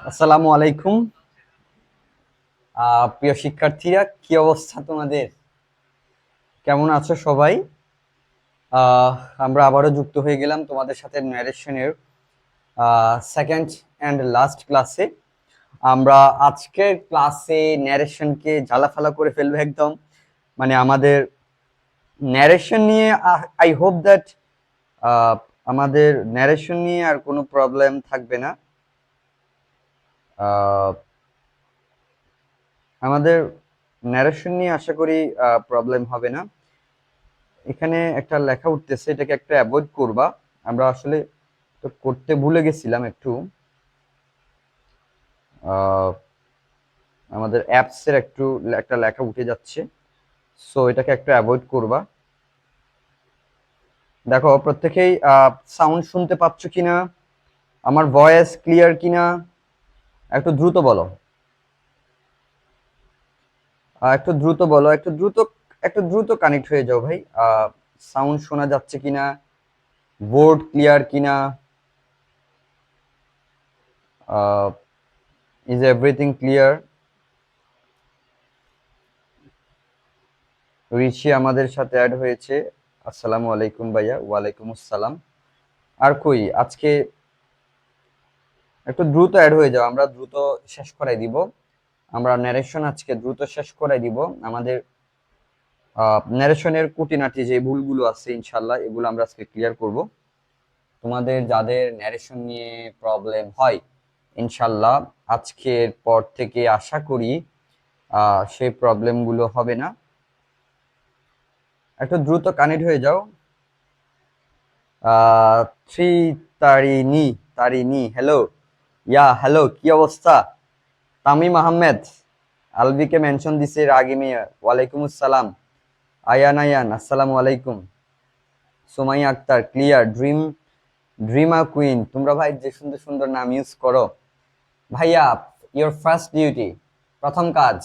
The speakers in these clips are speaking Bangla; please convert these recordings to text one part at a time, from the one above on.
আসসালামু আলাইকুম। প্রিয় শিক্ষার্থীরা, কি অবস্থা তোমাদের? কেমন আছো সবাই? আহ, আমরা আবারও যুক্ত হয়ে গেলাম তোমাদের সাথে ন্যারেশনের সেকেন্ড অ্যান্ড লাস্ট ক্লাসে। আমরা আজকের ক্লাসে ন্যারেশনকে ঝালাফালা করে ফেলবো একদম। মানে আমাদের ন্যারেশন নিয়ে আই হোপ দ্যাট আমাদের ন্যারেশন নিয়ে আর কোনো প্রবলেম থাকবে না। আহ, আমাদের ন্যারেশন নিয়ে আশা করি প্রবলেম হবে না। এখানে একটা লেখা উঠতেছে, এটাকে একটা অ্যাভয়েড করবা। আমরা আসলে তো করতে ভুলে গেছিলাম একটু। আহ, আমাদের অ্যাপস এর একটু একটা লেখা উঠে যাচ্ছে, সো এটাকে একটা অ্যাভয়েড করবা। দেখো প্রত্যেকেই সাউন্ড শুনতে পাচ্ছ কিনা, আমার ভয়েস ক্লিয়ার কিনা, একটু দ্রুত বলো। একটু দ্রুত বলো, একটু দ্রুত কানেক্ট হয়ে যাও ভাই। সাউন্ড শোনা যাচ্ছে কিনা, বোর্ড ক্লিয়ার কিনা, ইজ এভরিথিং ক্লিয়ার? ঋষি আমাদের সাথে অ্যাড হয়েছে। আসসালামু আলাইকুম ভাইয়া। ওয়ালাইকুম আসসালাম। আর কই আজকে একটু দ্রুত অ্যাড হয়ে যাও, আমরা দ্রুত শেষ করাই দিব। আমরা ন্যারেশন আজকে দ্রুত শেষ করাই দিব। আমাদের ন্যারেশনের খুঁটিনাটি যে ভুলগুলো আছে ইনশাল্লাহ এগুলো আমরা আজকে ক্লিয়ার করব। তোমাদের যাদের ন্যারেশন নিয়ে প্রবলেম হয় ইনশাল্লাহ আজকের পর থেকে আশা করি সেই প্রবলেমগুলো হবে না। একটু দ্রুত কানেক্ট হয়ে যাও। Three Tarini, Tarini hello. Hello, কি অবস্থা? তামিম আহমেদ আলবিকে মেনশন দিছে রাগিমে। ওয়ালাইকুম আসসালাম। আয়ান আয়ান আসসালামু আলাইকুম। সুমাইয়া আক্তার ক্লিয়ার। ড্রিমা কুইন, তোমরা ভাই যে সুন্দর সুন্দর নাম ইউজ করো। ভাইয়া, ইওর ফার্স্ট ডিউটি, প্রথম কাজ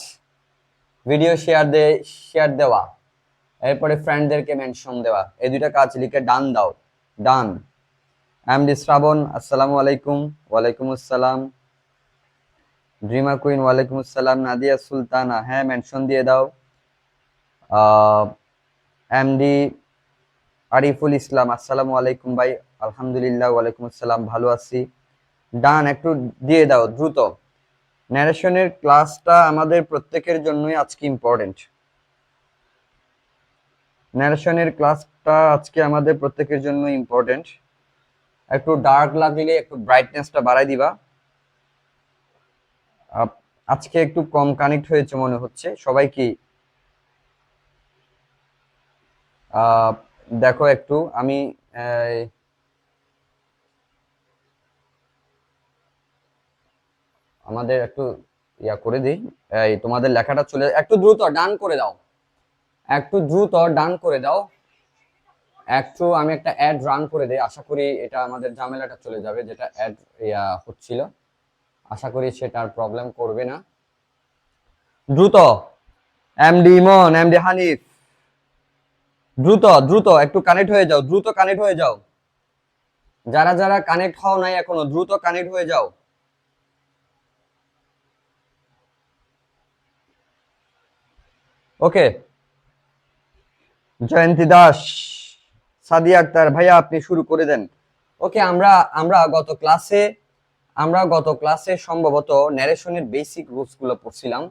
ভিডিও শেয়ার দেওয়া, এরপরে ফ্রেন্ডদেরকে মেনশন দেওয়া, এই দুইটা কাজ লিখে ডান দাও। ডান। এমডি শ্রাবণ আসসালামু আলাইকুম। ওয়ালাইকুম আসসালাম। ড্রিমা কুইন ওয়ালাইকুম আসসালাম। নাদিয়া সুলতানা, হ্যাঁ মেনশন দিয়ে দাও। এমডি আরিফুল ইসলাম আসসালামু আলাইকুম ভাই। আলহামদুলিল্লাহ, ওয়ালাইকুম আসসালাম, ভালো আছি। ডান, একটু দিয়ে দাও দ্রুত। ন্যারেশনের ক্লাসটা আমাদের প্রত্যেকের জন্যই আজকে ইম্পর্টেন্ট। ন্যারেশনের ক্লাসটা আজকে আমাদের প্রত্যেকের জন্য ইম্পর্টেন্ট। একটু ডার্ক লাগলে একটু ব্রাইটনেসটা বাড়াই দিবা। আজকে একটু কম কানেক্ট হয়েছে মনে হচ্ছে সবাই। কি আহ, দেখো একটু আমি আমাদের একটু ইয়া করে দিই। এই তোমাদের লেখাটা চলে, একটু দ্রুত ডান করে দাও। একটু দ্রুত ডান করে দাও। একটু আমি একটা অ্যাড রান করে দিই, আশা করি এটা আমাদের ঝামেলাটা চলে যাবে, যেটা অ্যাড ইয়া হচ্ছিল। আশা করি সেটা আর প্রবলেম করবে না। দ্রুত। এমডি ইমন, এমডি হানিফ, দ্রুত দ্রুত একটু কানেক্ট হয়ে যাও, দ্রুত কানেক্ট হয়ে যাও। যারা যারা কানেক্ট হও নাই এখনো, দ্রুত কানেক্ট হয়ে যাও। ওকে। জয়ন্তী দাস, সাদিয়া আক্তার ভাইয়া আপনি শুরু করে দেন। ওকে, আমরা আমরা গত ক্লাসে সম্ভবত ন্যারেশনের বেসিক রুলস গুলো পড়ছিলাম।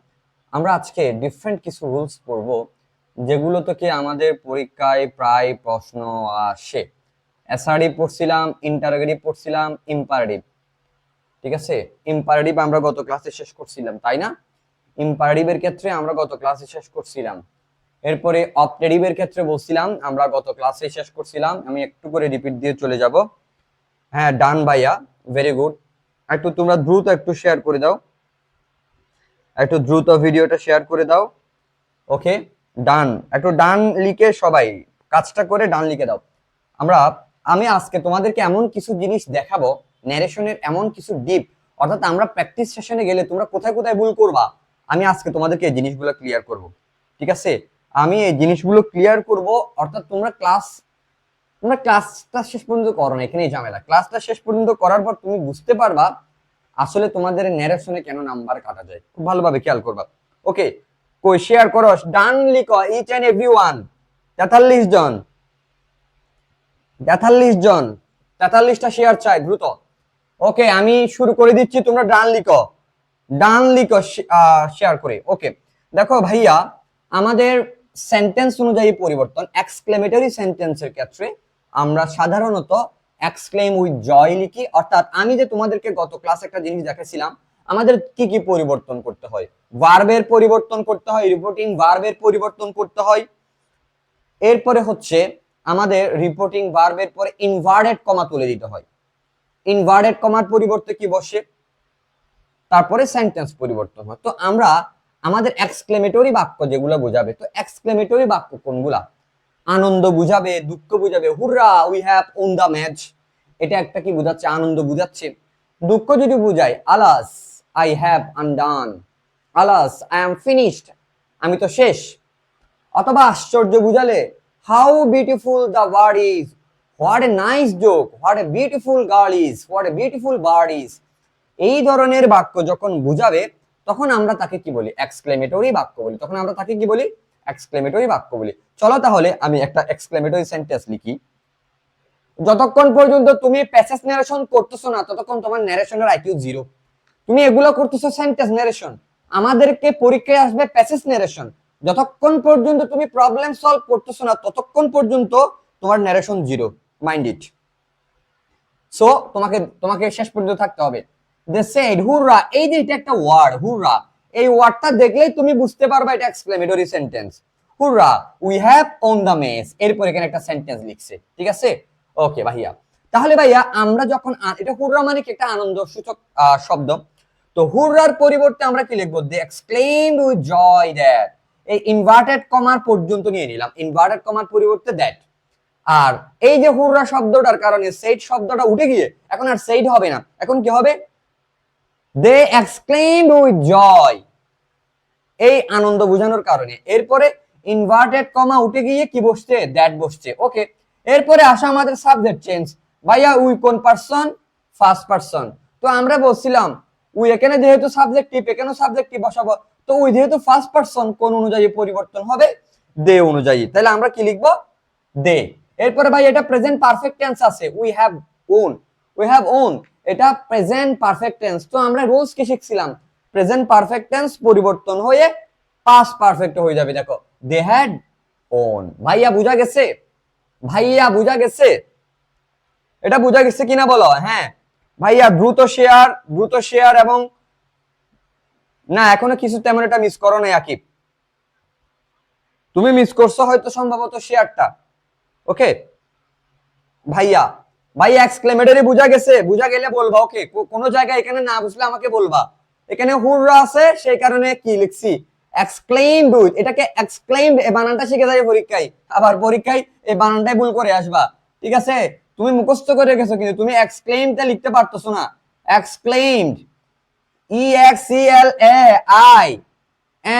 আমরা আজকে ডিফারেন্ট কিছু রুলস পড়ব, যেগুলো থেকে আমাদের পরীক্ষায় প্রায় প্রশ্ন আসে। অ্যাসার্টিভ পড়ছিলাম, ইন্টারোগেটিভ পড়ছিলাম, ইম্পারেটিভ। ঠিক আছে, ইম্পারেটিভ আমরা গত ক্লাসে শেষ করছিলাম, তাই না? ইম্পারেটিভের ক্ষেত্রে আমরা গত ক্লাসে শেষ করছিলাম। এরপরে অপটেটিভের ক্ষেত্রে বলছিলাম আমরা গত ক্লাসে শেষ করছিলাম। আমি একটু করে রিপিট দিয়ে চলে যাব। হ্যাঁ ডান ভাইয়া, ভেরি গুড। একটু তোমরা দ্রুত একটু শেয়ার করে দাও, একটু দ্রুত ভিডিওটা শেয়ার করে দাও। ওকে, ডান। একটু ডান লিখে সবাই কাজটা করে ডান লিখে দাও। আমরা আমি আজকে তোমাদেরকে এমন কিছু জিনিস দেখাবো, ন্যারেশনের এমন কিছু ডিপ, অর্থাৎ আমরা প্র্যাকটিস সেশনে গেলে তোমরা কোথায় কোথায় ভুল করবা, আমি আজকে তোমাদেরকে এই জিনিসগুলো ক্লিয়ার করব। ঠিক আছে, আমি এই জিনিসগুলো ক্লিয়ার করব। অর্থাৎ তোমরা ক্লাসটা শেষ পর্যন্ত করো না, এখানেই ঝামেলা। ক্লাসটা শেষ পর্যন্ত করার পর তুমি বুঝতে পারবা আসলে তোমাদের ন্যারেশনে কেন নাম্বার কাটা যায়, খুব ভালোভাবে খেয়াল করবা। ওকে, কই শেয়ার করো, ডান লিখো ইচ এন্ড এভরিওয়ান। 43 জন, 43 জন, 43টা শেয়ার চাই দ্রুত। ওকে, আমি শুরু করে দিচ্ছি, তোমরা ডান লিখো, ডান লিখো শেয়ার করে। ওকে, দেখো ভাইয়া, আমাদের সেন্টেন্স অনুযায়ী পরিবর্তন, এক্সক্লেমেটরি সেন্টেন্সের ক্ষেত্রে আমরা সাধারণত এক্সক্লেম উইথ জয় লিখি। অর্থাৎ আমি যে তোমাদেরকে গত ক্লাসে একটা জিনিস দেখাছিলাম, আমাদের কি কি পরিবর্তন করতে হয়, ভার্বের পরিবর্তন করতে হয়, রিপোর্টিং ভার্বের পরিবর্তন করতে হয়। এরপরে হচ্ছে আমাদের রিপোর্টিং ভার্বের পরে ইনভার্টেড কমা তুলে দিতে হয়। ইনভার্টেড কমার পরিবর্তে কি বসে, তারপরে সেন্টেন্স পরিবর্তন হয়। তো আমরা আমাদের এক্সক্লেমেটরি বাক্য যেগুলো বোঝাবে, তো এক্সক্লেমেটরি বাক্য কোনগুলা, আনন্দ বুঝাবে, দুঃখ বুঝাবে, hurrah we have won the match, এটা একটা কি বুঝাচ্ছে, আনন্দ বুঝাচ্ছে। দুঃখ যদি বুঝায়, alas I have undone, alas I am finished, আমি তো শেষ। অথবা আশ্চর্য বুঝালে, how beautiful the word is, what a nice joke, what a beautiful girl is, what a beautiful bird is. এই ধরনের বাক্য যখন বুঝাবে তখন আমরা তাকে কি বলি, এক্সক্লেমেটরি বাক্য বলি। তখন আমরা তাকে কি বলি, এক্সক্লেমেটরি বাক্য বলি। চলো তাহলে আমি একটা এক্সক্লেমেটরি সেন্টেন্স লিখি। যতক্ষণ পর্যন্ত তুমি প্যাসেজ ন্যারেশন করতেছো না, ততক্ষণ তোমার ন্যারেশনের আইকিউ 0। তুমি এগুলো করতেছো সেন্টেন্স ন্যারেশন, আমাদেরকে পরীক্ষায় আসবে প্যাসেজ ন্যারেশন। যতক্ষণ পর্যন্ত তুমি প্রবলেম সলভ করতেছো না, ততক্ষণ পর্যন্ত তোমার ন্যারেশন 0, মাইন্ড ইট। সো তোমাকে তোমাকে শেষ পর্যন্ত থাকতে হবে। দে সেড হুররা, এই যে এটা একটা ওয়ার্ড হুররা, এই ওয়ার্ডটা দেখলেই তুমি বুঝতে পারবে এটা exclamatory sentence. Hurrah we have won the match, এরপর এখানে একটা সেন্টেন্স লিখছে, ঠিক আছে। ওকে ভাইয়া, তাহলে ভাইয়া আমরা যখন এটা হুররা মানে কি একটা আনন্দ সূচক শব্দ, তো হুররার পরিবর্তে আমরা কি লিখবো, দে এক্সক্লেইমড উইথ জয় দ্যাট। এই ইনভার্টেড কমার পর্যন্ত নিয়ে নিলাম, ইনভার্টেড কমার পরিবর্তে দ্যাট। আর এই যে হুররা শব্দটার কারণে সেইড শব্দটা উঠে গিয়ে এখন আর সেইড হবে না, এখন কি হবে, দে এক্সক্লেইমড উইথ জয়, এই আনন্দ বোঝানোর কারণে। এরপরে ইনভার্টেড কমা উঠে গিয়ে কি বসছে, দ্যাট বসছে। ওকে, এরপরে আসা আমাদের সাবজেক্ট চেঞ্জ। ভাইয়া উই কোন পারসন, ফার্স্ট পারসন। তো আমরা বলছিলাম উই এখানে যেহেতু সাবজেক্টিভ, এখানে সাবজেক্টিভ বসাবো, তো উই যেহেতু ফার্স্ট পারসন, কোন অনুযায়ী পরিবর্তন হবে, দে অনুযায়ী। তাহলে আমরা কি লিখবো, দে। এরপরে ভাই এটা প্রেজেন্ট পারফেক্ট টেন্স আছে, we have on, we have on, এটা প্রেজেন্ট পারফেক্ট টেন্স। তো আমরা রুলস কি শিখছিলাম, প্রেজেন্ট পারফেক্ট টেন্স পরিবর্তন হয়ে পাস্ট পারফেক্ট হয়ে যাবে। দেখো দে হ্যাড ওন। ভাইয়া বুঝা গেছে, ভাইয়া বুঝা গেছে, এটা বুঝা গেছে কিনা বলো। হ্যাঁ ভাইয়া, দ্রুত শেয়ার, দ্রুত শেয়ার। এবং না, এখনো কিছু তেমন এটা মিস করো না আকিব, তুমি মিস করছো হয়তো সম্ভবত শেয়ারটা। ওকে ভাইয়া, ভাইয়া এক্সক্লেমেটরি বুঝা গেছে, বুঝা গেলে বলবা। ওকে, কোনো জায়গায় এখানে না বুঝলে আমাকে বলবা। এখানে হুররা আছে সেই কারণে কি লিখছি, এক্সক্লেইমড উইথ, এটাকে এক্সক্লেইমড এই বানানটা শিখে যাবে পরীক্ষায়, আবার পরীক্ষায় এই বানানটাই ভুল করে আসবা, ঠিক আছে। তুমি মুখস্থ করে গেছো কিন্তু তুমি এক্সক্লেইমটা লিখতে পারতেছো না। Exclaimed, E X C L A I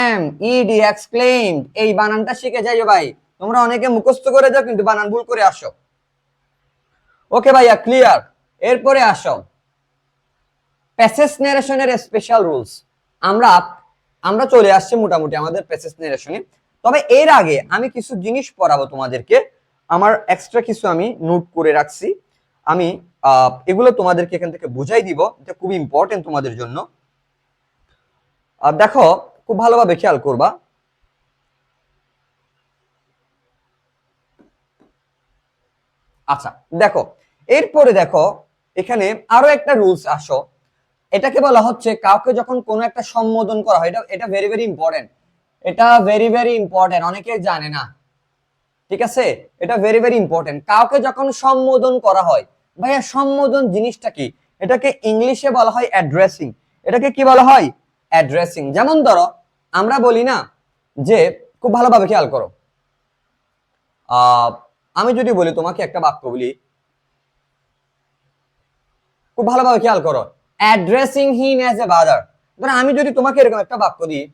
M E D, exclaimed, এই বানানটা শিখে যাইও ভাই। তোমরা অনেকে মুখস্থ করে যাও কিন্তু বানান ভুল করে আসো। ওকে ভাইয়া, ক্লিয়ার। এরপরে আসো প্যাসেজ ন্যারেশনের স্পেশাল রুলস। আমরা আমরা চলে আসছি মোটামুটি আমাদের প্যাসেজ ন্যারেশনে। তবে এর আগে আমি কিছু জিনিস পড়াবো তোমাদেরকে, আমার এক্সট্রা কিছু আমি নোট করে রাখছি। আমি এগুলো তোমাদেরকে এখান থেকে বুঝাই দিব, এটা খুব ইম্পর্টেন্ট তোমাদের জন্য। দেখো খুব ভালোভাবে খেয়াল করবা। আচ্ছা দেখো, এরপরে দেখো এখানে আরো একটা রুলস আসো, এটাকে বলা হচ্ছে কাউকে যখন কোনো একটা সম্বোধন করা হয়, এটা এটা ভেরি ভেরি ইম্পর্টেন্ট, এটা ভেরি ভেরি ইম্পর্টেন্ট, অনেকে জানে না, ঠিক আছে। এটা ভেরি ভেরি ইম্পর্টেন্ট, কাউকে যখন সম্বোধন করা হয়, ভাইয়া সম্বোধন জিনিসটা কি, এটাকে ইংলিশে বলা হয় অ্যাড্রেসিং। এটাকে কি বলা হয়, অ্যাড্রেসিং। যেমন ধরো আমরা বলি না যে, খুব ভালোভাবে খেয়াল করো, আমি যদি বলি তোমাকে একটা বাক্য বলি, খুব ভালোভাবে খেয়াল করো, addressing him as a brother. ধরো আমি যদি তোমাকে এরকম একটা বাক্য দিই,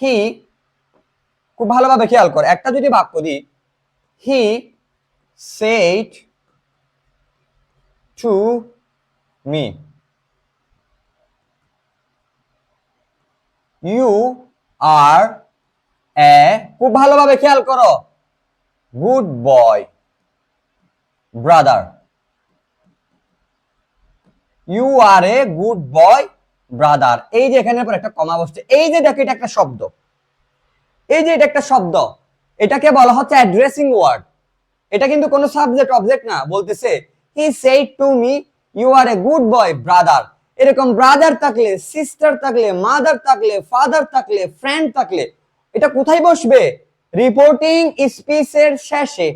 হি, খুব ভালোভাবে খেয়াল করো, একটা যদি বাক্য দিই, he said to me, you are a, খুব ভালোভাবে খেয়াল করো, good boy brother. You are a good boy brother. এই যে এখানে পর একটা কমা বসছে, এই যে দেখো এটা একটা শব্দ, এই যে এটা একটা শব্দ, এটাকে বলা হচ্ছে অ্যাড্রেসিং ওয়ার্ড। এটা কিন্তু কোনো সাবজেক্ট অবজেক্ট না, বলতেছে he said to me you are a good boy brother. এরকম ব্রাদার থাকলে, সিস্টার থাকলে, মাদার থাকলে, ফাদার থাকলে, ফ্রেন্ড থাকলে এটা কোথায় বসবে? রিপোর্টিং স্পিচের শেষে।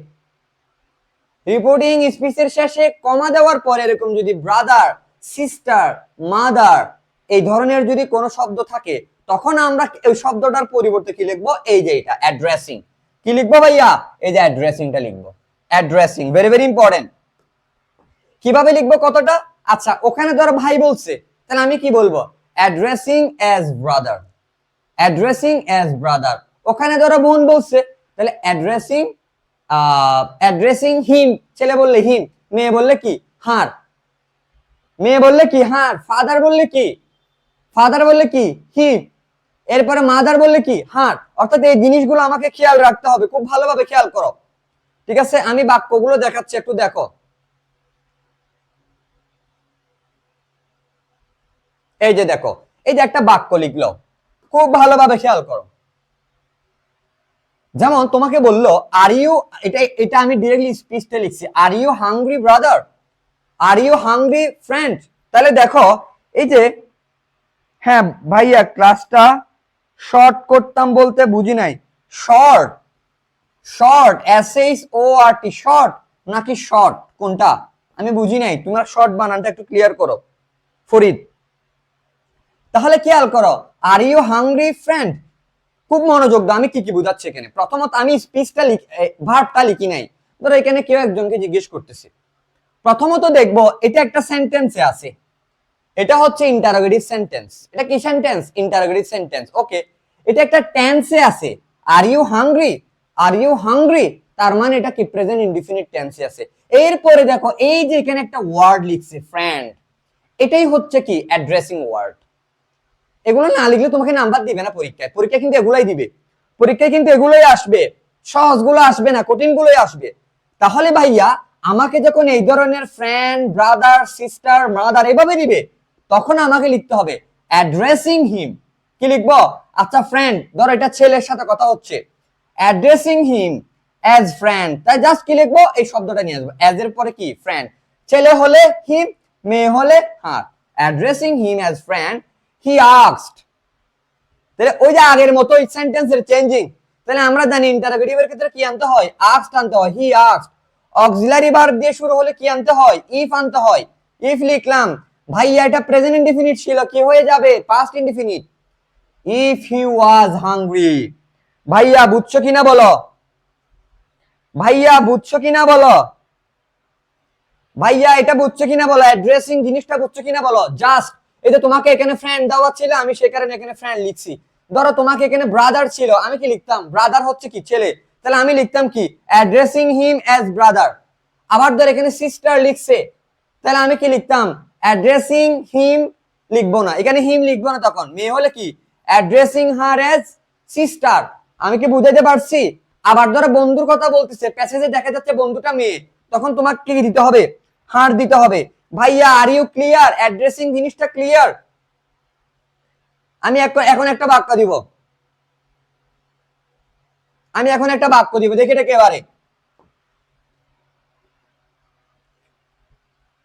রিপোর্টিং স্পিচের শেষে কমা দেওয়ার পরে এরকম যদি ব্রাদার, সিস্টার, মাদার এই ধরনের যদি কোনো শব্দ থাকে, তখন আমরা ওই শব্দটার পরিবর্তে কি লিখবো? এই যে এটা অ্যাড্রেসিং। কি লিখবো ভাইয়া? এই যে অ্যাড্রেসিংটা লিখবো। Addressing very very important. কিভাবে লিখবো কতটা? আচ্ছা, ওখানে ধরো ভাই বলছে, তাহলে আমি কি বলবো? Addressing as brother. Addressing as brother. ওখানে ধরো বোন বলছে, তাহলে অ্যাড্রেসিং অ্যাড্রেসিং হিম। ছেলে বললে হিম, মেয়ে বললে কি? হার। মেয়ে বললে কি? হার। ফাদার বললে কি? ফাদার বললে কি? হিম। এরপরে মাদার বললে কি? হার। অর্থাৎ এই জিনিসগুলো আমাকে খেয়াল রাখতে হবে, খুব ভালোভাবে খেয়াল করো। ঠিক আছে, আমি বাক্যগুলো দেখাচ্ছি, একটু দেখো। এই যে দেখো, এই যে একটা বাক্য লিখলো, খুব ভালোভাবে খেয়াল করো। যেমন তোমাকে বললো আর ইউ, এটা এটা আমি ডিরেক্টলি স্পিচটা লিখছি, আর you hungry brother, R you hungry friend. তাহলে দেখো এই যে, হ্যাঁ ভাইয়া ক্লাসটা শর্ট করতাম বলতে বুঝি নাই। Short, short S H O R T, short নাকি শর্ট কোনটা আমি বুঝি নাই, তোমার শর্ট বানানটা একটু ক্লিয়ার করো ফরিদ। তাহলে খেয়াল করো, আর ইউ হাংরি ফ্রেন্ড, খুব মনোযোগ দাও, আমি কি কি বুঝাচ্ছি এখানে। প্রথমত আমি স্পিচটা ভার্বটা লিখি নাই, ধরো এখানে কেউ একজনকে জিজ্ঞেস করতেছে। প্রথমত দেখবো এটা একটা সেন্টেন্সে আছে, এটা হচ্ছে ইন্টারোগেটিভ সেন্টেন্স। এটা কি সেন্টেন্স? Interrogative sentence. ওকে, এটা একটা টেন্সে আছে, are you hungry, are you hungry, তার মানে এটা কি প্রেজেন্ট ইনডিফিনিট টেন্সে আছে। এরপরে দেখো এই যে এখানে একটা ওয়ার্ড লিখছে ফ্রেন্ড, এটাই হচ্ছে কি অ্যাড্রেসিং ওয়ার্ড। এগুলো না লিখলে তোমাকে নাম্বার দিবে না পরীক্ষায়, পরীক্ষা কিন্তু এগুলাই দিবে, পরীক্ষায় কিন্তু এগুলোই আসবে, সহজগুলো আসবে না, কঠিনগুলোই আসবে। তাহলে ভাইয়া আমাকে যখন এই ধরনের ফ্রেন্ড, ব্রাদার, সিস্টার, মাদার এভাবে দিবে, তখন আমাকে লিখতে হবে অ্যাড্রেসিং হিম। কি লিখবো? আচ্ছা ফ্রেন্ড, ধরো এটা ছেলের সাথে কথা হচ্ছে, অ্যাড্রেসিং হিম অ্যাজ ফ্রেন্ড, তাই জাস্ট কি লিখবো? এই শব্দটা নিয়ে আসবো, অ্যাজ এর পরে কি? ফ্রেন্ড। ছেলে হলে হিম, মেয়ে হলে her. Addressing him as friend, he asked. তাহলে ওই যে আগের মতোই সেন্টেন্সের চেঞ্জিং। তাহলে আমরা জানি ইন্টারোগেটিভের ক্ষেত্রে কি আনতে হয়? আস্কড আনতে হয়, হি আস্কড। অক্সিলারি ভার্ব দিয়ে শুরু হলে কি আনতে হয়? ইফ আনতে হয়। ইফ লিখলাম, ভাইয়া এটা প্রেজেন্ট ইনডিফিনিট ছিল, কি হয়ে যাবে? Past indefinite. If he was hungry. ভাইয়া বুঝছো কিনা বলো? ভাইয়া বুঝছো কিনা বলো? ভাইয়া এটা বুঝছো কিনা বলো? অ্যাড্রেসিং জিনিসটা বুঝছো কিনা বলো? জাস্ট এই যে তোমাকে এখানে ফ্রেন্ড দেওয়া ছিল, আমি সেই কারণে এখানে ফ্রেন্ড লিখছি। ধরো তোমাকে এখানে ব্রাদার ছিল, আমি কি লিখতাম? ব্রাদার হচ্ছে কি? ছেলে, তাহলে আমি লিখতাম কি? Addressing him as brother. আবার ধর এখানে সিস্টার লিখছে, তাহলে আমি কি লিখতাম? অ্যাড্রেসিং হিম লিখবো না, এখানে হিম লিখবো না, তখন মেয়ে হলে কি? অ্যাড্রেসিং হার অ্যাজ সিস্টার। আমি কি বুঝাইতে পারছি? আবার ধরো বন্ধুর কথা বলতেছে, প্যাসেজে দেখা যাচ্ছে বন্ধুটা মেয়ে, তখন তোমাকে কি দিতে হবে? হার দিতে হবে। ভাইয়া আর ইউ ক্লিয়ার? অ্যাড্রেসিং জিনিসটা ক্লিয়ার। আমি এখন একটা বাক্য দিব, আমি এখন একটা বাক্য দিব, দেখে এটা একেবারে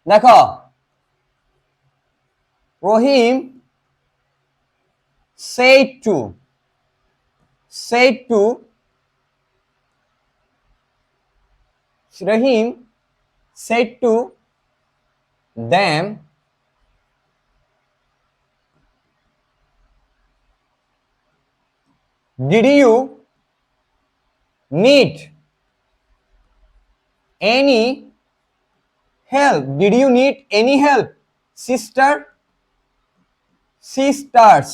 দেখো। রহিম said to, said to, Rahim said to them, did you need any help? Did you need any help, sister? Sisters।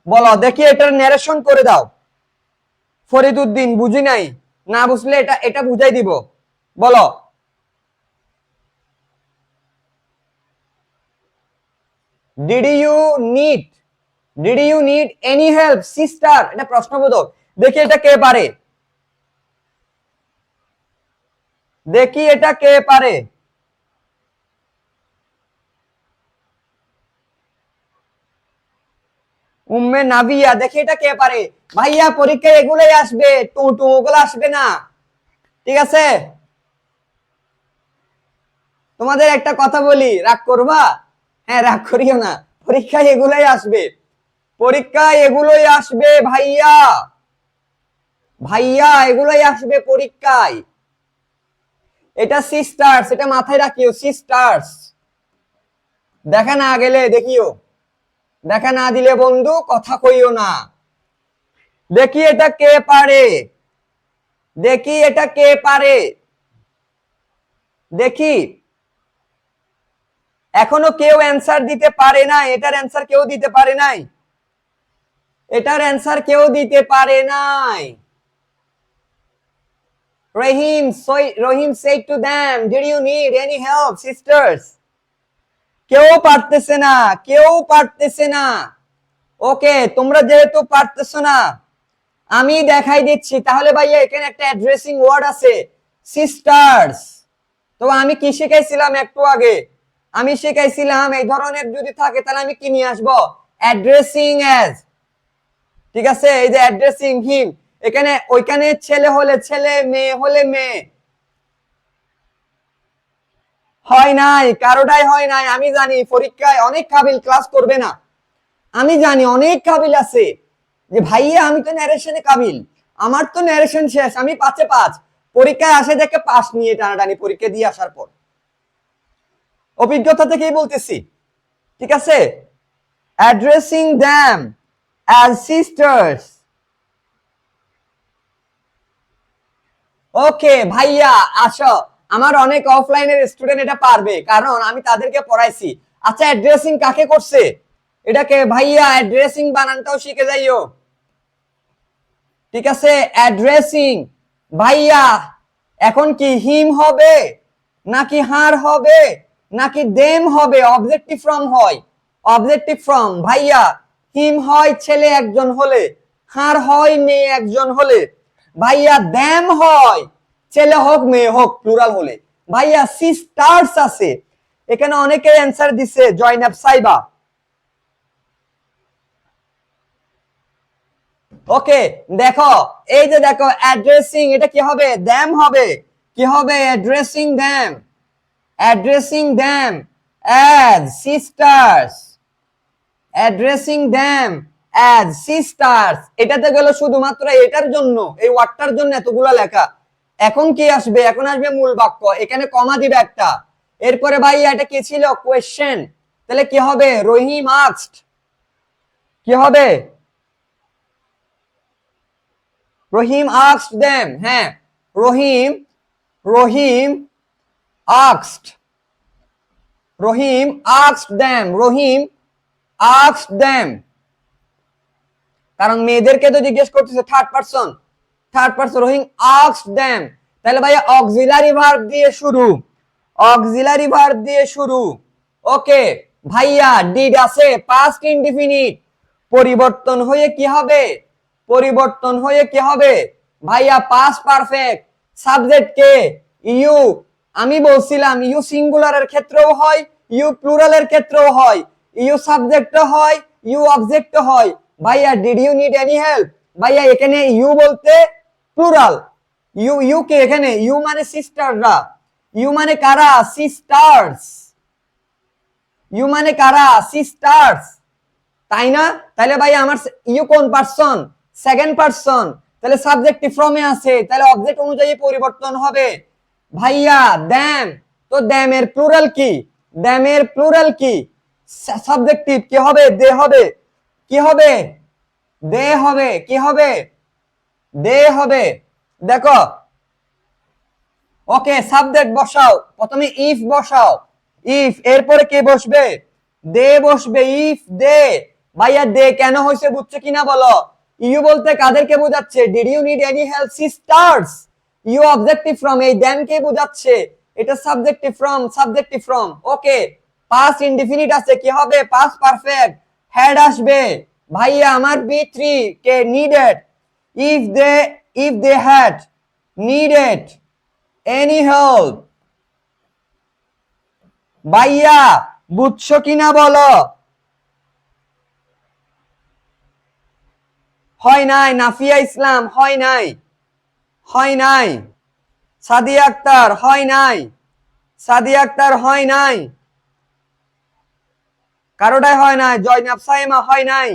বলো দেখি, এটার ন্যারেশন করে দাও। ফরিদ উদ্দিন বুঝি নাই, না বুঝলে এটা এটা বুঝাই দিব, বলো। Did you need any help sister, এটা প্রশ্নবোধক। দেখি এটা কে পারে, দেখি এটা কে পারে। উম্মে নাবিয়া, দেখি এটা কে পারে। ভাইয়া পরীক্ষায় এগুলোই আসবে, টু টু ওগুলো আসবে না, ঠিক আছে? তোমাদের একটা কথা বলি, রাগ করবা? হ্যাঁ, রাগ করিও না, পরীক্ষায় এগুলোই আসবে, পরীক্ষায় এগুলোই আসবে ভাইয়া, ভাইয়া এগুলোই আসবে পরীক্ষায়। এটা সিস্টার্স, এটা মাথায় রাখিও, সিস্টার্স। দেখা না গেলে দেখিও, দেখা না দিলে বন্ধু কথা কইও না। দেখি এটা কে পারে, দেখি এটা কে পারে, দেখি। এখনো কেউ অ্যান্সার দিতে পারে না, এটার অ্যান্সার কেউ দিতে পারে নাই, এটার অ্যান্সার কেউ দিতে পারে নাই। রহিম said to them, did you need any help sisters? কেউ পারতেছে না, কেউ পারতেছে না। ওকে, তোমরা যেহেতু পারতেছো না, আমি দেখাই দিচ্ছি। তাহলে ভাইয়া এখানে একটা অ্যাড্রেসিং ওয়ার্ড আছে, সিস্টার্স। তো আমি কি শিখাইছিলাম একটু আগে? আমি শিখাইছিলাম এই ধরনের যদি থাকে তাহলে আমি কি নিয়ে আসবো? অ্যাড্রেসিং অ্যাজ, ঠিক আছে? এই যে অ্যাড্রেসিং হিম, এখানে ওইখানে ছেলে হলে ছেলে, মেয়ে হলে মেয়ে। হয় নাই, কারোটাই হয় নাই। আমি জানি পরীক্ষায় অনেক কাবিল ক্লাস করবে না, আমি জানি অনেক কাবিল আছে যে ভাইয়া আমি তো ন্যারেশনে কাবিল, আমার তো ন্যারেশন শেষ, আমি 5-এ 5, পরীক্ষায় আসে দেখে পাস নিয়ে টানাটানি পরীক্ষা দিয়ে আসার পর। অভিজ্ঞতা থেকেই বলতেছি, ঠিক আছে? Addressing them as sisters. Okay ভাইয়া আসো, আমার অনেক অফলাইনের স্টুডেন্ট এটা পারবে, কারণ আমি তাদেরকে পড়াইছি। আচ্ছা, অ্যাড্রেসিং কাকে করছে? এটাকে ভাইয়া অ্যাড্রেসিং বানানটাও শিখে যাইও, ঠিক আছে? অ্যাড্রেসিং ভাইয়া এখন কি হিম হবে নাকি হার হবে নাকি দেম হবে? অবজেক্টিভ ফর্ম হয়, অবজেক্টিভ ফর্ম। ভাইয়া হিম হয় ছেলে একজন হলে, হার হয় মেয়ে একজন হলে। ভাইয়া দেম হয় ছেলে হোক মেয়ে হোক প্লুরাল হলে। ভাইয়া সিস্টার্স আছে, এখানে অনেকে অ্যান্সার দিছে, জয়নাব সাইবা। ওকে, দেখো এই যে দেখো অ্যাড্রেসিং, এটা কি হবে? দ্যাম হবে। কি হবে? Addressing them, addressing them as sisters, addressing them as sisters. এটাতে গেল শুধুমাত্র এটার জন্য, এই ওয়ার্ডটার জন্য এতগুলো লেখা। এখন কি আসবে? এখন আসবে মূল বাক্য, এখানে কমা দিবে একটা। এরপরে ভাই এটা কি ছিল? কোয়েশ্চেন। তাহলে কি হবে? রহিম আস্কড, কি হবে? রহিম asked them, হ্যাঁ, রহিম asked, রহিম asked them, রহিম asked them। কারণ মেয়েদেরকে তো জিজ্ঞেস করতেছে থার্ড পারসন, রহিম asked them। তাহলে ভাইয়া অক্সিলারি ভার্ব দিয়ে শুরু, অক্সিলারি ভার্ব দিয়ে শুরু। ওকে ভাইয়া ডিড আছে পাস্ট ইনডিফিনিট, পরিবর্তন হয়ে কি হবে? পরিবর্তন হয়ে কি হবে? ভাইয়া পাস্ট পারফেক্ট। সাবজেক্ট কে? ইউ। আমি বলছিলাম ইউ সিঙ্গুলারের ক্ষেত্রেও হয়, ইউ প্লুরালের ক্ষেত্রেও হয়, ইউ সাবজেক্টও হয়, ইউ অবজেক্টও হয়। ভাইয়া did you need any help, ভাইয়া এখানে ইউ বলতে প্লুরাল, ইউ কে এখানে? ইউ মানে সিস্টাররা, ইউ মানে কারা? সিস্টার্স, ইউ মানে কারা? সিস্টার্স, তাই না? তাহলে ভাই আমার ইউ কোন পারসন? Second person. তাহলে সাবজেক্টিভ ফর্মে আছে, তাহলে অবজেক্ট অনুযায়ী পরিবর্তন হবে। ভাইয়া দ্যাম, তো দ্যামের প্লুরাল কি? দ্যামের প্লুরাল কি? সাবজেক্টিভ কি হবে? দে হবে। কি হবে? দে হবে। কি হবে? দে হবে। দেখো, ওকে সাবজেক্ট বসাও, প্রথমে ইফ বসাও, ইফ, এরপরে কে বসবে? দে বসবে। ইফ দে, ভাইয়া দে কেন হয়েছে বুঝছো কিনা বলো? ইউ বলতে কাদেরকে বোঝাচ্ছে? Did you need any help sisters, you objective form, এই দেম কে বোঝাচ্ছে, এটা subjective form, subjective form. Okay past indefinite আছে, কি হবে? পাস্ট পারফেক্ট, হ্যাড আসবে। ভাইয়া আমার B3 K needed, if they had needed any help। ভাইয়া বুঝছো কিনা বলো? হয় নাই। নাফিয়া ইসলাম হয় নাই, হয় নাই। সাদিয়া আক্তার হয় নাই, সাদিয়া আক্তার হয় নাই, কারোটাই হয় নাই। জয়নাব সাইমা হয় নাই।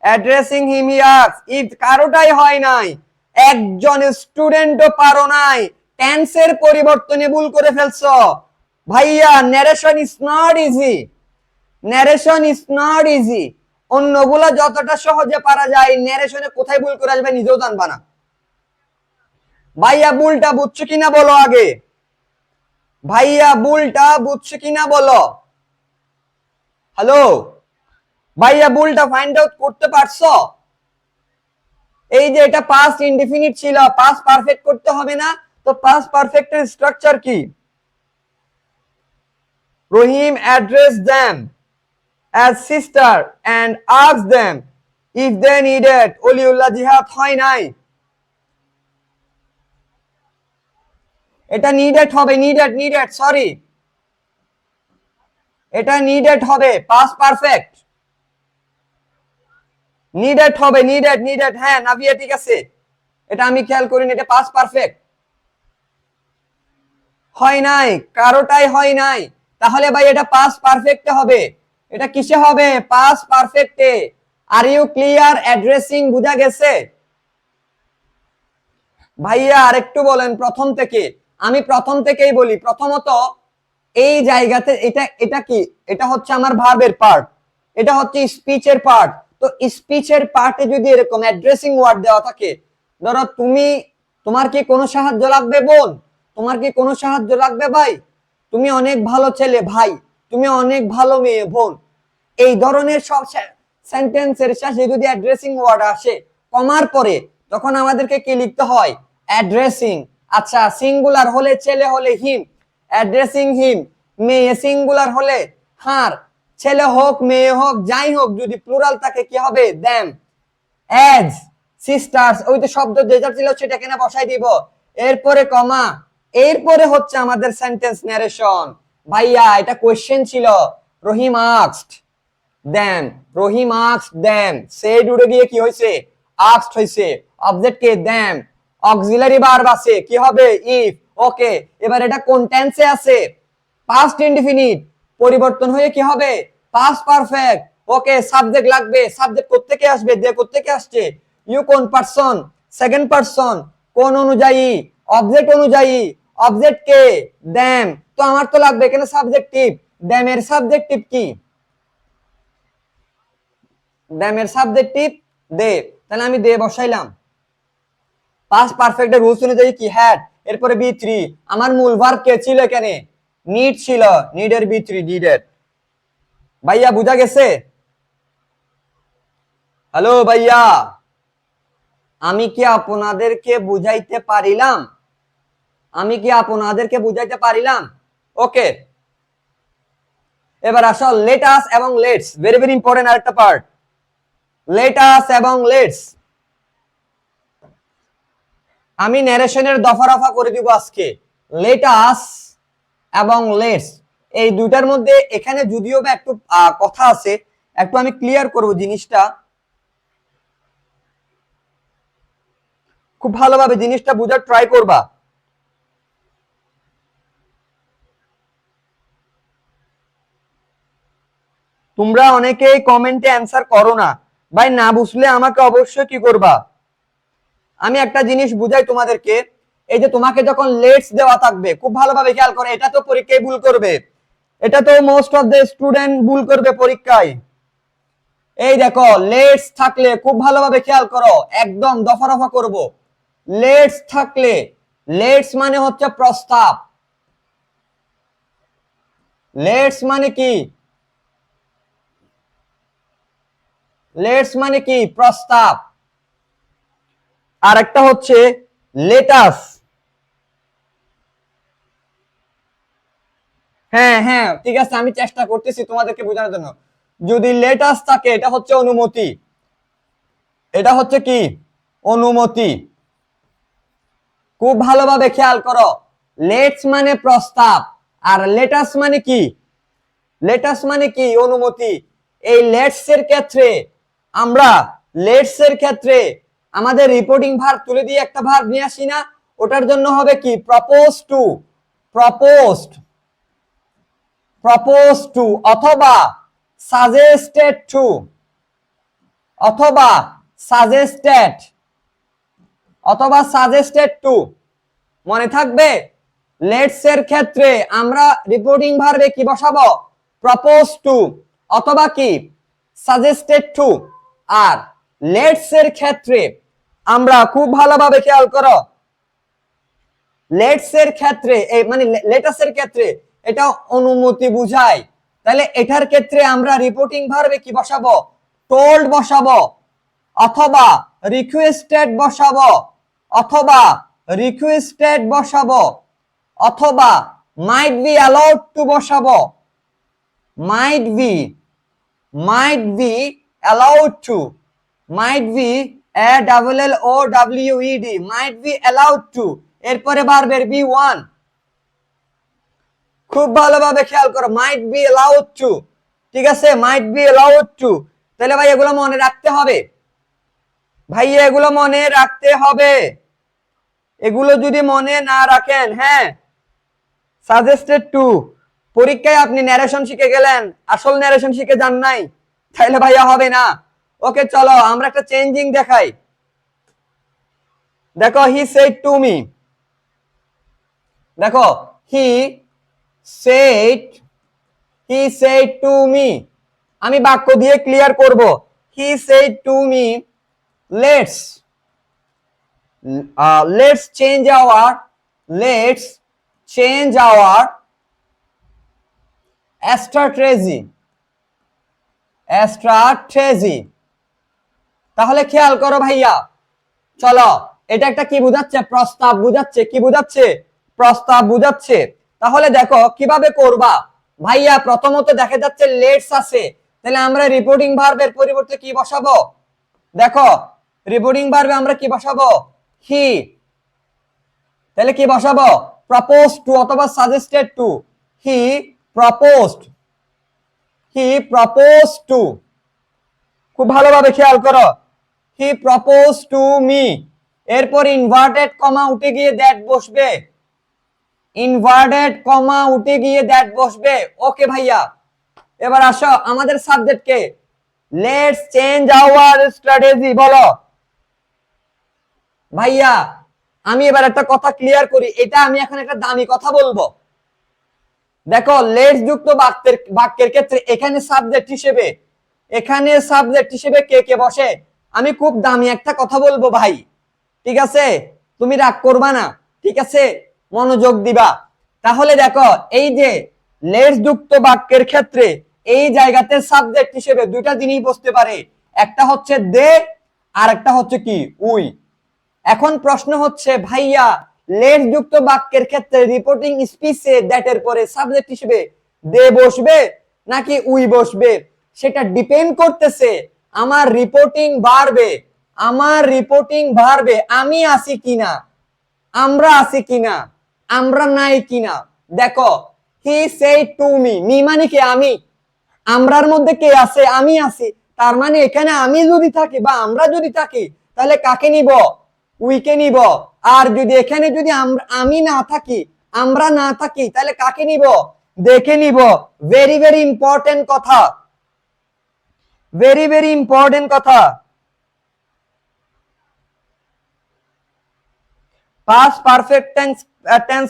Addressing him he asks, if কারোটাই হয় নাই। একজন স্টুডেন্টও পারো নাই, টেন্সের পরিবর্তনে ভুল করে ফেলছো। ভাইয়া narration is not easy, narration is not easy. অন্যগুলো যতটা সহজে পারা যায়, ন্যারেশনে কোথায় ভুল করে আসবে নিজেও জানবা না। ভাইয়া ভুলটা বুঝছো কিনা বলো আগে, ভাইয়া ভুলটা বুঝছো কিনা বলো। হ্যালো ভাইয়া, ভুলটা ফাইন্ড আউট করতে পারছো? এই যে এটা পাস্ট ইনডিফিনিট ছিল, পাস্ট পারফেক্ট করতে হবে না? তো পাস্ট পারফেক্টের স্ট্রাকচার কি? রহিম addressed them as sister and asked them if they needed। Waliullah জিহাদ হয় নাই। এটা নিডেড হবে, নিডেড সরি, এটা নিডেড হবে, পাস্ট পারফেক্ট নিডেড হবে, নিডেড। হ্যাঁ নাভিয়া ঠিক আছে, এটা আমি খেয়াল করিনি, এটা পাস্ট পারফেক্ট। হয় নাই, কারোটাই হয় নাই। তাহলে ভাই এটা পাস্ট পারফেক্টে হবে। এটা কিসে হবে? পাস্ট পারফেক্টে। Are you clear? অ্যাড্রেসিং বুঝা গেছে? ভাইয়া আরেকটু বলেন প্রথম থেকে। আমি প্রথম থেকেই বলি। প্রথমত এই জায়গাতে এটা এটা কি? এটা হচ্ছে আমার ভার্বের পার্ট, এটা হচ্ছে স্পিচের পার্ট। তো স্পিচের পার্টে যদি এরকম অ্যাড্রেসিং ওয়ার্ড দেওয়া থাকে, ধরো তুমি, তোমার কি কোনো সাহায্য লাগবে বোন? তোমার কি কোনো সাহায্য লাগবে ভাই? তুমি অনেক ভালো ছেলে ভাই, তুমি অনেক ভালো মেয়ে বোন। এই ধরনের সব সেন্টেন্সের শেষে যদি অ্যাড্রেসিং ওয়ার্ড আসে কমার পরে, তখন আমাদেরকে কি লিখতে হয়? অ্যাড্রেসিং। আচ্ছা সিঙ্গুলার হলে, ছেলে হলে হিম, অ্যাড্রেসিং হিম। মেয়ে সিঙ্গুলার হলে হার, ছেলে হোক মেয়ে হোক যাই হোক, যদি প্লুরাল থাকে কি হবে? দ্যাম। অ্যাজ সিস্টার্স, ওই তো শব্দ যেটা ছিল সেটা কেন বসাই দিব, এরপরে কমা, এরপরে হচ্ছে আমাদের সেন্টেন্স ন্যারেশন। ভাইয়া এটা কোশ্চেন ছিল। রহিম আস্কড দেম, রহিম আস্কড দেম, সেড উড়ে গিয়ে কি হয়েছে? আস্কড হয়েছে। অবজেক্ট কে? দেম। অক্সিলারি ভার্ব আছে, কি হবে? ইফ। ওকে, এবার এটা কোন টেন্সে আছে? পাস্ট ইনডিফিনিট, পরিবর্তন হয়ে কি হবে? Past perfect. ওকে, সাবজেক্ট লাগবে। সাবজেক্ট কোত্থেকে আসবে? দে কোত্থেকে আসছে? ইউ কোন পারসন? Second person. কোন অনুযায়ী? অবজেক্ট অনুযায়ী। অবজেক্ট কে? দ্যাম। তো আমার তো লাগবে এখানে সাবজেক্টিভ। দ্যামের সাবজেক্টিভ কি? দ্যামের সাবজেক্টিভ দে, তাহলে আমি দে বসাইলাম। পাস্ট পারফেক্টের রুলস অনুযায়ী কি? হ্যাড, এরপরে B3। আমার মূল ভার্ব কে ছিল এখানে? নিড ছিল, নিডের B3 নিডেড। ভাইয়া বুঝা গেছে? হ্যালো ভাইয়া, আমি কি আপনাদেরকে বুঝাইতে পারিলাম? আমি কি আপনাদেরকে বুঝাইতে পারিলাম? ওকে, এবার আসো লেট আস এবং লেটস, ভেরি ভেরি ইম্পর্টেন্ট আরেকটা পার্ট। লেট আস এবং লেটস, আমি ন্যারেশনের দফা রফা করে দিব আজকে। লেট আস এবং লেটস, এই দুইটার মধ্যে এখানে যদিও বা একটু কথা আছে, একটু আমি ক্লিয়ার করব জিনিসটা, খুব ভালোভাবে জিনিসটা বোঝার ট্রাই করবা। তোমরা অনেকেই কমেন্টে অ্যান্সার করো না ভাই, না বুঝলে আমাকে অবশ্যই কি করবা। আমি একটা জিনিস বুঝাই তোমাদেরকে। এই যে তোমাকে যখন লেটস দেওয়া থাকবে, খুব ভালোভাবে খেয়াল করে, এটা তো পরীক্ষায় ভুল করবে, এটা তো মোস্ট অফ দ্য স্টুডেন্ট ভুল করবে পরীক্ষায়। এই দেখো লেটস থাকলে খুব ভালোভাবে খেয়াল করো, একদম দফা রফা করব। লেটস থাকলে, লেটস মানে হচ্ছে প্রস্তাব। লেটস মানে কি? লেটস মানে কি? প্রস্তাব। আর একটা হচ্ছে লেটাস। হ্যাঁ হ্যাঁ ঠিক আছে, আমি চেষ্টা করতেছি তোমাদেরকে বোঝানোর জন্য। যদি লেটাস থাকে এটা হচ্ছে অনুমতি, এটা হচ্ছে কি অনুমতি। খুব ভালোভাবে খেয়াল করো, লেটস মানে প্রস্তাব, আর লেটাস মানে কি, লেটাস মানে কি অনুমতি। এই লেটস এর ক্ষেত্রে আমরা, লেটস এর ক্ষেত্রে আমাদের রিপোর্টিং ভার্ব তুলে দিয়ে একটা ভার্ব নিয়ে আসি না, ওটার জন্য হবে কি propose to, proposed, propose to, অথবা সাজেস্টেড টু, অথবা সাজেস্টেড, অথবা সাজেস্টেড টু। মনে থাকবে, লেটস এর ক্ষেত্রে আমরা রিপোর্টিং ভার্বে কি বসাবো, প্রপোজ টু অথবা কি সাজেস্টেড টু। আর লেটস এর ক্ষেত্রে আমরা খুব ভালোভাবে খেয়াল করো, লেটস এর ক্ষেত্রে মানে লেটাস এর ক্ষেত্রে এটা অনুমতি বুঝায়, তাহলে এটার ক্ষেত্রে আমরা রিপোর্টিং ভার্বে কি বসাবো, টোল্ড বসাবো, অথবা রিকোয়েস্টেড বসাবো, অথবা রিকোয়েস্টেড বসাবো, অথবা মাইট বি অ্যালাউড টু বসাবো, might be, might be allowed to, might be ALLOWED, might be allowed to, এরপরে ভার্বের বি ওয়ান। খুব ভালোভাবে খেয়াল করো, মাইট বি অ্যালাউড টু, ঠিক আছে, মাইট বি অ্যালাউড টু। তাহলে ভাই এগুলো মনে রাখতে হবে, ভাই এগুলো মনে রাখতে হবে। এগুলো যদি মনে না রাখেন, হ্যাঁ, সাজেস্টেড টু, পরীক্ষায় আপনি ন্যারেশন শিখে গেলেন, আসল ন্যারেশন শিখে যান নাই, তাহলে ভাইয়া হবে না। ওকে চলো আমরা একটা চেঞ্জিং দেখাই। দেখো হি সেড টু মি, দেখো he shed, he said to me, আমি বাক্য দিয়ে ক্লিয়ার করব। হি said to me let's, let's change our, let's change our strategy, strategy। তাহলে খেয়াল করো ভাইয়া, চলো এটা একটা কি বুঝাচ্ছে, প্রস্তাব বুঝাচ্ছে, কি বুঝাচ্ছে, প্রস্তাব বুঝাচ্ছে। তাহলে দেখো কিভাবে করবা ভাইয়া, প্রথমত দেখা যাচ্ছে লেটস আছে, তাহলে আমরা রিপোর্টিং ভার্বের পরিবর্তে কি বসাবো, দেখো রিপোর্টিং ভার্বে আমরা কি বসাবো, হি, তাহলে কি বসাবো, প্রপোজ টু অথবা suggested two, he proposed, he propose to. খুব ভালোভাবে খেয়াল করো, হি প্রপোজ টু মি, এরপর ইনভার্টেড কমা উঠে গিয়ে দ্যাট বসবে, ইনভার্টেড কমা উঠে গিয়ে দ্যাট বসবে। ওকে ভাইয়া, এবার আসো আমাদের সাবজেক্টকে, লেটস চেঞ্জ আওয়ার স্ট্র্যাটেজি বলো। ভাইয়া আমি এবার একটা কথা ক্লিয়ার করি, এটা আমি এখন একটা দামি কথা বলবো। দেখো লেটস যুক্ত বাক্যের ক্ষেত্রে এখানে সাবজেক্ট হিসেবে, এখানে সাবজেক্ট হিসেবে কে কে বসে, আমি খুব দামি একটা কথা বলবো ভাই, ঠিক আছে, তুমি রাগ করবা না, ঠিক আছে, মনোযোগ দিবা। তাহলে দেখো এই যে লেটস যুক্ত বাক্যের ক্ষেত্রে এই জায়গাতে সাবজেক্ট হিসেবে দুইটা জিনিস বসতে পারে, একটা হচ্ছে দে আর একটা হচ্ছে কি উই। এখন প্রশ্ন হচ্ছে ভাইয়া, লেটস যুক্ত বাক্যের ক্ষেত্রে রিপোর্টিং স্পিচে দ্যাট এর পরে সাবজেক্ট হিসেবে দে বসবে নাকি উই বসবে, সেটা ডিপেন্ড করতেছে আমার রিপোর্টিং ভার্বে, আমার রিপোর্টিং ভার্বে আমি আছি কিনা, আমরা আছি কিনা, আমরা নাই কিনা। দেখো he said to me, me মানে কি আমি, আমরার মধ্যে কে আছে, আমি আছি, তার মানে এখানে আমি যদি থাকি বা আমরা যদি থাকি তাহলে কাকে নিব, উইকে নিব। আর যদি এখানে যদি আমি না থাকি, আমরা না থাকি, তাহলে কাকে নিব, দেখে নিব। ভেরি ভেরি ইম্পর্টেন্ট কথা, ভেরি ভেরি ইম্পর্টেন্ট কথা। পাস্ট পারফেক্ট টেন্স, টেন্স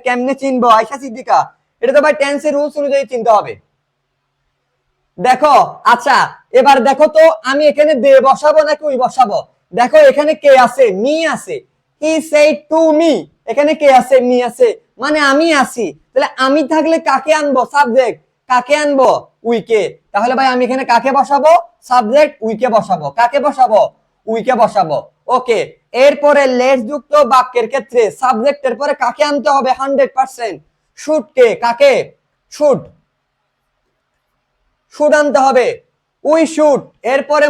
কেমনে চিনবো আয়শা সিদ্দিকা, এটা তো ভাই টেন্সের রুলস অনুযায়ী চিনতে হবে। দেখো আচ্ছা এবার দেখো তো আমি এখানে দে বসাবো নাকি উই বসাবো, দেখো এখানে কে আছে, মি আছে, হি সেড টু মি, এখানে কে আছে, মি আছে, মানে আমি আছি, তাহলে আমি থাকলে কাকে আনবো, সাবজেক্ট, কাকে আনবো, উইকে। তাহলে ভাই আমি এখানে কাকে বসাবো, সাবজেক্ট উইকে বসাবো, কাকে বসাবো, উইকে বসাবো। ওকে, এরপরে লেটস যুক্ত বাক্যের ক্ষেত্রে সাবজেক্টের পরে কাকে আনতে হবে 100%, শুড কে, কাকে, শুড, শুড আনতে হবে। উই শুড, এরপরে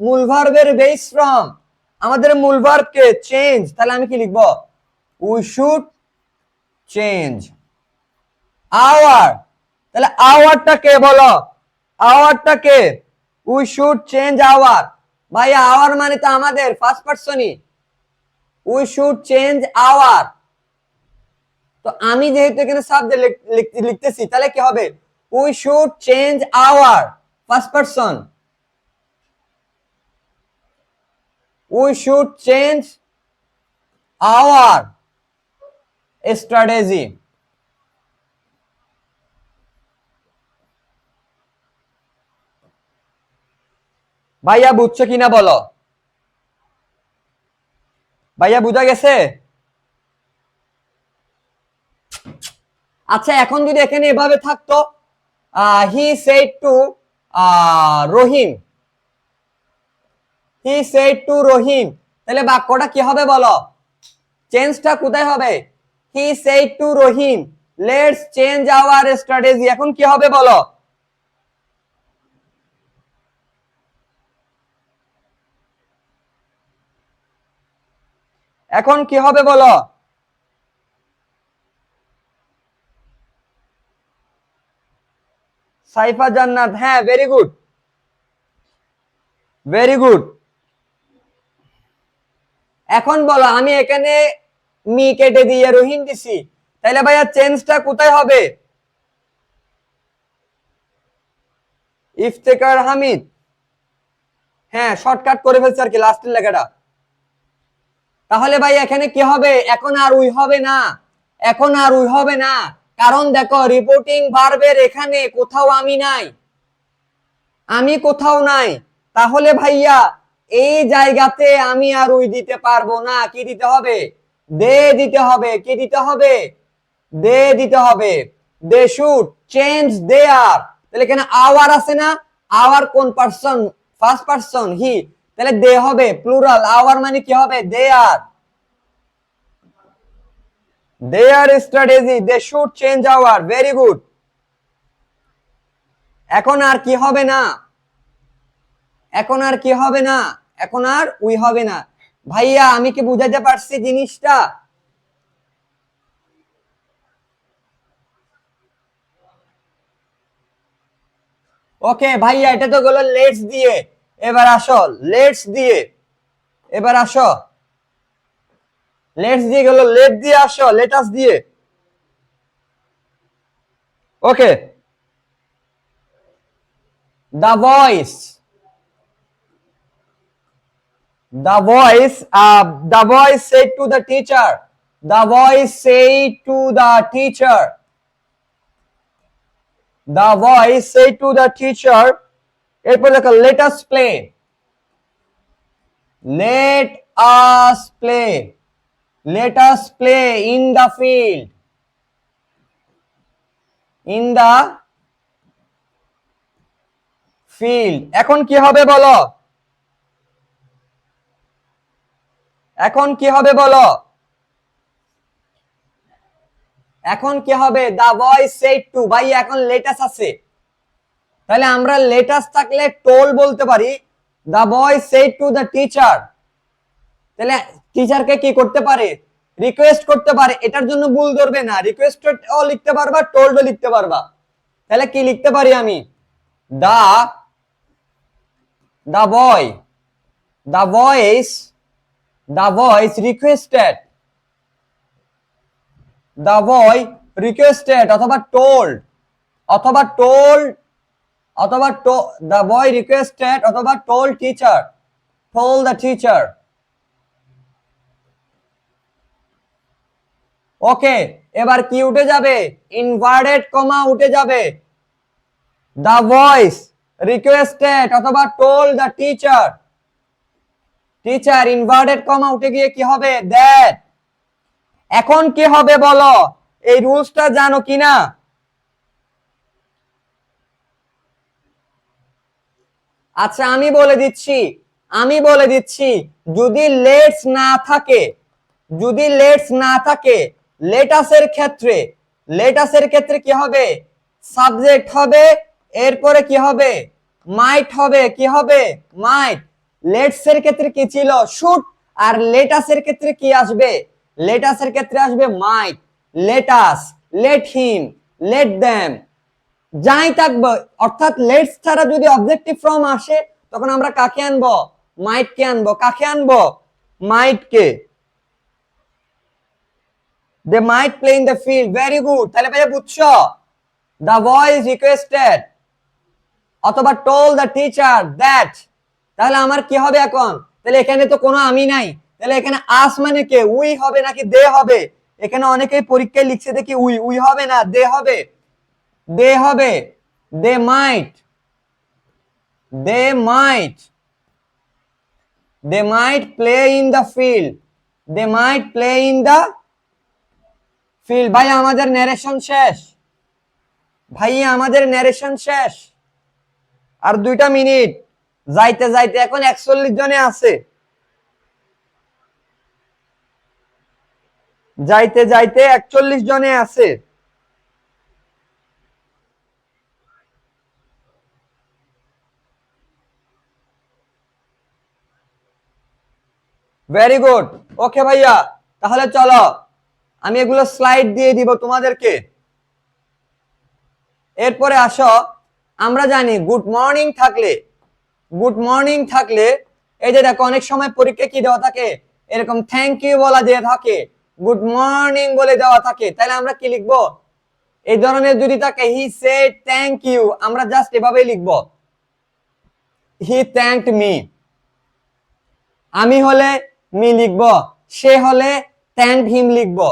মূল ভার্বের বেস ফর্ম, আমাদের মূল ভার্ব কে চেঞ্জ, তাহলে আমি কি লিখবো? We should change our. তাহলে আওয়ারটা কে বলো? আওয়ারটা কে? We should change our. ভাইয়া আওয়ার মানে তো আমাদের ফার্স্ট পারসনই। We should change our. তো আমি যেহেতু এখানে সাবজেক্ট লিখতেছি, তাহলে কি হবে? We should change our first person. We should change our strategy. ভাইয়া বুঝছো কিনা বলো? ভাইয়া বুঝা গেছে? আচ্ছা, এখন যদি এখানে এভাবে থাকতো, he said to Rahim, he said to Rahim, তাহলে বাক্যটা কি হবে বলো? চেঞ্জটা কোথায় হবে? He said to Rahim, let's change our strategy. এখন কি হবে বলো? এখন কি হবে বলো? সাইফা জান্নাত, হ্যাঁ ভেরি গুড, ভেরি গুড। এখন বলো, আমি এখানে মি কেটে দিয়ে রহিম দিছি, তাহলে ভাইয়া চেঞ্জটা কোথায় হবে? ইফতেখার হামিদ, হ্যাঁ শর্টকাট করে ফেলছে আর কি লাস্টের লেখাটা। তাহলে ভাই এখানে কি হবে? এখন আর উই হবে না, এখন আর উই হবে না, কারণ দেখো রিপোর্টিং ভার্বের এখানে কোথাও আমি নাই, আমি কোথাও নাই। তাহলে ভাইয়া এই জায়গাতে আমি আর উই দিতে পারবো না, কি দিতে হবে? দে দিতে হবে। কি দিতে হবে? দে দিতে হবে। দে শুড চেঞ্জ দেয়ার। তাহলে এখানে আওয়ার আছে না? আওয়ার কোন পারসন? ফার্স্ট পারসন হি, তাহলে দে হবে প্লুরাল, আওয়ার মানে কি হবে? Their. Their strategy, they should change our, very good. এখন আর কি হবে না? এখন আর কি হবে না? এখন আর উই হবে না। ভাইয়া আমি কি বুঝাতে পারছি জিনিসটা? ওকে ভাইয়া, এটা তো গেল লেটস দিয়ে। এবার আসো লেটস দিয়ে, এবার আসো লেটস দিয়ে গেল, লেট দিয়ে আসো লেটাস দিয়ে। Okay, the voice, the voice the voice said to the teacher, the voice said to the teacher, the voice said to the teacher। এরপর দেখো let us play, let us play, let us play in the field, in the field। এখন কি হবে বলো? এখন কি হবে বলো? এখন কি হবে? the voice said to, ভাই এখন লেটাস আছে, তাহলে আমরা লেটাস থাকলে টোল বলতে পারি। the boy said to the teacher, তাহলে টিচারকে কি করতে পারে? রিকোয়েস্ট করতে পারে। এটার জন্য ভুল ধরবে না, রিকোয়েস্টও লিখতে পারবা, টোল্ডও লিখতে পারবা। তাহলে কি লিখতে পারি আমি? The the boy, the voice, the voice requested, the boy requested, অথবা টোল্ড, অথবা টোল্ড, অথবা দা বয় রিকোয়েস্টেড, অথবা told teacher, told the teacher. Okay, এবার কি উঠে যাবে? ইনভার্টেড কমা উঠে যাবে। দা ভয়েস রিকোয়েস্টেড অথবা told the teacher, teacher inverted comma উঠে গিয়ে কি হবে? দ্যাট। এখন কি হবে বলো? এই রুলসটা জানো কিনা? আচ্ছা আমি বলে দিচ্ছি, আমি বলে দিচ্ছি, যদি লেটস না থাকে, যদি লেটস না থাকে, লেটাসের ক্ষেত্রে, লেটাসের ক্ষেত্রে কি হবে? সাবজেক্ট হবে, এরপরে কি হবে, মাইট হবে, কি হবে, মাইট। লেটস এর ক্ষেত্রে কি ছিল, শুড, আর লেটাসের ক্ষেত্রে কি আসবে, লেটাসের ক্ষেত্রে আসবে might. Let us, let him, let them, যাই থাকবে, অর্থাৎ লেটস ছাড়া যদি অবজেক্টিভ ফর্ম আসে তখন আমরা কাকে আনবো, মাইট কে আনবো। কাকে আনবো, মাইট কে। They might play in the field, very good. তাহলে ভাইয়া বুঝছো, দ্য বয়েজ রিকোয়েস্টেড অথবা টোল দ্য টিচার দ্যাট। তাহলে আমার কি হবে এখন, তাহলে এখানে তো কোনো আমি নাই, তাহলে এখানে আস মানে কে, উই হবে নাকি দে হবে। এখানে অনেকেই পরীক্ষায় লিখছে দেখি উই, উই হবে না, দে হবে, দে হবে। They might, they might, they might play in the field, they might play in the field. ভাই আমাদের ন্যারেশন শেষ, ভাই আমাদের ন্যারেশন শেষ, আর 2টা মিনিট যাইতে যাইতে এখন 41 জনে আছে, যাইতে যাইতে 41 জনে আছে। ভেরি গুড, ওকে ভাইয়া। তাহলে চলো আমি এগুলো স্লাইড দিয়ে দিব তোমাদেরকে। এরপরে আসো, আমরা জানি গুড মর্নিং থাকলে, গুড মর্নিং থাকলে এই যে দেখো অনেক সময় পরীক্ষা কি দেওয়া থাকে, এরকম থ্যাংক ইউ বলা দিয়ে থাকে, গুড মর্নিং বলে দেওয়া থাকে। তাহলে আমরা কি লিখবো, এই ধরনের যদি থাকে হি সেড থ্যাংক ইউ, আমরা জাস্ট এভাবেই লিখবো, হি থ্যাঙ্কড মি। আমি হলে মি লিখবো, সে হলে থ্যাঙ্কড হিম লিখবো,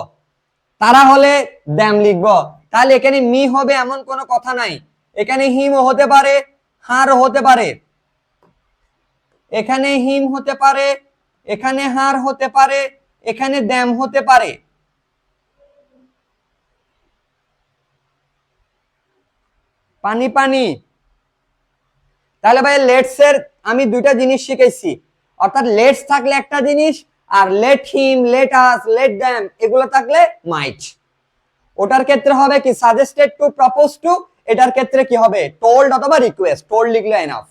তারা হলে দ্যাম লিখবো। তাহলে এখানে মি হবে এমন কোনো কথা নাই, এখানে হিমও হতে পারে, হারও হতে পারে, এখানে হিম হতে পারে, এখানে হার হতে পারে, এখানে দ্যাম হতে পারে। পানি পানি। তাহলে ভাই লেটস এর আমি 2টা জিনিস শিখেছি, অর্থাৎ লেটস থাকলে একটা জিনিস, আর let him, let us, let them এগুলো থাকলে মাইট। ওটার ক্ষেত্রে হবে কি সাজেস্টেড টু, প্রপোজ টু, এটার ক্ষেত্রে কি হবে টোল্ড অথবা রিকোয়েস্ট, টোল্ড লিখলে এনাফ।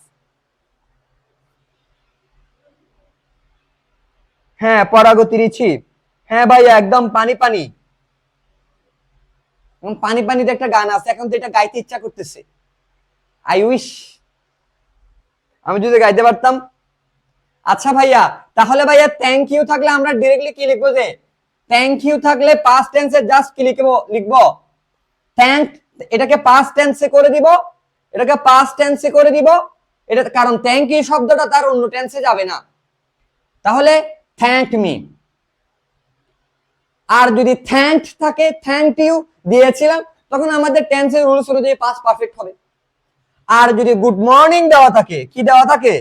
হ্যাঁ পরাগতি রিচি, হ্যাঁ ভাই একদম পানি পানি। পানি পানিতে একটা গান আছে, এখন তো এটা গাইতে ইচ্ছা করতেছে, আই উইশ আমি যদি গাইতে পারতাম। আচ্ছা ভাইয়া, তাহলে ভাইয়া থ্যাংক ইউ থাকলে আমরা ডিরেক্টলি কি লিখবো, যে থ্যাংক ইউ থাকলে পাস্ট টেন্সে জাস্ট কি লিখবো, লিখবো থ্যাংক, এটাকে পাস্ট টেন্সে করে দিব, এটাকে পাস্ট টেন্সে করে দিব, এটা কারণ থ্যাংক ইউ শব্দটা তার অন্য টেন্সে যাবে না, তাহলে থ্যাঙ্কড মি। আর যদি থ্যাঙ্কড থাকে, থ্যাঙ্কড ইউ দিয়েছিলাম, তখন আমাদের টেন্সের রুলস অনুযায়ী পাস্ট পারফেক্ট হবে। আর যদি গুড মর্নিং দেওয়া থাকে, কি দেওয়া থাকে,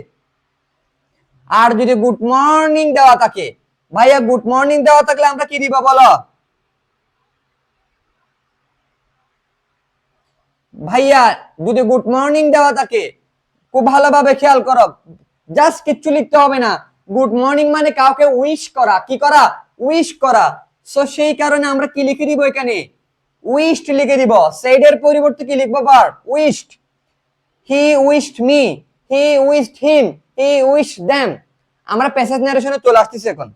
আর যদি গুড মর্নিং দেওয়া থাকে, ভাইয়া গুড মর্নিং দেওয়া থাকলে আমরা কি দিব বলো, ভাইয়া যদি গুড মর্নিং দেওয়া থাকে খুব ভালোভাবে খেয়াল করো, জাস্ট কিচ্ছু লিখতে হবে না, গুড মর্নিং মানে কাউকে উইশ করা, কি করা, উইশ করা। সো সেই কারণে আমরা কি লিখে দিব এখানে, উইশড লিখে দিব, সেড এর পরিবর্তে কি লিখবো, ভার্ব উইশড। হি উইশড মি, হি উইশড হিম, হি উইশড দেম। আমরা প্যাসেজ নারেশনে চলে আসতেছি এখন।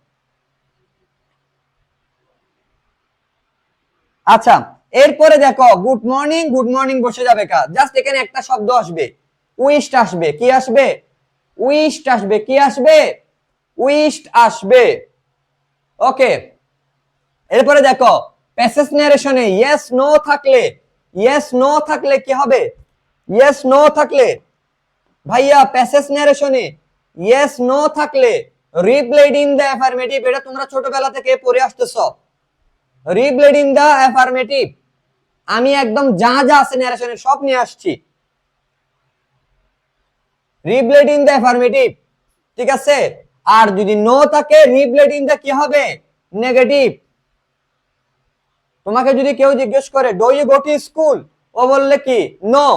আচ্ছা এরপরে দেখো গুড মর্নিং, গুড মর্নিং বসে যাবে কা, জাস্ট এখানে একটা শব্দ আসবে, উইশড আসবে, কি আসবে, উইশড আসবে, কি আসবে, উইশড আসবে। ওকে, এরপরে দেখো প্যাসেজ নারেশনে ইয়েস নো থাকলে, ইয়েস নো থাকলে কি হবে, ইয়েস নো থাকলে ভাইয়া প্যাসেজ নারেশনে ইয়েস নো থাকলে রিপ্লাইড ইন দ্য অ্যাফার্মেটিভ, এটা তোমরা ছোটবেলা থেকে পড়ে আসতেছো, রিপ্লাইড ইন দ্য অ্যাফার্মেটিভ। আমি একদম যা যা আছে নারেশনে সব নিয়ে আসছি, রিপ্লাইড ইন দ্য অ্যাফার্মেটিভ, ঠিক আছে। আর যদি নো থাকে রিপ্লাইড ইন দ্য কি হবে, নেগেটিভ। তোমাকে যদি কেউ জিজ্ঞেস করে do you go to school, ও বললে কি no,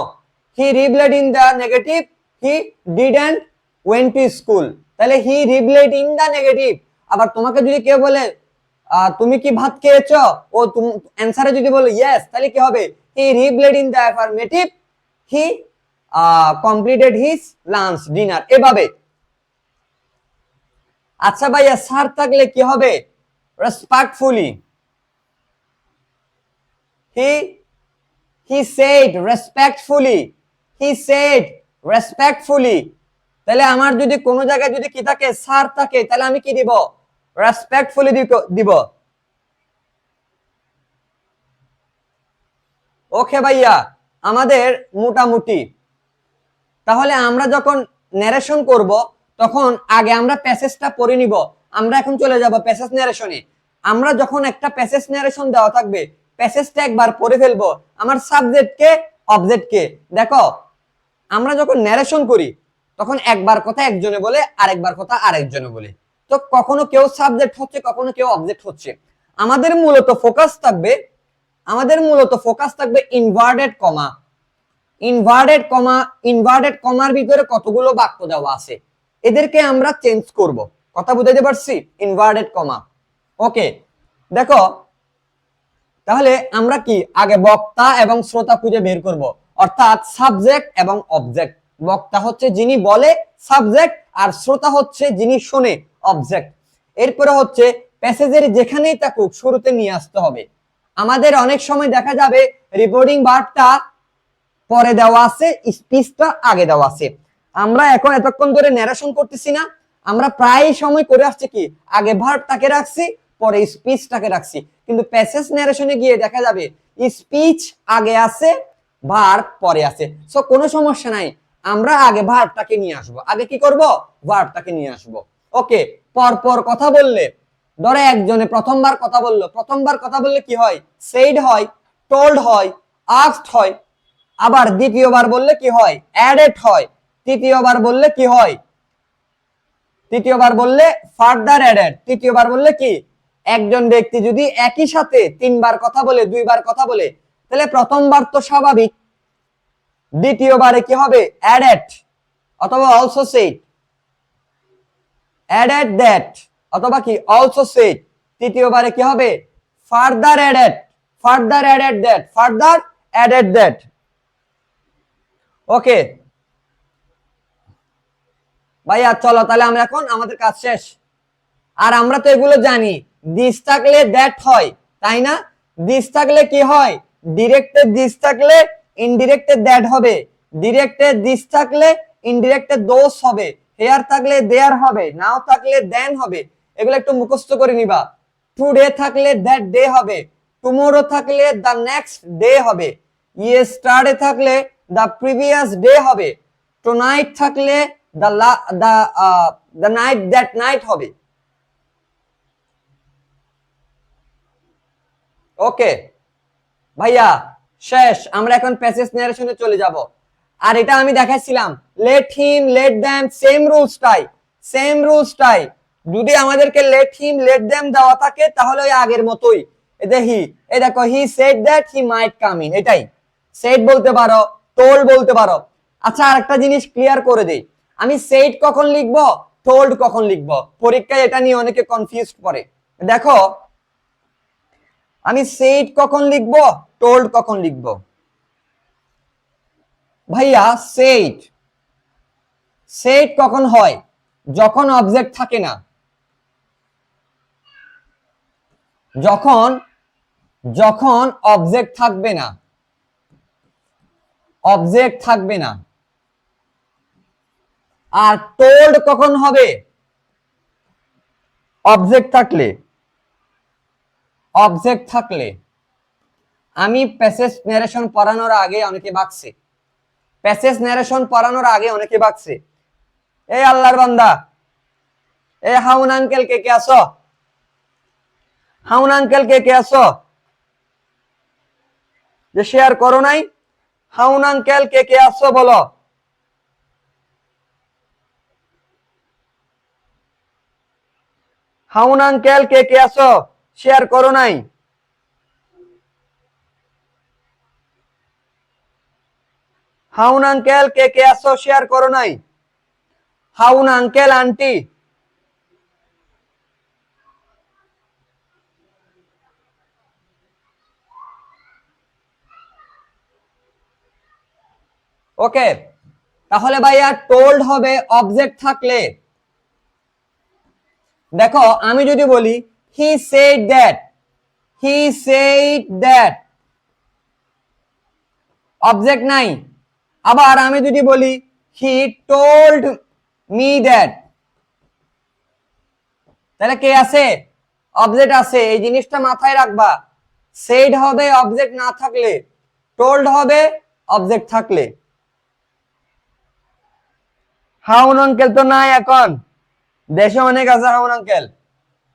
he replied in the negative, he didn't went to school, তাহলে he replied in the negative. আবার তোমাকে যদি কেউ বলে তুমি কি ভাত খেয়েছো, ও অ্যানসারে যদি বলো ইয়েস, তাহলে কি হবে, he replied in the affirmative, he completed his lunch dinner, এভাবে। আচ্ছা ভাইয়া স্যার থাকলে কি হবে? respectfully, he said respectfully, he said respectfully। তাহলে আমার যদি কোনো জায়গায় যদি কি থাকে, স্যার থাকে, তাহলে আমি কি দিব? রেসপেক্টফুলি দিব। ওকে ভাইয়া, আমাদের মোটামুটি। তাহলে আমরা যখন ন্যারেশন করব তখন আগে আমরা প্যাসেজটা পড়ে নিব। আমরা এখন চলে যাব প্যাসেজ ন্যারেশনে। আমরা যখন একটা প্যাসেজ ন্যারেশন দেওয়া থাকবে, প্যাসেজটা একবার পড়ে ফেলবো। আমার সাবজেক্ট কে, অবজেক্ট কে। দেখো, আমরা যখন ন্যারেশন করি তখন একবার কথা একজনে বলে, আরেকবার কথা আরেকজনে বলে। তো কখনো কেউ সাবজেক্ট হচ্ছে, কখনো কেউ অবজেক্ট হচ্ছে। আমাদের মূলত ফোকাস থাকবে ইনভার্টেড কমা। ইনভার্টেড কমার ভিতরে কতগুলো বাক্য দেওয়া আছে, এদেরকে আমরা চেঞ্জ করব। কথা বুঝাইতে পারছি? Inverted comma. ওকে, দেখো তাহলে আমরা কি আগে বক্তা এবং শ্রোতা খুঁজে বের করব, অর্থাৎ সাবজেক্ট এবং অবজেক্ট। বক্তা হচ্ছে যিনি বলে, সাবজেক্ট, আর শ্রোতা হচ্ছে যিনি শোনে, অবজেক্ট। এরপরে হচ্ছে প্যাসেজের যেখানেই থাকুক শুরুতে নিয়ে আসতে হবে। আমাদের অনেক সময় দেখা যাবে রিপোর্টিং ভার্বটা পরে দেওয়া আছে, স্পিচটা আগে দেওয়া আছে। আমরা এখন এতক্ষণ ধরে ন্যারেশন করতেছি না, আমরা প্রায় সময় করে আসছি কি আগে ভার্বটাকে রাখছি, পরে স্পিচটাকে রাখছি। কিন্তু প্যাসেজ ন্যারেশনে গিয়ে দেখা যাবে স্পিচ আগে আছে, ভার্ব পরে আছে। সো কোনো সমস্যা নাই, আমরা আগে ভার্বটাকে নিয়ে আসব। আগে কি করব? ভার্বটাকে নিয়ে আসব। ওকে, পরপর কথা বললে, ধরে একজনে প্রথমবার কথা বললে কি হয়? সেইড হয়, টোল্ড হয়, আস্কড হয়। আবার দ্বিতীয়বার বললে কি হয়? অ্যাডেড হয়। তৃতীয়বার বললে কি হয়? তৃতীয়বার বললে ফার্দার অ্যাডেড। তৃতীয়বার বললে কি? একজন ব্যক্তি যদি একই সাথে তিনবার কথা বলে, দুইবার কথা বলে, তাহলে প্রথমবার তো স্বাভাবিক, দ্বিতীয়বারে কি হবে? অ্যাডেড অথবা অলসো সেড, অ্যাডেড দ্যাট অথবা কি অলসো সেড। তৃতীয়বারে কি হবে? Further added, further added that, further added that. Okay ভাইয়া, চলো তাহলে আমরা এখন আমাদের কাজ শেষ। আর আমরা তো এগুলো জানি, দিস থাকলে দ্যাট হয়, তাই না? দিস থাকলে কি হয়? ডিরেক্টে দিস থাকলে ইনডিরেক্টে দ্যাট হবে, ডিরেক্টে দিস থাকলে ইনডিরেক্টে দোস হবে, হেয়ার থাকলে দেয়ার হবে, নাও থাকলে দেন হবে। এগুলো একটু মুখস্থ করে নিবা। টুডে থাকলে দ্যাট ডে হবে, টুমোরো থাকলে দ্য নেক্সট ডে হবে, ইয়েস্টারডে থাকলে দ্য প্রিভিয়াস ডে হবে, টুনাইট থাকলে দ্য নাইট দ্যাট নাইট হবে। ওকে ভাইয়া, শেষ। আমরা এখন প্যাসেজ ন্যারেশনে চলে যাব। আর এটা আমি দেখাইছিলাম, let him, let them, same রুলসটাই। যদি আমাদেরকে লেট হিম, লেট দ্যাম দেওয়া থাকে তাহলে ওই আগের মতোই। এই দেখো, he said that he might come in, এটাই। সেড বলতে পারো, টোল্ড বলতে পারো। আচ্ছা, আরেকটা জিনিস ক্লিয়ার করে দেই, আমি সেড কখন লিখবো, টোল্ড কখন লিখবো, পরীক্ষায় এটা নিয়ে অনেকে কনফিউজড করে। দেখো, আমি সেড কখন লিখবো, টোল্ড কখন লিখবো? ভাইয়া সেড সেড কখন হয়? যখন অবজেক্ট থাকে না। যখন যখন অবজেক্ট থাকবে না, অবজেক্ট থাকবে না। আর টোল্ড কখন হবে? অবজেক্ট থাকলে। অবজেক্ট থাকলে। আমি প্যাসেজ ন্যারেশন পড়ানোর আগে অনেকে ভাবছে, এই আল্লাহর বান্দা, এ হাউন আঙ্কেল কে কে আসো, হাউন আঙ্কেল কে কে আসো, যে শেয়ার করো নাই, হাউন আঙ্কেল কে কে আসো বলো। হাউন আঙ্কেল কে কে আসো, শেয়ার করো নাই। হাউন আঙ্কেল কে কে আসো, শেয়ার করো নাই। হাউন আঙ্কেল আন্টি, ওকে, তাহলে ভাইয়া টোল্ড হবে অবজেক্ট থাকলে। দেখো আমি যদি বলি হি said that, he said that, object নাই। আবার আমি যদি বলি হি টোল্ড মি দ্যাট, তাহলে কে আছে? অবজেক্ট আছে। এই জিনিসটা মাথায় রাখবা, সেড হবে অবজেক্ট না থাকলে, টোল্ড হবে অবজেক্ট থাকলে। হাউন আঙ্কেল তো নাই এখন, দেশে অনেক আছে হাউন আঙ্কেল।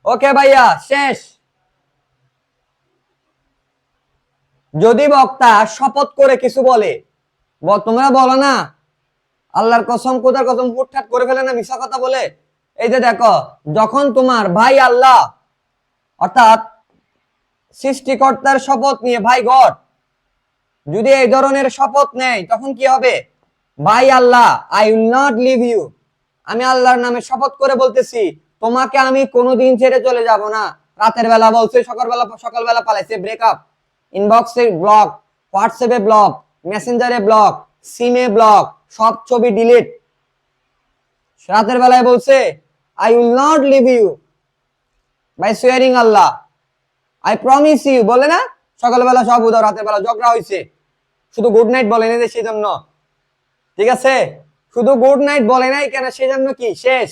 ওকে ভাইয়া শেষ। যদি বক্তা শপথ করে কিছু বলে, তোমরা বলো না আল্লাহর কসম খোদার কসম হুটহাট করে ফেলে না মিশা কথা বলে। এই যে দেখো, যখন তোমার ভাই আল্লাহ অর্থাৎ সৃষ্টিকর্তার শপথ নিয়ে, ভাই গড যদি এই ধরনের শপথ নেয় তখন কি হবে? ভাই Allah, I will not leave you, আমি আল্লাহর নামে শপথ করে বলতেছি তোমাকে আমি কোনোদিন ছেড়ে চলে যাব না। রাতের বেলা বলছে, সকালবেলা পালাইছে, ব্রেকআপ, ইনবক্সে ব্লক, হোয়াটসঅ্যাপে ব্লক, মেসেঞ্জারে ব্লক, সিমে ব্লক, সব ছবি ডিলিট। রাতের বেলায় বলছে I will not leave you by swearing Allah, I promise you, বলে না? সকালবেলা সব উদাও, রাতের বেলা ঝগড়া হয়েছে, শুধু গুড নাইট বলে নাই সেই জন্য। ঠিক আছে, শুধু গুড নাইট বলে নাই কেন, সেই জন্য কি শেষ,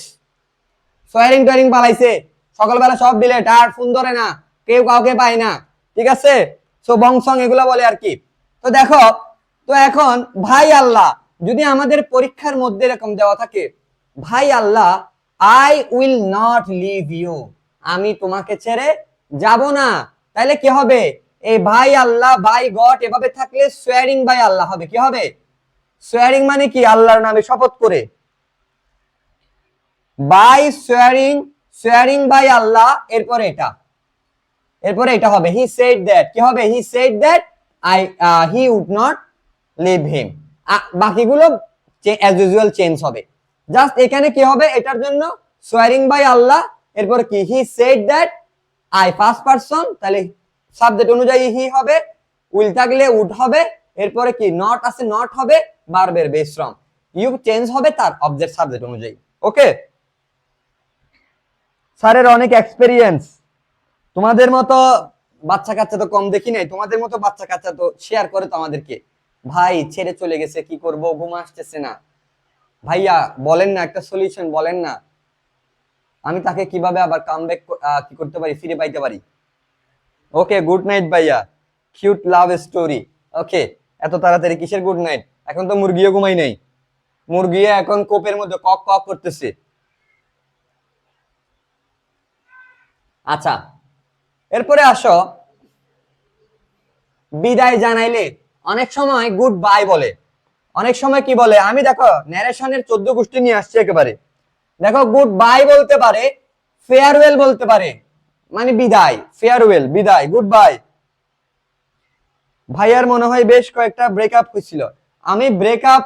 সোয়ারিং টোয়ারিং পালাইছে, সকালবেলা সব ডিলেট, আর ফোন ধরে না, কেউ কাউকে পায় না। ঠিক আছে, সো বংসং এগুলা বলে আর কি। তো দেখো, তো এখন ভাই আল্লাহ যদি আমাদের পরীক্ষার মধ্যে এরকম দেওয়া থাকে, ভাই Allah I will not leave you, আমি তোমাকে ছেড়ে যাব না, তাহলে কি হবে? এই ভাই আল্লাহ, ভাই গড এভাবে থাকলে সোয়ারিং বাই আল্লাহ হবে। কি হবে? সোয়ারিং মানে কি? আল্লাহর নামে শপথ করে, by swearing, swearing by Allah, এরপরে এটা হবে হি সেড দ্যাট। কি হবে? He said that I he would not leave him. বাকিগুলো অ্যাজ ইউজুয়াল চেঞ্জ হবে। জাস্ট এখানে কি হবে? এটার জন্য সোয়ারিং বাই আল্লাহ, এরপরে কি? হি said that, I first person, তাহলে সাবজেক্ট অনুযায়ী হি হবে, উইল থাকলে উড হবে, এরপরে কি নট আছে নট হবে, ভার্বের বেস ফর্ম, ইউ চেঞ্জ হবে তার অবজেক্ট সাবজেক্ট অনুযায়ী। ওকে, স্যারের অনেক এক্সপেরিয়েন্স, তোমাদের মতো বাচ্চা কাচ্চা তো কম দেখি নাই, তোমাদের মতো বাচ্চা কাচ্চা তো শেয়ার করে তো আমাদেরকে, ভাই ছেড়ে চলে গেছে কি করব, ঘুম আসতেছে না, ভাইয়া বলেন না একটা সলিউশন, বলেন না আমি তাকে কিভাবে আবার কামব্যাক কি করতে পারি, ফিরে পাইতে পারি। ওকে, গুড নাইট ভাইয়া, কিউট লাভ স্টোরি। ওকে, এত তাড়াতাড়ি কিসের গুড নাইট? এখন তো মুরগিও ঘুমাই নাই, মুরগি এখন কোপের মধ্যে কক কক করতেছে। আচ্ছা, এরপরে আসো, বিদায় জানাইলে অনেক সময় গুড বাই বলে, অনেক সময় কি বলে, আমি দেখো ন্যারেশনের 14 গোষ্ঠী নিয়ে আসছি একেবারে। দেখো গুড বাই বলতে পারে, ফেয়ারওয়েল বলতে পারে, মানে বিদায়, ফেয়ারওয়েল বিদায়, গুড বাই। ভাইয়ার মনে হয় বেশ কয়েকটা ব্রেকআপ হয়েছিল, আমি ব্রেকআপ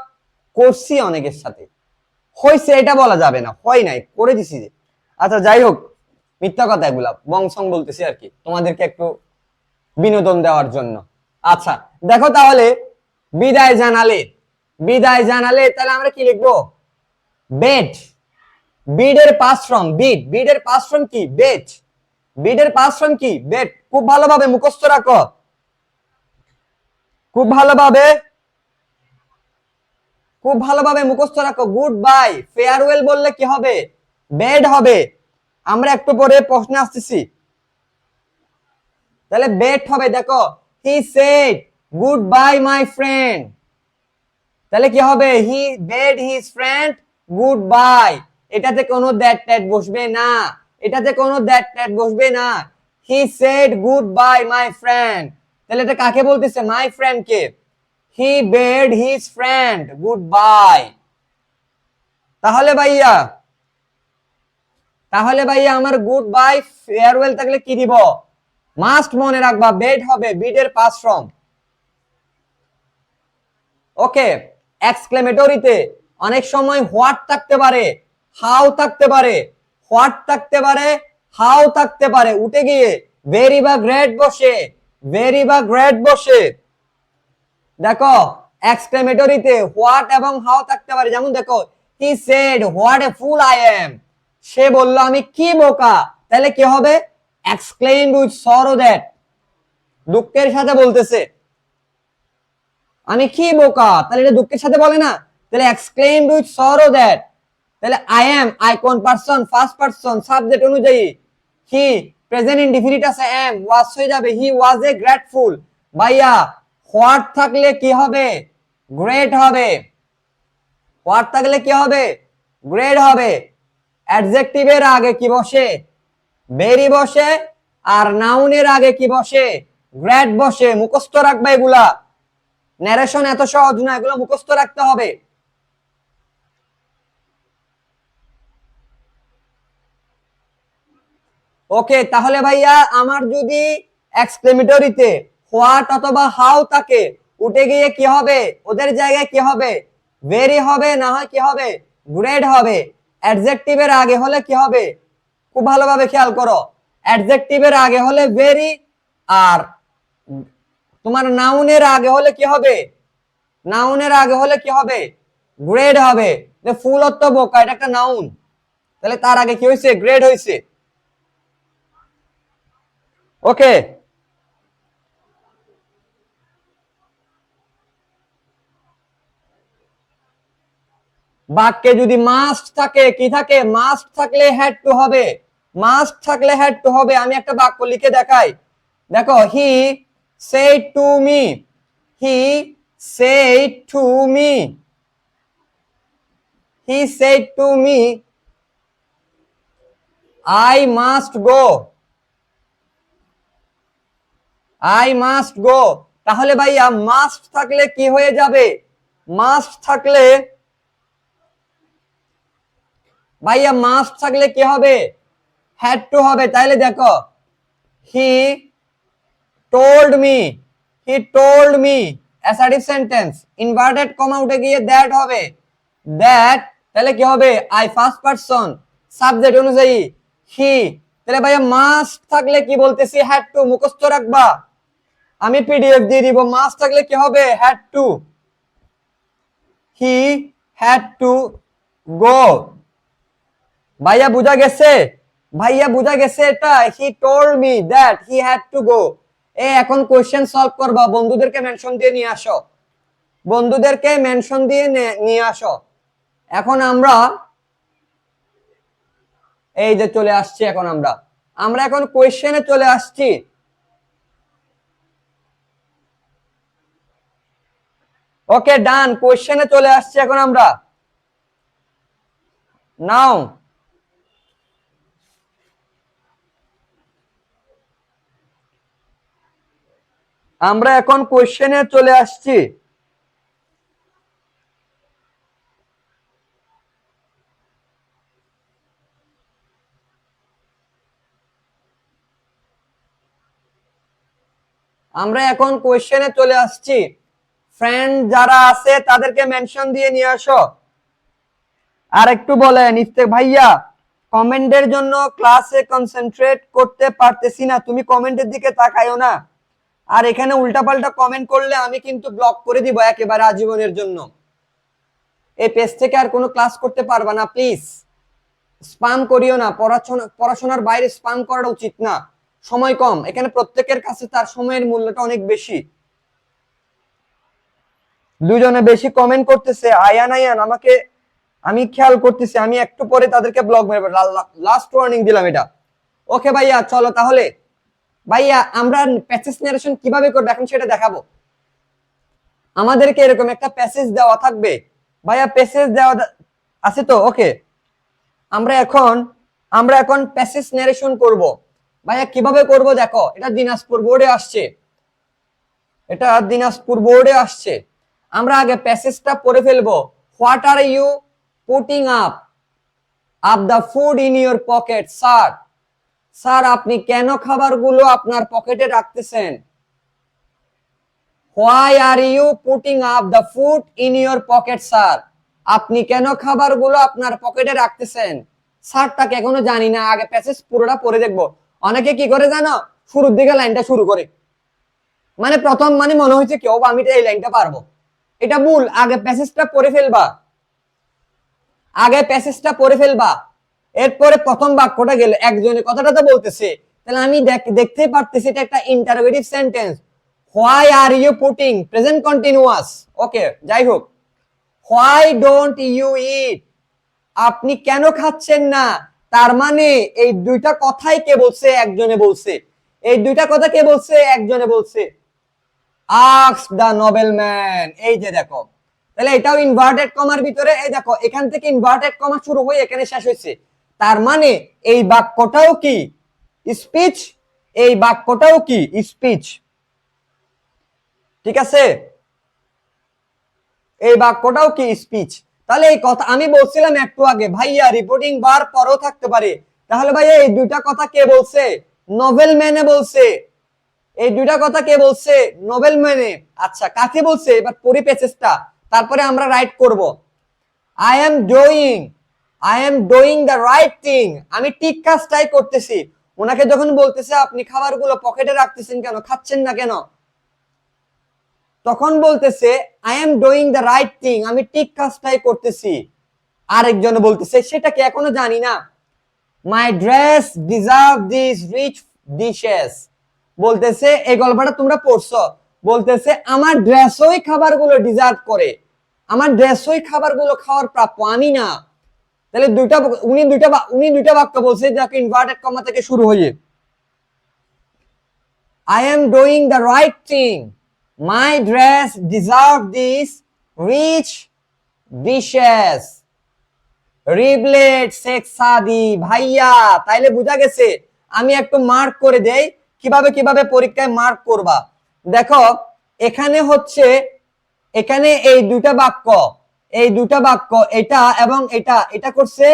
করছি অনেকের সাথে, হয়েছে এটা বলা যাবে না, হয় নাই, করে দিছি যে। আচ্ছা যাই হোক, মিথ্যা কথা এগুলা, বংশং বলতেছি আর কি, তোমাদেরকে একটু বিনোদন দেওয়ার জন্য। আচ্ছা দেখো তাহলে, বিদায় জানালে, বিদায় জানালে তাহলে আমরা কি লিখবো? বেড, বিডের পাস্ট ফর্ম বিড, বিডের পাস্ট ফর্ম কি? বেড, বিডের পাস্ট ফর্ম কি? বেড। খুব ভালোভাবে মুখস্থ রাখো, খুব ভালোভাবে, খুব ভালোভাবে মুখস্থ রাখো। গুড বাই, ফেয়ারওয়েল বললে কি হবে? বেড হবে। আমরা একটু পরে প্রশ্নে আসতেছি, তাহলে বেড হবে। দেখো, he said good bye my friend, তাহলে কি হবে? He bade his friend good bye, এটাতে কোনো দ্যাট ট্যাট বসবে না, এটাতে কোনো দ্যাট ট্যাট বসবে না। He said good bye my friend, তাহলে এটা কাকে বলতেছে? মাই ফ্রেন্ড কে। He bade his friend good bye. তাহলে ভাইয়া, তাহলে ভাইয়া আমার গুড বাই ফেয়ারওয়েল থাকলে কি দিব? মাস্ট মনে রাখবা, বেড হবে, বিডের পাস্ট ফর্ম। ওকে, এক্সক্লেমেটরিতে অনেক সময় হোয়াট থাকতে পারে, হাউ থাকতে পারে, হোয়াট থাকতে পারে, হাউ থাকতে পারে, উঠে গিয়ে ভেরি বা গ্রেট বসে, ভেরি বা গ্রেট বসে। দেখো এক্সক্লেমেটরিতে হোয়াট এবং হাউ থাকতে পারে। যেমন দেখো, he said what a fool I am, সে বলল আমি কি বোকা, তাহলে কি হবে? এক্সক্লেইমড উইথ সরো দ্যাট, দুঃখের সাথে বলতেছে আমি কি বোকা, তাহলে এটা দুঃখের সাথে বলে না, তাহলে এক্সক্লেইমড উইথ সরো দ্যাট। তাহলে আই এম, আই কোন পারসন? ফার্স্ট পারসন, সাবজেক্ট অনুযায়ী হি, প্রেজেন্ট ইনডিফিনিট আছে এম, ওয়াজ হয়ে যাবে হি ওয়াজ এ গ্রেটফুল। ভাইয়া হোয়াট থাকলে কি হবে? গ্রেট হবে। হোয়াট থাকলে কি হবে? গ্রেট হবে। অ্যাডজেক্টিভের আগে কি বসে? ভেরি বসে। আর নাউনের আগে কি বসে? গ্রেট বসে। মুখস্থ রাখবে এগুলা, ন্যারেশন এত সহজ না, এগুলো মুখস্থ রাখতে হবে। ওকে, তাহলে ভাইয়া আমার যদি এক্সক্লেমেটরিতে হোয়াট অথবা হাউ থাকে, উঠে গিয়ে কি হবে? ওদের জায়গায় কি হবে? ভেরি হবে, না হয় কি হবে? গ্রেট হবে। অ্যাডজেক্টিভের আগে হলে কি হবে? খুব ভালোভাবে খেয়াল করো, অ্যাডজেক্টিভের আগে হলে ভেরি, আর তোমার নাউনের আগে হলে কি হবে? নাউনের আগে হলে কি হবে? গ্রেড হবে। যে ফুল অর্থ বোকা, এটা একটা নাউন, তাহলে তার আগে কি হয়েছে? গ্রেড হয়েছে। ওকে, বাক্যে যদি মাস্ট থাকে, কি থাকে? মাস্ট থাকলে হ্যাড টু হবে। মাস্ট থাকলে হ্যাড টু হবে। আমি একটা বাক্য লিখে দেখাই, দেখো, he said to me, he said to me, he said to me I must go, I must go. তাহলে ভাইয়া মাস্ট থাকলে কি হয়ে যাবে? মাস্ট থাকলে, ভাইয়া মাস্ট থাকলে কি হবে? হ্যাড টু হবে। তাইলে দেখো, he told me, he told me, assertive sentence, inverted comma উঠে গিয়ে দ্যাট হবে, দ্যাট, তাহলে কি হবে? আই ফার্স্ট পারসন, সাবজেক্ট অনুযায়ী হি। তাহলে ভাইয়া মাস্ট থাকলে কি বলতেছি? হ্যাড টু, মুখস্থ রাখবা, আমি পিডিএফ দিয়ে দিব। মাস্ট থাকলে কি হবে? Had to, he had to go. ভাইয়া বুঝা গেছে? ভাইয়া বুঝা গেছে এটা? He told me that he had to go. এখন কোশ্চেন সলভ করবা, বন্ধুদেরকে মেনশন দিয়ে নিয়ে আসো, বন্ধুদেরকে মেনশন দিয়ে নিয়ে আসো। এখন আমরা এই যে চলে আসছি, এখন আমরা আমরা এখন কোশ্চেনে চলে আসছি। ওকে ডান, কোশ্চেনে চলে আসছি এখন আমরা। নাও আমরা এখন কোশ্চেনে চলে আসছি। আমরা এখন কোশ্চেনে চলে আসছি। ফ্রেন্ড যারা আছে তাদেরকে মেনশন দিয়ে নিয়ে আসো। আর একটু বলেন ইফতেক ভাইয়া, কমেন্টের জন্য ক্লাসে কনসেন্ট্রেট করতে পারতেছি না, তুমি কমেন্টের দিকে তাকাইও না। আর এখানে উল্টাপাল্টা কমেন্ট করলে আমি কিন্তু ব্লক করে দিব একেবারে আজীবনের জন্য। এই পেজ থেকে আর কোনো ক্লাস করতে পারবা না, প্লিজ। স্পাম করিও না, পড়াশোনার বাইরে স্পাম করা উচিত না, সময় কম, এখানে প্রত্যেকের কাছে তার সময়ের মূল্যটা অনেক বেশি। দুজনে বেশি কমেন্ট করতেছে, আয়ান আয়ান আমাকে, আমি খেয়াল করতেছি, আমি একটু পরে তাদেরকে ব্লক মেরবো, লাস্ট ওয়ার্নিং দিলাম এটা। ওকে ভাইয়া, চলো তাহলে। ভাইয়া আমরা প্যাসেজ নারেশন কিভাবে করবো এখন সেটা দেখাবো। আমাদেরকে এরকম একটা প্যাসেজ দেওয়া থাকবে। ভাইয়া প্যাসেজ দেওয়া আছে তো? ওকে, আমরা এখন প্যাসেজ নারেশন করব। ভাইয়া কিভাবে করব দেখো, এটা দিনাজপুর বোর্ডে আসছে, এটা দিনাজপুর বোর্ডে আসছে। আমরা আগে প্যাসেজটা পড়ে ফেলবো। What are you putting up the food in your pocket sir, sir আপনি কেন খাবারগুলো আপনার পকেটে রাখতেছেন? Why are you putting up the food in your pocket sir, আপনি কেন খাবারগুলো আপনার পকেটে রাখতেছেন? স্যারটাকে এখনো জানি না, আগে প্যাসেজ পুরোটা পড়ে দেখবো। অনেকে কি করে জানো, শুরুর দিকে লাইনটা শুরু করে, মানে প্রথম মানে মনে হয়েছে কেউ আমি এই লাইনটা পারবো, এটা ভুল, আগে প্যাসেজটা পড়ে ফেলবা, আগে প্যাসেজটা পড়ে ফেলবা, এরপরে প্রথম বাক্যটা গেলে একজনের কথাটা তো বলতেছে, তাহলে আমি দেখতে পারতেছি এটা একটা interrogative sentence. Why are you putting present continuous, okay যাই হোক, হোয়াই ডোন্ট ইউ ইট, আপনি কেন খাচ্ছেন না, তার মানে এই দুইটা কথাই কে বলছে, একজনে বলছে, এই দুইটা কথা কে বলছে, একজনে বলছে। আস্ক দা নোবেলম্যান, এই যে দেখো, তাহলে এটাও ইনভার্টেড কমার ভিতরে, এই দেখো এখান থেকে ইনভার্টেড কমা শুরু হয়ে এখানে শেষ হয়েছে, তার মানে এই বাক্যটাও কি স্পিচ, এই বাক্যটাও কি স্পিচ, ঠিক আছে, এই বাক্যটাও কি স্পিচ। তাহলে এই কথা আমি বলছিলাম একটু আগে, ভাইয়া রিপোর্টিং বার পরেও থাকতে পারে, তাহলে ভাইয়া এই দুইটা কথা কে বলছে, নোবেলম্যানে বলছে, এই দুইটা কথা কে বলছে, নোবেলম্যানে। আচ্ছা কাকে বলছে, এবার পরি প্যাসেজটা, তারপরে আমরা রাইট করব। I am doing the right thing, আমি ঠিক কাজটাই করতেছি। ওনাকে যখন বলতেছে আপনি খাবারগুলো পকেটে রাখতেছেন কেন, খাচ্ছেন না কেন, তখন বলতেছে I am doing the right thing, আমি ঠিক কাজটাই করতেছি। আরেকজন বলতেছে সেটাকে এখনো জানি না, my dress deserve this rich dishes, বলতেছে এই গল্পটা তোমরা পড়ছো, বলতেছে আমার ড্রেসই খাবারগুলো ডিজার্ভ করে, আমার ড্রেসই খাবারগুলো খাওয়ার প্রাপ্য, আমি না। তাহলে উনি দুইটা বাক্য বলছে যাকে ইনভার্টেড কমা থেকে শুরু হয়ে, I am doing the right thing. My dress deserve these rich dishes. Replied Sheikh সাদি, ভাইয়া তাইলে বোঝা গেছে, আমি একটু মার্ক করে দেই কিভাবে কিভাবে পরীক্ষায় মার্ক করবা। দেখো এখানে হচ্ছে, এখানে এই দুটা বাক্য, এই দুটা বাক্য এটা এবং এটা, এটা করছে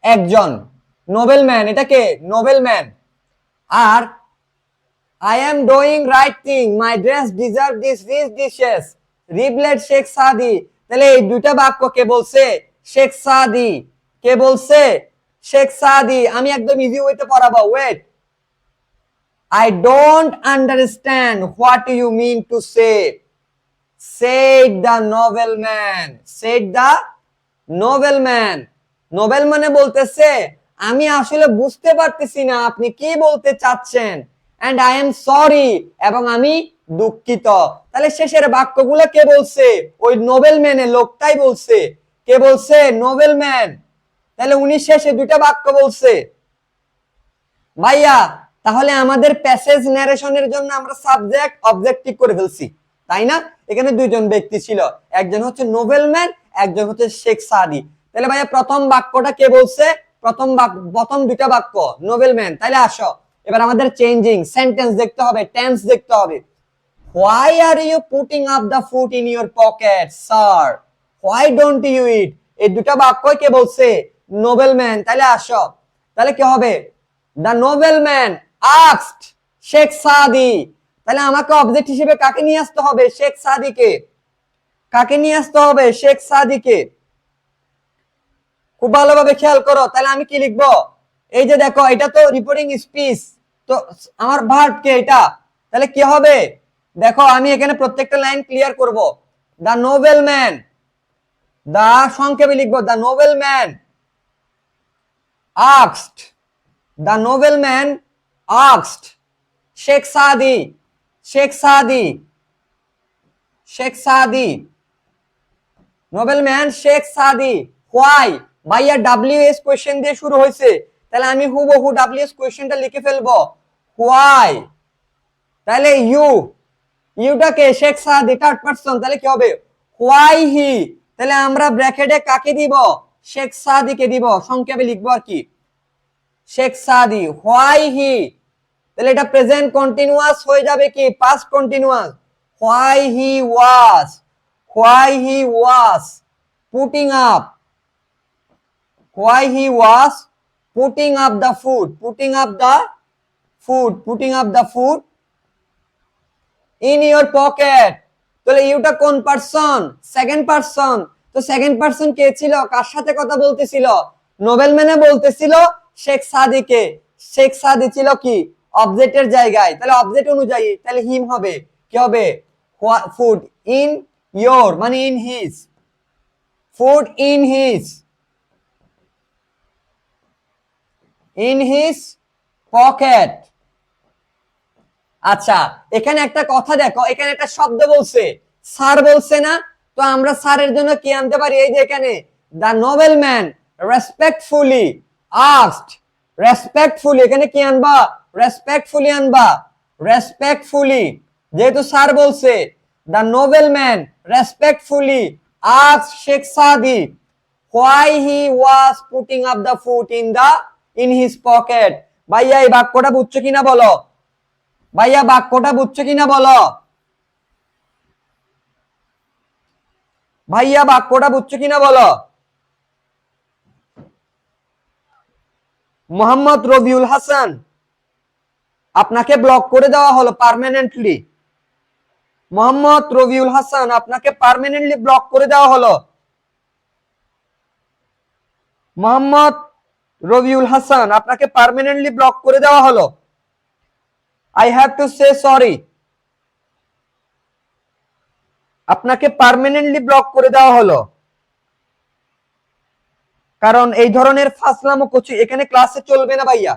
একজন নোবেলম্যান, এটাকে nobleman. R I am doing right thing, my dress deserve these rich dishes, replied Sheikh Sadi, তাহলে এই দুটা বাক্য কে বলছে, শেখ সাদি, কে বলছে, শেখ সাদি। আমি একদম ইজি ওয়েতে পড়াবো, wait, I don't understand what you mean to say, said the nobleman, said the nobleman, Nobel মানে বলতেছে আমি আসলে বুঝতে পারতেছি না আপনি কি বলতে চাচ্ছেন, and I am sorry, এবং আমি দুঃখিত। তাহলে শেষের বাক্যগুলো কে বলছে, ওই নোবেলম্যানে লোকটাই বলছে, কে বলছে, নোবেলম্যান। তাহলে উনি শেষে দুইটা বাক্য বলছে। ভাইয়া তাহলে আমাদের প্যাসেজ ন্যারেশনের জন্য আমরা সাবজেক্ট অবজেক্টিভ করে ফেলছি, তাই না? এখানে দুইজন ব্যক্তি ছিল, একজন হচ্ছে নোবেলম্যান, একজন হচ্ছে শেখ সাদি। তাহলে ভাইয়া প্রথম বাক্যটা কে বলছে, প্রথম দুইটা বাক্য নোবেলম্যান। তাহলে আসো এবার আমাদের চেঞ্জিং সেন্টেন্স দেখতে হবে, টেন্স দেখতে হবে। Why are you putting up the food in your pocket sir, why don't you eat, এই দুটা বাক্যই কে বলছে, নোবেলম্যান। তাহলে আসো, তাহলে কি হবে, the nobleman asked Sheikh Sadi, তাহলে আমাকে অবজেক্ট হিসেবে কাকে নিয়ে আসতে হবে, শেখ সাদিকে, কাকে নিয়ে আসতে হবে, শেখ সাদিকে। খুব ভালোভাবে খেয়াল করো, তাহলে আমি কি লিখবো, এই যে দেখো এটা তো রিপোর্টিং স্পিচ, তো আমার ভার্ব কে এটা, তাহলে কি হবে, দেখো আমি এখানে প্রত্যেকটা লাইন ক্লিয়ার করব। দ্য নোবেলম্যান, দা সংক্ষেপে লিখবো, the nobleman asked, the nobleman asked Sheikh Sadi, Sheikh Sadi, Sheikh সাদি, নোবেলম্যান শেখ সাদি হোয়াই, ভাইয়া ডাব্লিউএস কোশ্চেন দিয়ে শুরু হয়েছে, তাহলে আমি হুবহু ডাব্লিউএস কোশ্চেনটা লিখে ফেলবো, হোয়াই, তাহলে ইউটাকে শেখ সাদি থার্ড পারসন, তাহলে কি হবে, হোয়াই হি, তাহলে আমরা ব্র্যাকেটে কাকে দিব, শেখ সাদিকে দিব, সংক্ষেপে লিখবো আর কি, শেখ সাদি, হোয়াই হি, তাহলে এটা প্রেজেন্ট কন্টিনিউয়াস হয়ে যাবে কি, past continuous, why he was putting up, why he was putting up the food, putting up the food in your pocket, তাহলে ইউটা কোন পারসন, সেকেন্ড পারসন, তো সেকেন্ড পারসন কে ছিল, কার সাথে কথা বলতেছিল, নোবেলম্যানে বলতেছিল শেখ সাদিকে, শেখ সাদি ছিল কি অবজেক্টের জায়গায়, তাহলে অবজেক্ট অনুযায়ী তাহলে হিম হবে, কি হবে, ফুড ইন your মানে in his, food in his pocket। আচ্ছা, এখানে একটা কথা দেখো, এখানে একটা শব্দ বলছে, স্যার বলছে না, তো আমরা স্যারের জন্য কি আনতে পারি? এই যে এখানে the nobleman respectfully asked, respectfully, এখানে কি আনবা? রেসপেক্টফুলি আনবা, রেসপেক্টফুলি, যেহেতু স্যার বলছে, the nobleman respectfully asked Sheikh সাদি why he was putting up the food in his pocket। ভাইয়া এই বাক্যটা বুঝছো কিনা বলো, ভাইয়া বাক্যটা বুঝছো কিনা বলো, ভাইয়া বাক্যটা বুঝছো কিনা বলো। মোহাম্মদ রবিউল হাসান, আপনাকে ব্লক করে দেওয়া হলো পার্মানেন্টলি। মোহাম্মদ রবিউল হাসান, আপনাকে পার্মানেন্টলি ব্লক করে দেওয়া হলো। মোহাম্মদ রবিউল হাসান, আপনাকে পার্মানেন্টলি ব্লক করে দেওয়া হলো। I have to say sorry, আপনাকে পার্মানেন্টলি ব্লক করে দেওয়া হলো, কারণ এই ধরনের ফাসলামো কোচি এখানে ক্লাসে চলবে না ভাইয়া।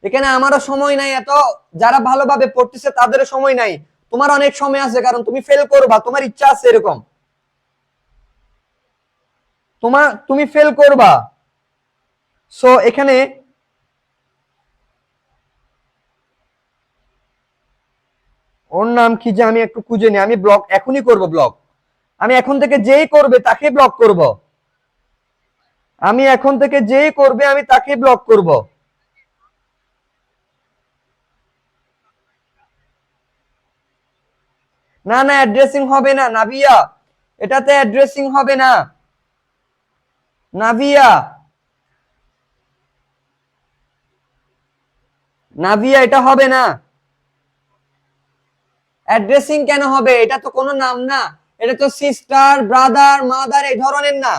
এখানে আমারও সময় নাই, এত যারা ভালোভাবে পড়তেছে তাদেরও সময় নাই, তোমার অনেক সময় আছে, কারণ তুমি ফেল করবা, তোমার ইচ্ছা আছে এরকম, তুমি ফেল করবা। সো এখানে ওর নাম কি যে আমি একটু খুঁজে নিই, আমি ব্লক এখনই করব, ব্লক আমি এখন থেকে যেই করবে তাকে ব্লক করব, আমি এখন থেকে যেই করবে আমি তাকে ব্লক করব। না না, অ্যাড্রেসিং হবে না নাভিয়া, এটাতে অ্যাড্রেসিং হবে না নাভিয়া, নাভিয়া এটা হবে না। অ্যাড্রেসিং কেন হবে? এটা তো কোনো নাম না, এটা তো সিস্টার, ব্রাদার, মাদার এই ধরনের না,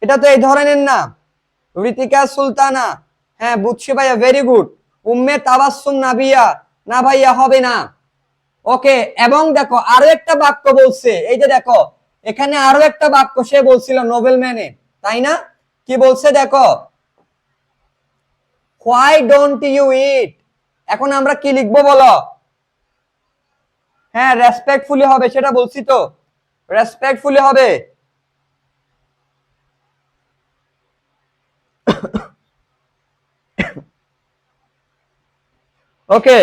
এটা তো এই ধরনের না। ঋতিকা সুলতানা, হ্যাঁ বুঝছি ভাইয়া, ভেরি গুড। উম্মে তাবাসসুম নাভিয়া, না ভাইয়া হবে না। ওকে, এবং দেখো আরো একটা বাক্য বলছে, এই যে দেখো এখানে আরো একটা বাক্য সে বলছিল নোবেল ম্যানে, তাই না? কি বলছে দেখো, হোয়াই ডোন্ট ইউ ইট, এখন আমরা কি লিখবো বলো? হ্যাঁ রেসপেক্টফুলি হবে, সেটা বলছি তো, রেসপেক্টফুলি হবে। ওকে,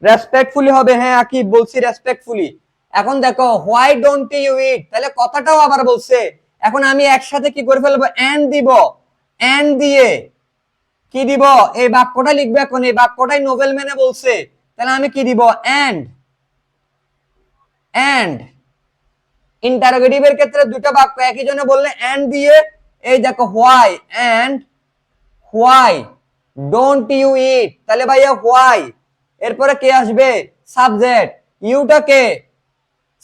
রেসপেক্টফুলি হবে, হ্যাঁ আকিব বলছি রেসপেক্টফুলি। এখন দেখো হোয়াই ডোন্ট ইউ ইট, তাহলে কথাটাও আবার বলছে, এখন আমি একসাথে কি করে ফেলবো? এন্ড দিব, এন্ড দিয়ে কি দিব? এই বাক্যটা লিখবে, এখন এই বাক্যটাই নোবেল ম্যানে বলছে, তাহলে আমি কি দিব? এন্ড, এন্ড ইন্টারোগেটিভের ক্ষেত্রে দুটো বাক্য একই জন্য বললে এন্ড দিয়ে, এই দেখো why and why don't you eat, তাহলে ভাইয়া হোয়াই, এরপরে কে আসবে? সাবজেক্ট, ইউটা কে?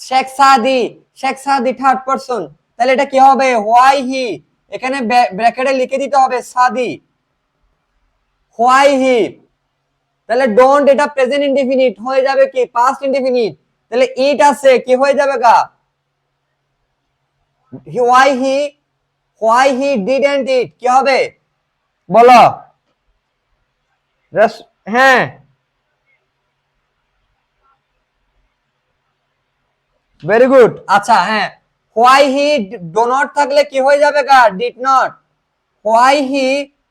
শেখ সাদি, শেখ সাদি থার্ড পারসন, তাহলে এটা কি হবে? হোয়াই হি, এখানে ব্র্যাকেটে লিখে দিতে হবে সাদি, হোয়াই হি, তাহলে ডোন্ট এটা প্রেজেন্ট ইনডিফিনিট হয়ে যাবে কি পাস্ট ইনডিফিনিট, তাহলে ইট আছে কি হয়ে যাবে গা? Why he, why he didn't eat কি হবে বলো? হ্যাঁ ভেরি গুড। আচ্ছা হ্যাঁ, হোয়াই হি ডো নট থাকলে কি হয়ে যাবে গা? Did not, why he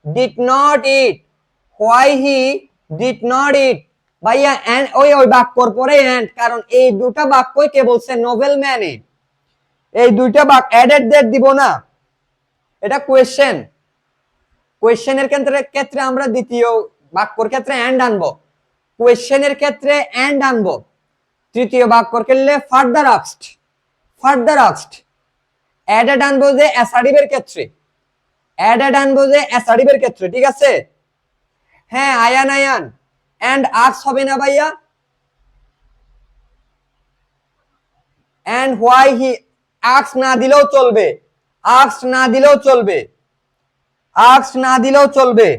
did not eat, why he did not eat. ভাইয়া এন্ড ওই ওই বাক্যর পরে এন্ড, কারণ এই দুটো বাক্যই কে বলছে? নোবেল ম্যানে, এই দুইটা বাক্য অ্যাডেড দ্যাট দিব না, এটা কোয়েশ্চেন, কোয়েশ্চেনের ক্ষেত্রে আমরা দ্বিতীয় বাক্যর ক্ষেত্রে এন্ড আনবো, কোয়েশ্চেনের ক্ষেত্রে এন্ড আনবো, তৃতীয় বাক্যর ক্ষেত্রে further asked, further asked. Added আনবো যে অ্যাসার্টিভের ক্ষেত্রে, অ্যাডেড আনবো যে অ্যাসার্টিভের ক্ষেত্রে, ঠিক আছে? হ্যাঁ আয়ান, আয়ান এন্ড আস্ক হবে না ভাইয়া, এন্ড হোয়াই হি, আস্ক না দিলেও চলবে, আস্ক না দিলেও চলবে, আস্ক না দিলেও চলবে।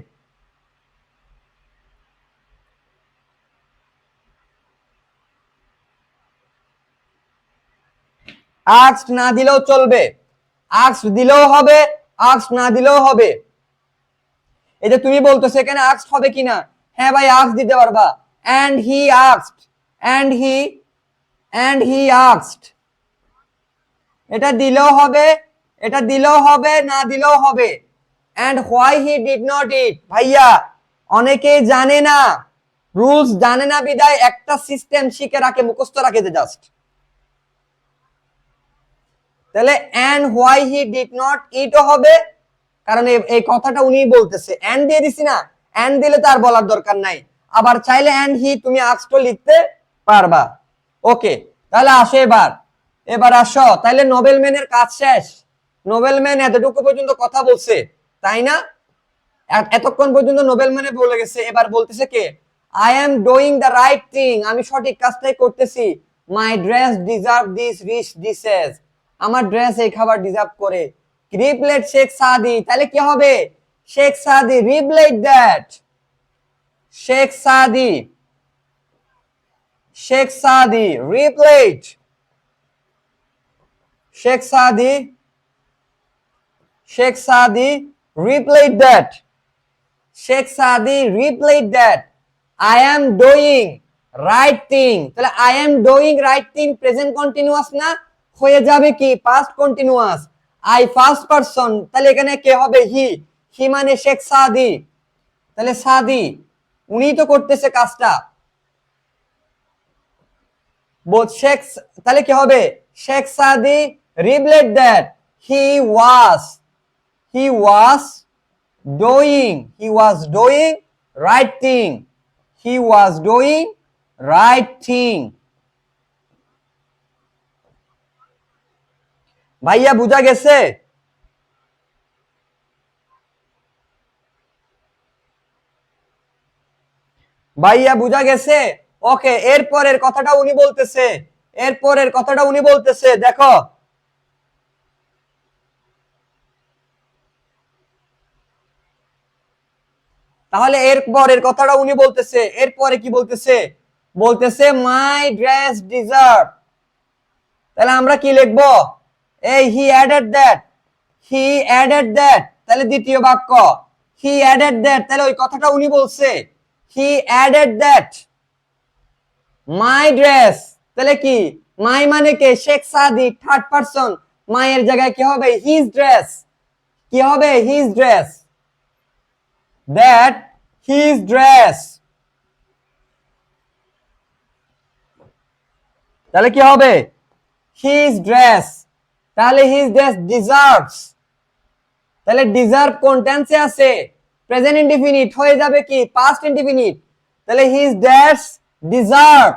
আস্কড না দিলেও চলবে, আস্কড দিলেও হবে, আস্কড না দিলেও হবে। এই যে তুমি বলতেছো এখানে আস্কড হবে কিনা, হ্যাঁ ভাই আস্কড দিতে পারবা। and he asked, and he asked, এটা দিলেও হবে, এটা দিলেও হবে, না দিলেও হবে। and why he did not eat, ভাইয়া অনেকেই জানে না, রুলস জানে না বিদায় একটা সিস্টেম শিখে রাখে, মুখস্থ রাখে যে জাস্ট। তাহলে and why he did not eat ও হবে, কারণ এই কথাটা উনি বলতেছে, and দিয়ে দিছি না, and দিলে তো আর বলার দরকার নাই। আবার চাইলে and he তুমি আস্কড লিখতে পারবা। ওকে, তাহলে আসো এবার আসো, তাহলে নোবেলম্যানের কাজ শেষ। নোবেলম্যান এতটুকু পর্যন্ত কথা বলছে, তাই না? এতক্ষণ পর্যন্ত নোবেলম্যানে বলে গেছে, এবার বলতেছে কে, I am doing the right thing, আমি সঠিক কাজটাই করতেছি। My dress deserve this rich dishes, আমার ড্রেস এই খাবার ডিজার্ভ করে। রিপ্লেট শেখ সাদি, তাহলে কি হবে, Sheikh Sadi replied that, Sheikh Sadi, Sheikh Sadi রিপ্লেট, Sheikh Sadi, Sheikh Sadi replied that, Sheikh Sadi replied that, I am doing right thing. তাহলে I am doing right thing present continuous না, হয়ে যাবে কি past continuous. I first person, তাহলে এখানে কে হবে, হি মানে শেখ সাদি। তাহলে সাদি উনি তো করতেছে কাজটা, শেখ, তাহলে কি হবে, Sheikh Sadi replied that he was doing right thing, he was doing right thing। ভাইয়া বুঝা গেছে? ভাইয়া বুঝা গেছে? ওকে, এরপরের কথাটা উনি বলতেছে, এরপরের কথাটা উনি বলতেছে, দেখো তাহলে এরপরের কথাটা উনি বলতেছে, এরপরে কি বলতেছে, বলতেছে মাই ড্রেস ডিজার্ভ। তাহলে আমরা কি লিখবো, এই হি added that, he added that, তাহলে দ্বিতীয় বাক্য হি অ্যাডেড দ্যাট, তাহলে ওই কথাটা উনি বলছে, হি অ্যাডেড দ্যাট মাই ড্রেস, তাহলে কি মাই মানে কে, শেখ সাদি থার্ড পারসন, মায়ের জায়গায় কি হবে, হিজ ড্রেস, কি হবে, his dress, that his dress, তাহলে কি হবে, হিজ ড্রেস, তাহলে হিজ ড্রেস ডিজার্ভস, তাহলে ডিজার্ভ কোন টেন্সে আছে, প্রেজেন্ট ইনডিফিনিট, হয়ে যাবে কি পাস্ট ইনডিফিনিট। তাহলে হিজ ড্রেস ডিজার্ভ,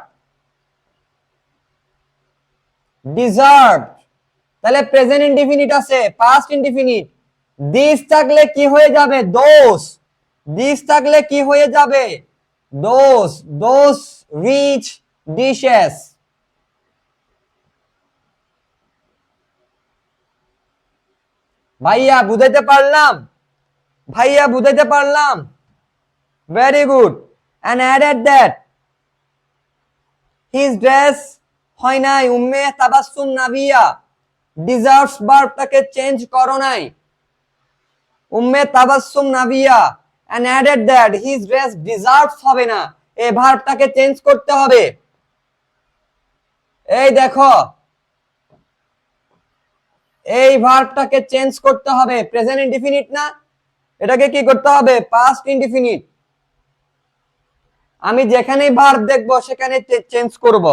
তাহলে প্রেজেন্ট ইনডিফিনিট আছে, পাস্ট ইনডিফিনিট। দিস থাকলে কি হয়ে যাবে, দোস, দিস থাকলে কি হয়ে যাবে, দোস রিচ ডিশেস। ভাইয়া বুঝাইতে পারলাম, ভাইয়া বুঝাইতে পারলাম, very good. and added that his dress, হয় নাই, উম্মে তাবাসসুম নাবিয়া, ডিজার্ভস ভার্বটাকে চেঞ্জ করো নাই, Umme Tabassum নাবিয়া, and added that his dress deserves হবে না, এই ভার্বটাকে চেঞ্জ করতে হবে। এই দেখো, এই ভার্বটাকে চেঞ্জ করতে হবে, প্রেজেন্ট ইনডিফিনিট না, এটাকে কি করতে হবে, পাস্ট ইনডিফিনিট। আমি যেখানেই ভার্ব দেখবো সেখানে চেঞ্জ করব।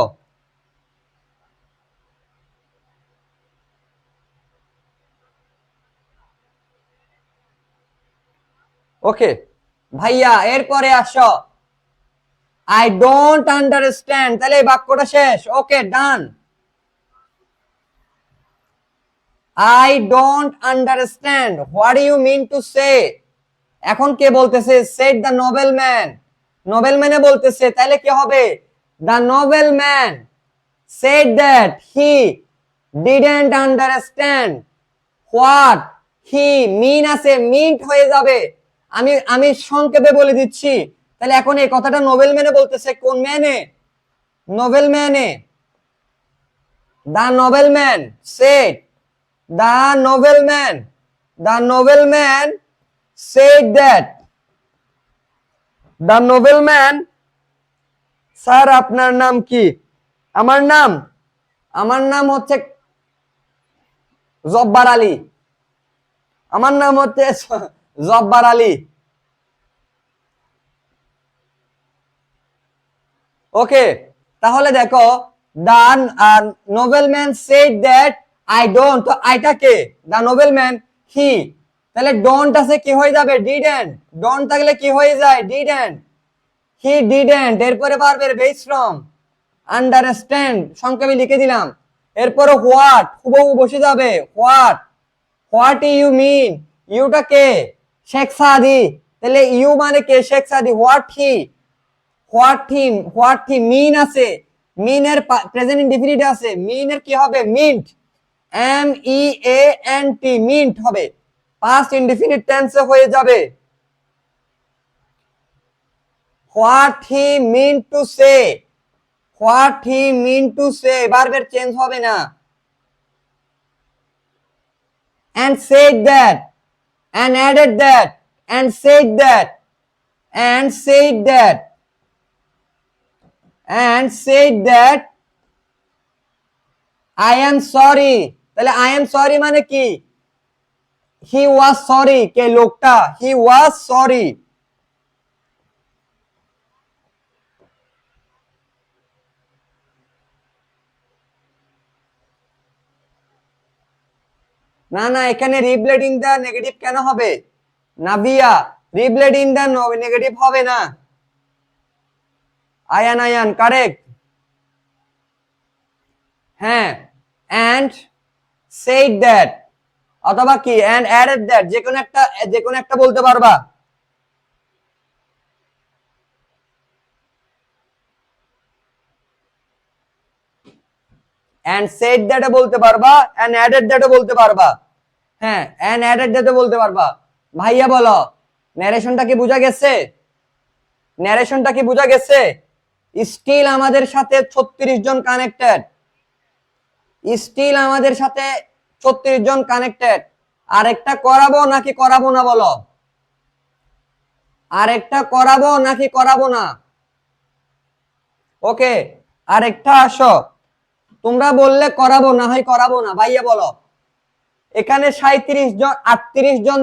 ওকে ভাইয়া, এরপরে আসো, আই ডোন্ট আন্ডারস্ট্যান্ড, তাহলে এই বাক্যটা শেষ। Okay done, I don't understand, what do you mean to say, এখন কে বলতেছে, সেড দ্য নোবেলম্যান, নোবেলম্যানে বলতেছে, তাহলে কি হবে, the nobleman said that he didn't understand what he mean আছে, মিন্ট হয়ে যাবে। আমি সংক্ষেপে বলে দিচ্ছি, তাহলে এখন এই কথাটা নোবেলম্যানে বলতেছে, কোন ম্যানে, নোবেলম্যানে, The nobleman said, the nobleman said that, the nobleman, sir আপনার নাম কি? আমার নাম হচ্ছে জব্বার আলী। আমার নাম হচ্ছে জব্বার আলী। ওকে, তাহলে দেখো the nobleman said that I don't, তো আইটা কে? দ্য নোবেলম্যান হি, তাহলে ডোন্ট আছে কি হয়ে যাবে? ডিডন্ট। ডোন্ট থাকলে কি হয়ে যায়? ডিডন্ট। হি ডিডন্ট, এরপরে পারবে বেস ফ্রম, আন্ডারস্ট্যান্ড সংক্ষেপে লিখে দিলাম। এরপরে হোয়াট হুবহু বসে যাবে, হোয়াট ইউ মিন, ইউটা কে? শেখ সাদি, তাহলে ইউ মানে কে? শেখ সাদি। হোয়াট হি মিন আছে, মিনের প্রেজেন্ট ইনডিফিনিট আছে, মিনের কি হবে? মিন্ট, MEANT, মিন্ট হবে। পাস্ট ইনডিফিনিট টেন্সে হয়ে যাবে হোয়াট হি মিন টু সে, ভার্বের চেঞ্জ হবে না। and said that, and added that, and said that, and said that, and said that I am sorry, তাহলে I am sorry মানে কি? he was sorry, কে? লোকটা, he was sorry। না না, এখানে রিপ্লেডিং দা নেগেটিভ কেন হবে? নাভিয়া, রিপ্লেডিং দা নেগেটিভ হবে না। আয়ান কারেক্ট। হ্যাঁ, and said that অথবা কি and added that, যে কোনো একটা বলতে পারবা। and said that বলতে পারবা, and added that বলতে পারবা। হ্যাঁ, and added that বলতে পারবা। ভাইয়া বলো, ন্যারেশনটা কি বোঝা গেছে? স্টিল আমাদের সাথে 36 জন কানেক্টেড, আরেকটা করাবো নাকি করাবো না বলো? আরেকটা করাবো নাকি করাবো না? ওকে, আরেকটা আসো। তোমরা বললে করাবো, না হয় করাবো না। ভাইয়া বলো, এখানে 37 জন 38 জন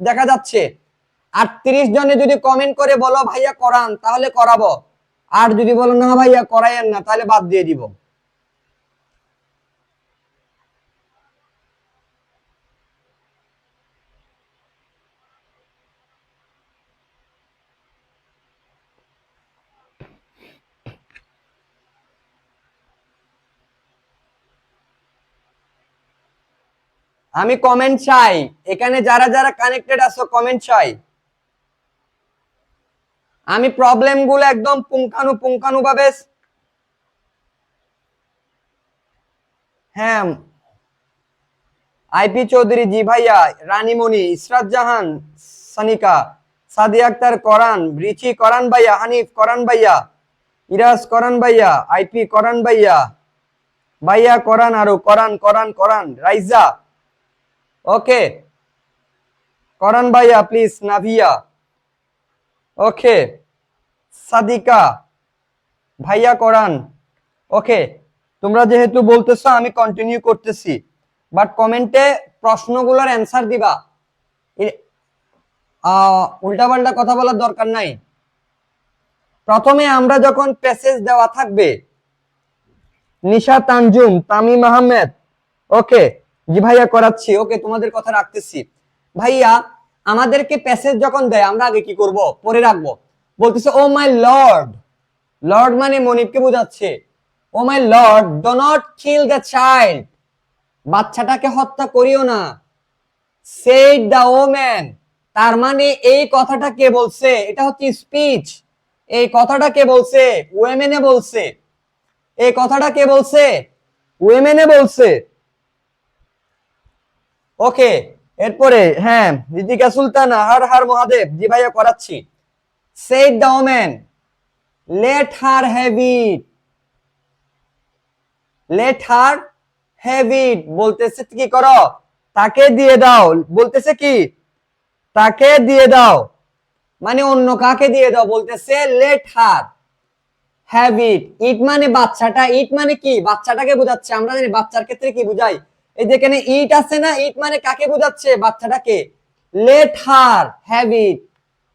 দেখা যাচ্ছে। 38 জনে যদি কমেন্ট করে বলো ভাইয়া করান, তাহলে করাবো। আর যদি বলো না ভাইয়া করাইয়েন না, তাহলে বাদ দিয়ে দিব। আমি কমেন্ট চাই, এখানে যারা যারা কানেক্টেড আছো কমেন্ট চাই। আমি প্রবলেম গুলো একদম পুঙ্খানু ভাবে, হ্যাঁ। আইপি চৌধুরী, জি ভাইয়া। রানীমণি, ইসরাত জাহান, সানিকা, সাদিয়া আক্তার, করান, রিচি, করান ভাইয়া, হানিফ, করান ভাইয়া, ইরাজ, করান ভাইয়া, আইপি, করান ভাইয়া, করান, আরো করান, রাইজা, ওকে, করান ভাইয়া প্লিজ, নাভিয়া, ওকে, সাদিকা ভাইয়া, করান, ওকে। তোমরা যেহেতু বলতেছো আমি কন্টিনিউ করতেছি, বাট কমেন্টে প্রশ্নগুলোর অ্যান্সার দিবা, উল্টাপাল্টা কথা বলার দরকার নাই। প্রথমে আমরা যখন প্যাসেজ দেওয়া থাকবে, নিশা তানজুম, তামিম আহমেদ, ওকে, জি ভাইয়া করাচ্ছি, ওকে, তোমাদের কথা রাখতেছি। ভাইয়া আমাদেরকে প্যাসেজ যখন দেয় আমরা আগে কি করব? পরে রাখবো। বলতেছে ও মাই লর্ড, লর্ড মানে মনিবকে বোঝাচ্ছে। O my lord, do not kill the child, বাচ্চাটাকে হত্যা করিও না। সেড দ্য ওম্যান, তার মানে এই কথাটা কে বলছে? এটা হচ্ছে স্পিচ। এই কথাটা কে বলছে? ওয়েমেনে বলছে। এই কথাটা কে বলছে? ওয়েমেনে বলছে। ওকে, এরপরে হ্যাঁ, রিতিকা সুলতানা, হার মহাদেব, জি ভাইয়া করাচ্ছি। Said the woman, let her have it, let her have it বলতেছে কি করো, তাকে দিয়ে দাও, বলতেছে কি তাকে দিয়ে দাও, মানে অন্য কাকে দিয়ে দাও, বলতেছে লেট হার হ্যাভ ইট। ইট মানে বাচ্চাটা, ইট মানে কি বাচ্চাটাকে বোঝাচ্ছে। আমরা জানি বাচ্চার ক্ষেত্রে কি বুঝাই, এই যেখানে ইট আছে না, ইট মানে কাকে বোঝাচ্ছে, বাচ্চাটাকে। লেট হার হ্যাভ ইট,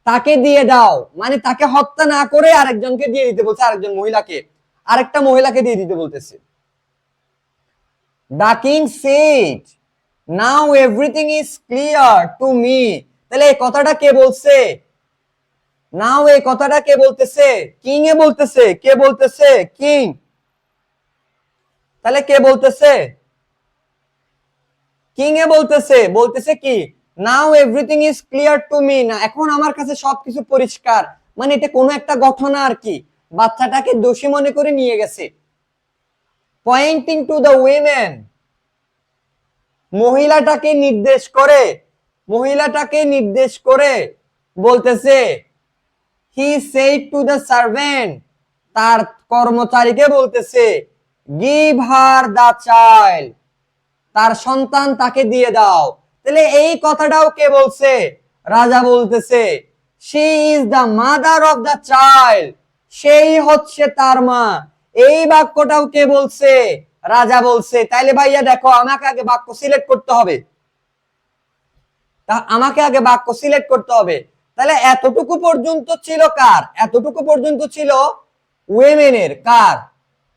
তাকে দিয়ে দাও মানে তাকে হত্যা না করে আরেকজনকে দিয়ে দিতে বলছে, আরেকজন মহিলাকে, আরেকটা মহিলাকে দিয়ে দিতে বলতেছে। The king said, now everything is clear to me। তাহলে এই কথাটা কে বলছে, নাও এই কথাটা কে বলতেছে, কিং এ বলতেছে। কে বলতেছে, কিং। তাহলে কে বলতেছে, কিং এ বলতেছে। বলতেছে কি, নাও everything is clear to me, না এখন আমার কাছে সবকিছু পরিষ্কার, মানে এটা কোনো একটা ঘটনা আর কি, বাচ্চাটাকে দোষী মনে করে নিয়ে গেছে। পয়েন্টিং টু দ্য উইমেন, মহিলাটাকে নির্দেশ করে, মহিলাটাকে নির্দেশ করে বলতেছে, he said to the servant, তার কর্মচারীকে বলতেছে, গিভ হার দ্য চাইল্ড, তার সন্তান তাকে দিয়ে দাও। তাহলে এই কথাটাও কে বলছে, রাজা বলতেছে, she is the mother of the child, সেই হচ্ছে তার মা। এই বাক্যটাও কে বলছে, রাজা বলছে। তাইলে ভাইয়া দেখো, আমাকে আগে বাক্য সিলেক্ট করতে হবে, আমাকে আগে বাক্য সিলেক্ট করতে হবে। তাহলে এতটুকু পর্যন্ত ছিল কার, এতটুকু পর্যন্ত ছিল ওয়েমেনের, কার,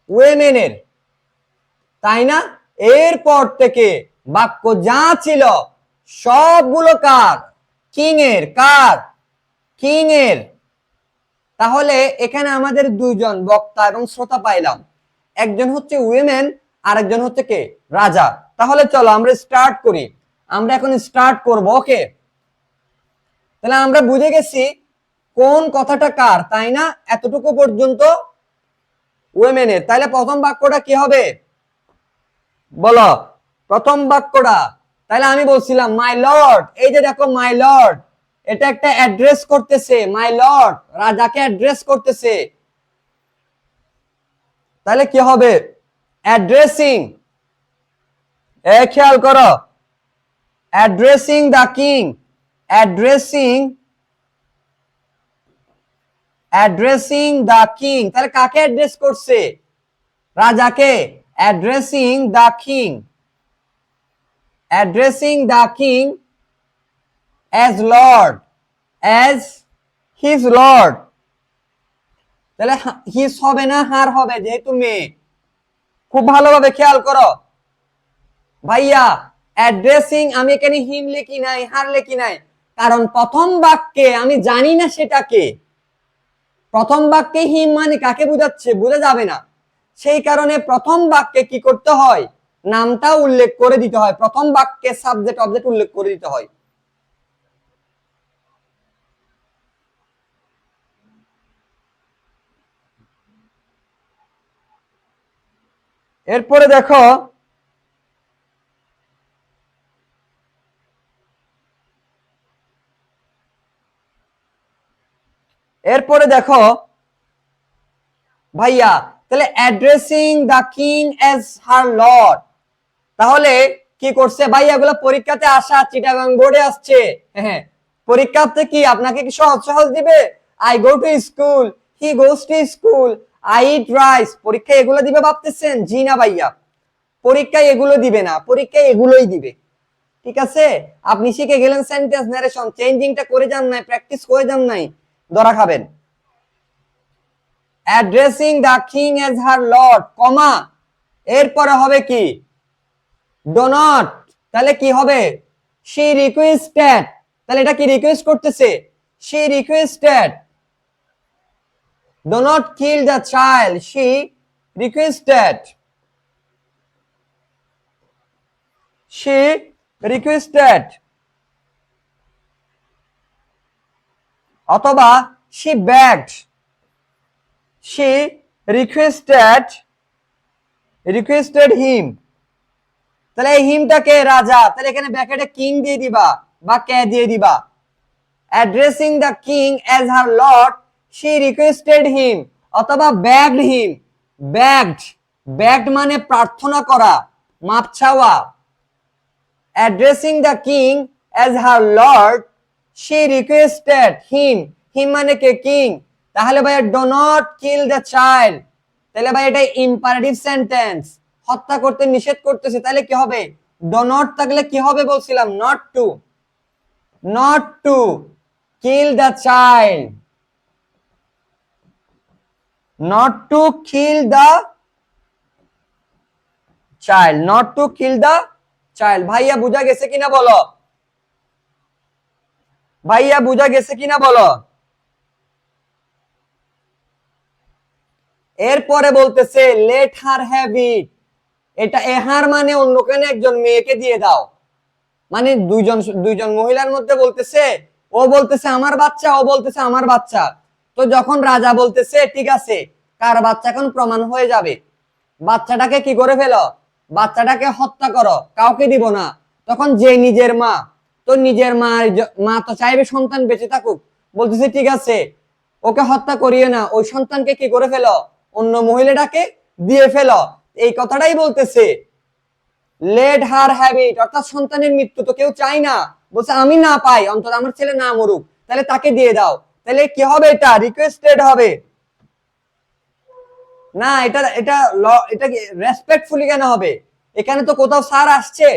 ওয়েমেনের, তাই না। এরপর থেকে বাক্য যা ছিল সবগুলো কার, কিং এর, কার, কিং এর। তাহলে এখানে আমাদের দুইজন বক্তা এবং শ্রোতা পাইলাম, একজন হচ্ছে উইমেন, আরেকজন হচ্ছে কে, রাজা। তাহলে চলো আমরা স্টার্ট করি, আমরা এখন স্টার্ট করব। ওকে, তাহলে আমরা বুঝে গেছি কোন কথাটা কার, তাই না, এতটুকু পর্যন্ত উইমেনের। তাহলে প্রথম বাক্যটা কি হবে বলো, প্রথম বাক্যটা। তাহলে আমি বলছিলাম মাই লর্ড, এই যে দেখো মাই লর্ড, এটা একটা অ্যাড্রেস করতেছে, মাই লর্ড রাজাকে অ্যাড্রেস করতেছে। তাহলে কি হবে, অ্যাড্রেসিং, খেয়াল করো, addressing the king, addressing, addressing the king. তাহলে কাকে অ্যাড্রেস করছে, রাজাকে। Addressing the king, addressing the king as lord, as his lord। তাহলে হিস হবে না, হার হবে, যেহেতু মেয়ে। খুব ভালোভাবে খেয়াল করো ভাইয়া, অ্যাড্রেসিং আমি এখানে হিম লিখি নাই, হার লিখি নাই, কারণ প্রথম বাক্যে আমি জানি না সেটাকে। প্রথম বাক্যে হিম মানে কাকে বোঝাচ্ছে, বোঝা যাবে না, সেই কারণে প্রথম বাক্যে কি করতে হয়, নামটা উল্লেখ করে দিতে হয়, প্রথম বাক্যে সাবজেক্ট অবজেক্ট উল্লেখ করে দিতে হয়। এরপরে দেখো, এরপরে দেখো ভাইয়া, তাহলে addressing the king as her lord, তাহলে কি করছে ভাইয়া, এগুলো পরীক্ষাতে আসা, চিটাগাং বোর্ডে আসছে। হ্যাঁ, পরীক্ষাতে কি আপনাকে কি সহজ সহজ দিবে, I go to school, he goes to school, I eat rice, পরীক্ষা এগুলো দিবে ভাবতেছেন, জি না ভাইয়া, পরীক্ষায় এগুলো দিবে না, পরীক্ষায় এগুলোই দিবে। ঠিক আছে, আপনি শিখে গেলেন সেন্টেন্স নারেশন, চেঞ্জিংটা করে যান নাই, প্র্যাকটিস করে যান নাই, ধরা খাবেন। Addressing the king as her lord, comma, এরপরে হবে কি, ডো নট, তাহলে কি হবে, শি রিকোয়েস্টেড, তাহলে এটা কি রিকোয়েস্ট করতেছে, she requested, do not kill the child, she requested, she requested, অথবা she begged, she requested, requested him. তাহলে এই হিমটাকে রাজা, তাহলে এখানে ব্র্যাকেটে কিং দিয়ে দিবা বা কে দিয়ে দিবা। Addressing the king as her lord, she requested him, অথবা বেগড হিম, বেগড, বেগড মানে প্রার্থনা করা, মাপ চাওয়া। Addressing the king as her lord she requested him, him মানে কে? কিং। তাহলে ভাইয়া do not kill the child, তাহলে ভাই এটা ইম্পারেটিভ সেন্টেন্স, হত্যা করতে নিষেধ করতেছে, তাহলে কি হবে? ডো নট থাকলে কি হবে বলছিলাম? Not to, not to kill the child, not to kill the child, not to kill the child। ভাইয়া বুঝা গেছে কিনা বলো, ভাইয়া বুঝা গেছে কিনা বলো। এরপরে বলতেছে লেট হার হ্যাভ ইট, এটা এহার মানে অন্য কেন একজন মেয়েকে দিয়ে দাও, মানে দুইজন দুইজন মহিলার মধ্যে বলতেছে, ও বলতেছে আমার বাচ্চা, ও বলতেছে আমার বাচ্চা। তো যখন রাজা বলতেছে ঠিক আছে কার বাচ্চা এখন প্রমাণ হয়ে যাবে, বাচ্চাটাকে কি করে ফেলো, বাচ্চাটাকে হত্যা করো, কাউকে দিব না। তখন যে নিজের মা, তো নিজের মা তো চাইবে সন্তান বেঁচে থাকুক, বলতেছে ঠিক আছে ওকে হত্যা করিয়ে না, ওই সন্তানকে কি করে ফেলো, অন্য মহিলাটাকে দিয়ে ফেলো। এই কথাটাই বলতেছে লেট হার হ্যাভ ইট, অর্থাৎ সন্তানের মৃত্যু তো কেউ চাই না, বলছে আমি না পাই, অন্তত আমার ছেলে না মরুক, তাহলে তাকে দিয়ে দাও। তাহলে কি হবে? এটা রিকোয়েস্টেড হবে না, এটা এটা এটা কি রেসপেক্টফুলি কেন হবে? এখানে তো কোথাও স্যার আসছে,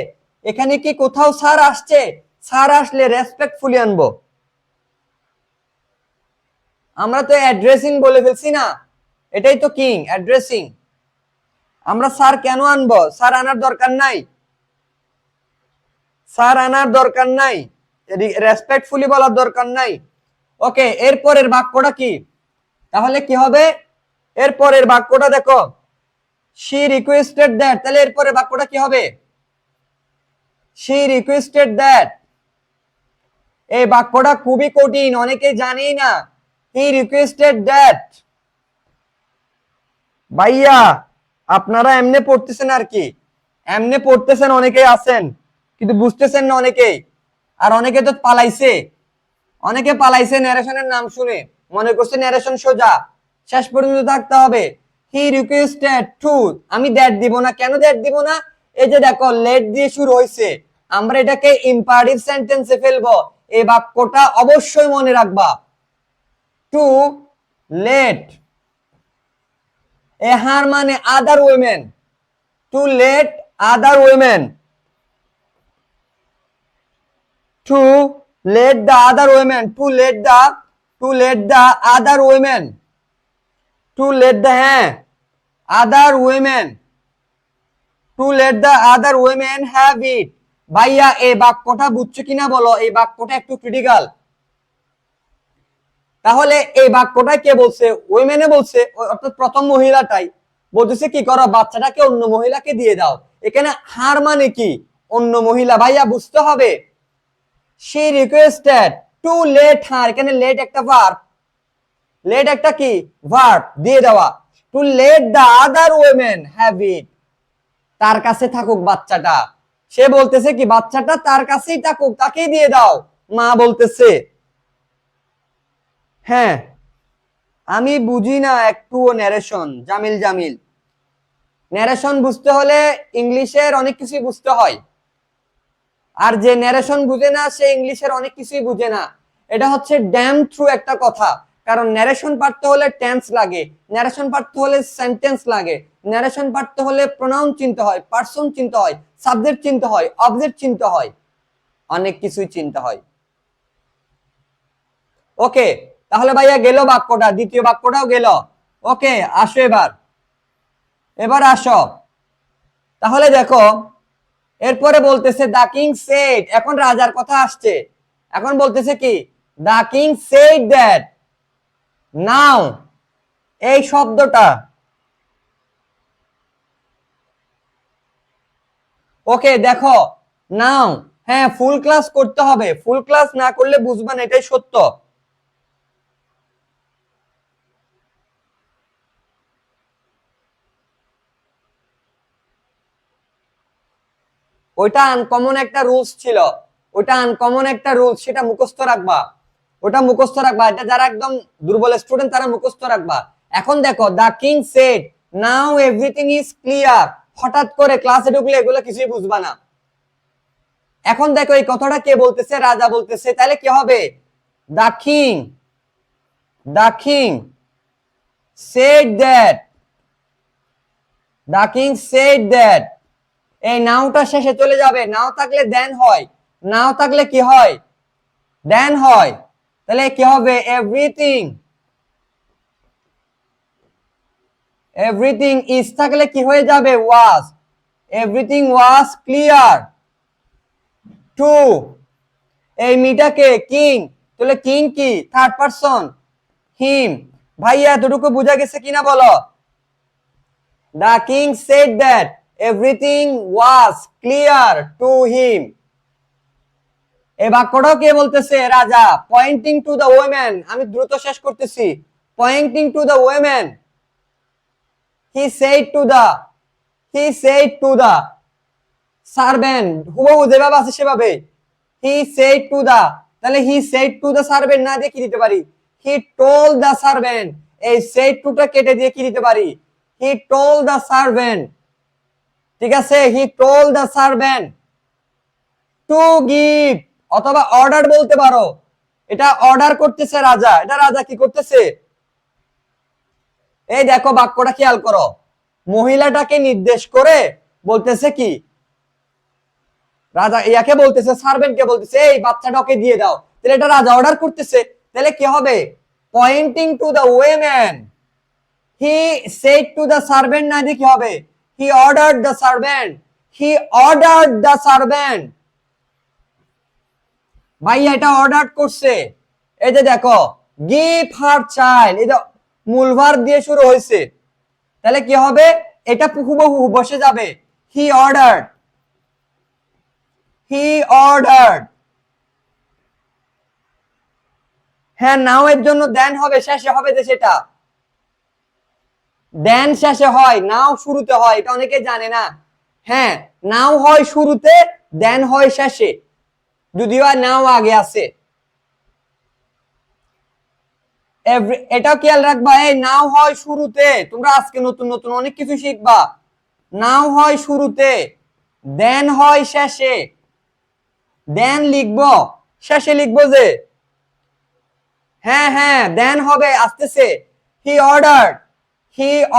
এখানে কি কোথাও স্যার আসছে? স্যার আসলে রেসপেক্টফুলি আনবো। আমরা তো অ্যাড্রেসিং বলে ফেলছি না, এটাই তো কিং, অ্যাড্রেসিং। আমরা স্যার কেন আনবো? স্যার আনার দরকার নাই, স্যার আনার দরকার নাই, রেসপেক্টফুলি বলার দরকার নাই। ওকে, এরপরের বাক্যটা কি? তাহলে কি হবে? এরপরের বাক্যটা দেখো, she requested that, তাহলে এরপরের বাক্যটা কি হবে? she requested that। এই বাক্যটা খুবই কঠিন, অনেকে জানেই না। he requested that। ভাইয়া আপনারা এমনি পড়তেছেন আর কি, এমনি পড়তেছেন অনেকেই আছেন, কিন্তু বুঝতেছেন না অনেকেই। আর অনেকে তো পালাইছে, অনেকে পালাইছে ন্যারেশনের নাম শুনে, মনে করছে ন্যারেশন সোজা, শেষ পর্যন্ত থাকতে হবে। হি রিকোয়েস্টেড টু, আমি দ্যাট দিব না, কেন দ্যাট দিব না? এই যে দেখো লেট দিয়ে শুরু হয়েছে, আমরা এটাকে ইম্পারেটিভ সেন্টেন্সে ফেলবো। এই বাক্যটা অবশ্যই মনে রাখবা, টু লেট, এহার মানে other women, to let other women, to let the other women, to let the other women, to let the other women, to let the other women have it। ভাইয়া এই বাক্যটা বুঝছো কিনা বলো, এই বাক্যটা একটু ক্রিটিক্যাল। তাহলে এই বাক্যটা কে বলছে? উইমেনে বলছে, অর্থাৎ প্রথম মহিলাটাই বলতেছে কি করো, বাচ্চাটাকে অন্য মহিলাকে দিয়ে দাও। এখানে হার মানে কি? অন্য মহিলা। ভাইয়া বুঝতে হবে she requested to let her, এখানে let একটা ভার্ব, let একটা কি ভার্ব দিয়ে দেওয়া, to let the other women have it, তার কাছে থাকুক বাচ্চাটা। সে বলতেছে কি বাচ্চাটা তার কাছেই থাকুক, তাকেই দিয়ে দাও, মা বলতেছে। হ্যাঁ আমি বুঝি না একটুও ন্যারেশন, জামিল জামিল। ন্যারেশন বুঝতে হলে ইংলিশের অনেক কিছুই বুঝতে হয়, আর যে ন্যারেশন বুঝে না সে ইংলিশের অনেক কিছুই বুঝে না। এটা হচ্ছে ড্যাম থ্রু একটা কথা, কারণ ন্যারেশন পড়তে হলে টেন্স লাগে, ন্যারেশন পড়তে হলে সেন্টেন্স লাগে, ন্যারেশন পড়তে হলে প্রোনাউন চিনতে হয়, পারসন চিনতে হয়, সাবজেক্ট চিনতে হয়, অবজেক্ট চিনতে হয়, অনেক কিছুই চিনতে হয়। ওকে, তাহলে ভাইয়া গেল বাক্যটা, দ্বিতীয় বাক্যটাও গেল। ওকে আসো এবার, এবার আসো। তাহলে দেখো এরপরে বলতেছে দা কিং সেড, এখন রাজার কথা আসছে, এখন বলতেছে কি দা কিং সেড দ্যাট, নাও এই শব্দটা, ওকে দেখো নাও, হ্যাঁ ফুল ক্লাস করতে হবে, ফুল ক্লাস না করলে বুঝবা না, এটাই সত্য। ওইটা আনকমন একটা রুলস ছিল, ওইটা আনকমন একটা রুলস, সেটা মুখস্থ রাখবা, ওটা মুখস্থ রাখবা, এটা যারা একদম দুর্বল স্টুডেন্ট তারা মুখস্থ রাখবা। এখন দেখো the king said now everything is clear, হঠাৎ করে ক্লাসে ঢুকলে এগুলো কিছুই বুঝবা না। এখন দেখো এই কথাটা কে বলতেছে? রাজা বলতেছে। তাহলে কি হবে? The king said that, the king said that। এই নাওটা শেষে চলে যাবে, নাও থাকলে দেন হয়, নাও থাকলে কি হয়? দেন হয়। তাহলে কি হবে? এভরিথিং ইজ থাকলে কি হয়ে যাবে? ওয়াজ। এভরিথিং ওয়াজ ক্লিয়ার টু, এই মিটাকে কিং, তাহলে কিং কি? থার্ড পারসন, হিম। ভাইয়া এতটুকু বোঝা গেছে কিনা বলো? The king said that everything was clear to him। এই বাক্যটাও কে বলতেছে? রাজা। পয়েন্টিং টু দ্য ওমেন, আমি দ্রুত শেষ করতেছি। Pointing to the women, he said to the servant, হুবহু যেভাবে আছে সেভাবে। he said to the, তাহলে he said to the servant না দিয়ে কি দিতে পারি? he told the servant। এই said to টা কেটে দিয়ে কি দিতে পারি? he told the servant। ঠিক আছে, he told the servant to give, অথবা অর্ডার বলতে পারো। এটা অর্ডার করতেছে রাজা। এটা রাজা কি করতেছে? এই দেখো বাক্যটা খেয়াল করো, মহিলাটাকে নির্দেশ করে বলতেছে কি? রাজা ইয়াকে বলতেছে, সার্ভেন্টকে বলতেছে এই বাচ্চাটাকে দিয়ে দাও। তাহলে এটা রাজা অর্ডার করতেছে। তাহলে কি হবে? Pointing to the women, he said to the servant না দিয়ে কি হবে? He ordered the servant, he ordered the servant. ভাইয়া এটা অর্ডার করছে। এই যে দেখো, গিভ হার চাইল্ড, এটা মূল ভার্ব দিয়ে শুরু হয়েছে। তাহলে কি হবে? এটা হুবহু বসে যাবে, হি অর্ডার্ড, হি অর্ডার্ড। হ্যাঁ, নাও এর জন্য দেন হবে, শেষে হবে যে সেটা। দেন শেষে হয়, নাও শুরুতে হয়, এটা অনেকে জানে না। হ্যাঁ, নাও হয় শুরুতে, দেন হয় শেষে, যদিও নাও আগে আছে। এটাও খেয়াল রাখবা, এই নাও হয় শুরুতে। তোমরা আজকে নতুন নতুন অনেক কিছু শিখবা। নাও হয় শুরুতে, দেন হয় শেষে। দেন লিখবো, শেষে লিখবো যে। হ্যাঁ হ্যাঁ, দেন হবে, আসতেছে। হি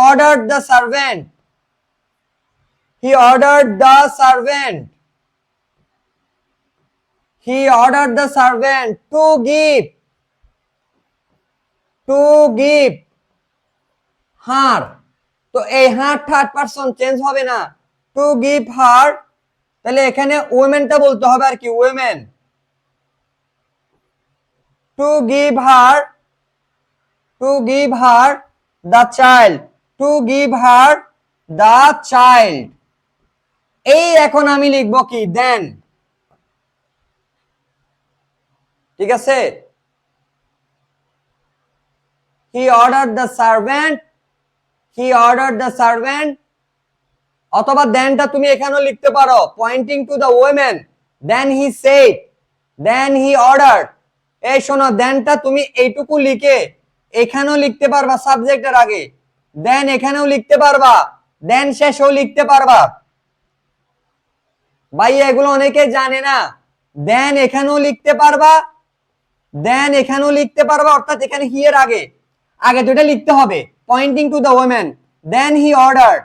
ordered the servant, he ordered the servant, he ordered the servant two give হার। তো এই হার থার্ড পারসন, চেঞ্জ হবে না, টু গিভ হার। তাহলে এখানে ওমেনটা বলতে হবে আর কি, women. To give her the child, to give her the child. এই এখন আমি লিখবো কি? দেন। ঠিক আছে, he ordered the servant, he ordered the servant. অথবা দেনটা তুমি এখানেও লিখতে পারো, pointing to the women, then he said, then he ordered. এই শোনো, দেনটা তুমি এইটুকু লিখে এখানেও লিখতে পারবা সাবজেক্টের আগে, দেন এখানেও লিখতে পারবা, দেন শেষেও লিখতে পারবা। ভাই এগুলো অনেকে জানে না। দেন এখানেও লিখতে পারবা, দেন এখানেও লিখতে পারবা, অর্থাৎ এখানে হি এর আগে আগে তো এটা লিখতে হবে, pointing to the women, then he ordered,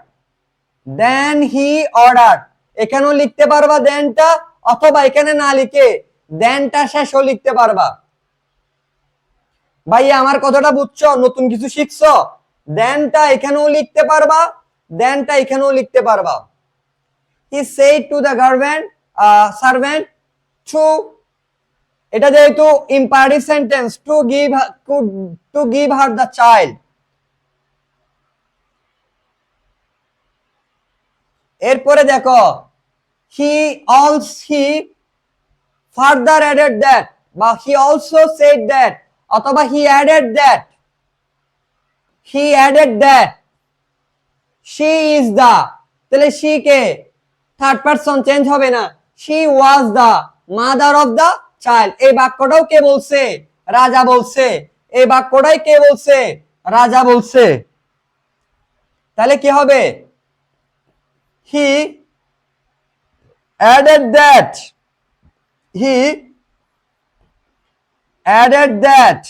then he ordered. এখানেও লিখতে পারবা দেনটা, অথবা এখানে না লিখে দেনটা শেষও লিখতে পারবা। ভাইয়া আমার কথাটা বুঝছো? নতুন কিছু শিখছো? দেনটা এখানেও লিখতে পারবা, দেনটা এখানেও লিখতে পারবা। He said to the servant to, এটা যেহেতু imperative sentence, to give her the child. এরপরে দেখো, হি ফার্দার অ্যাডেড দ্যাট, বা হি অলসো সেড দ্যাট, অথবা he added that, she is the. তাহলে শি কে? থার্ড পারসন, চেঞ্জ হবে না, she was the mother of the child. এই বাক্যটাও কে বলছে? রাজা বলছে। এই বাক্যটাই কে বলছে? রাজা বলছে। তাহলে কি হবে? he added that he added that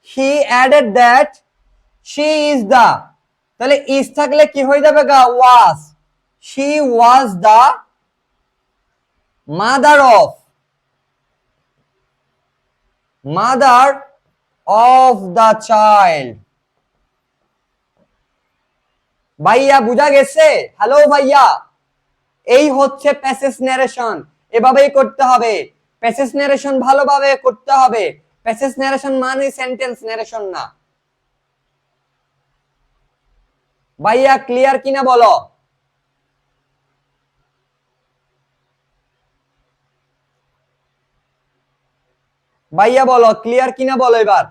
he added that she is the, তাহলে is থাকলে কি হয়ে যাবে গা was, she was the mother of the child. ভাইয়া বুঝা গেছে? হ্যালো ভাইয়া, এই হচ্ছে প্যাসেজ ন্যারেশন, এভাবেই করতে হবে। প্যাসেজ ন্যারেশন ভালোভাবে করতে হবে। প্যাসেজ ন্যারেশন মানে সেন্টেন্স ন্যারেশন না। ভাইয়া ক্লিয়ার কিনা বলো? ভাইয়া বলো ক্লিয়ার কিনা বলো এবার।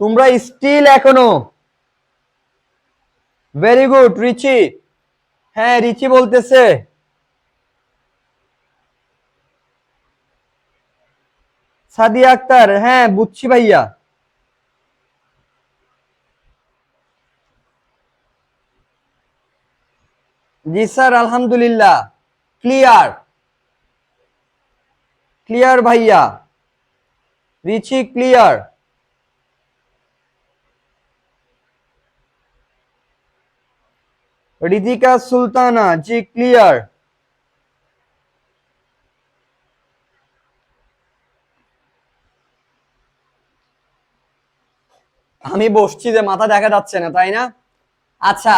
তোমরা স্টিল এখনো ভেরি গুড। রিচি, হ্যাঁ রিচি বলতেছে সাদিয়া আক্তার, হ্যাঁ বুঝছি ভাইয়া। জি স্যার আলহামদুলিল্লাহ ক্লিয়ার ক্লিয়ার ভাইয়া। রিচি ক্লিয়ার। রিদিকা সুলতানা জি ক্লিয়ার। আমি বসছি যে মাথা দেখা যাচ্ছে না তাই না? আচ্ছা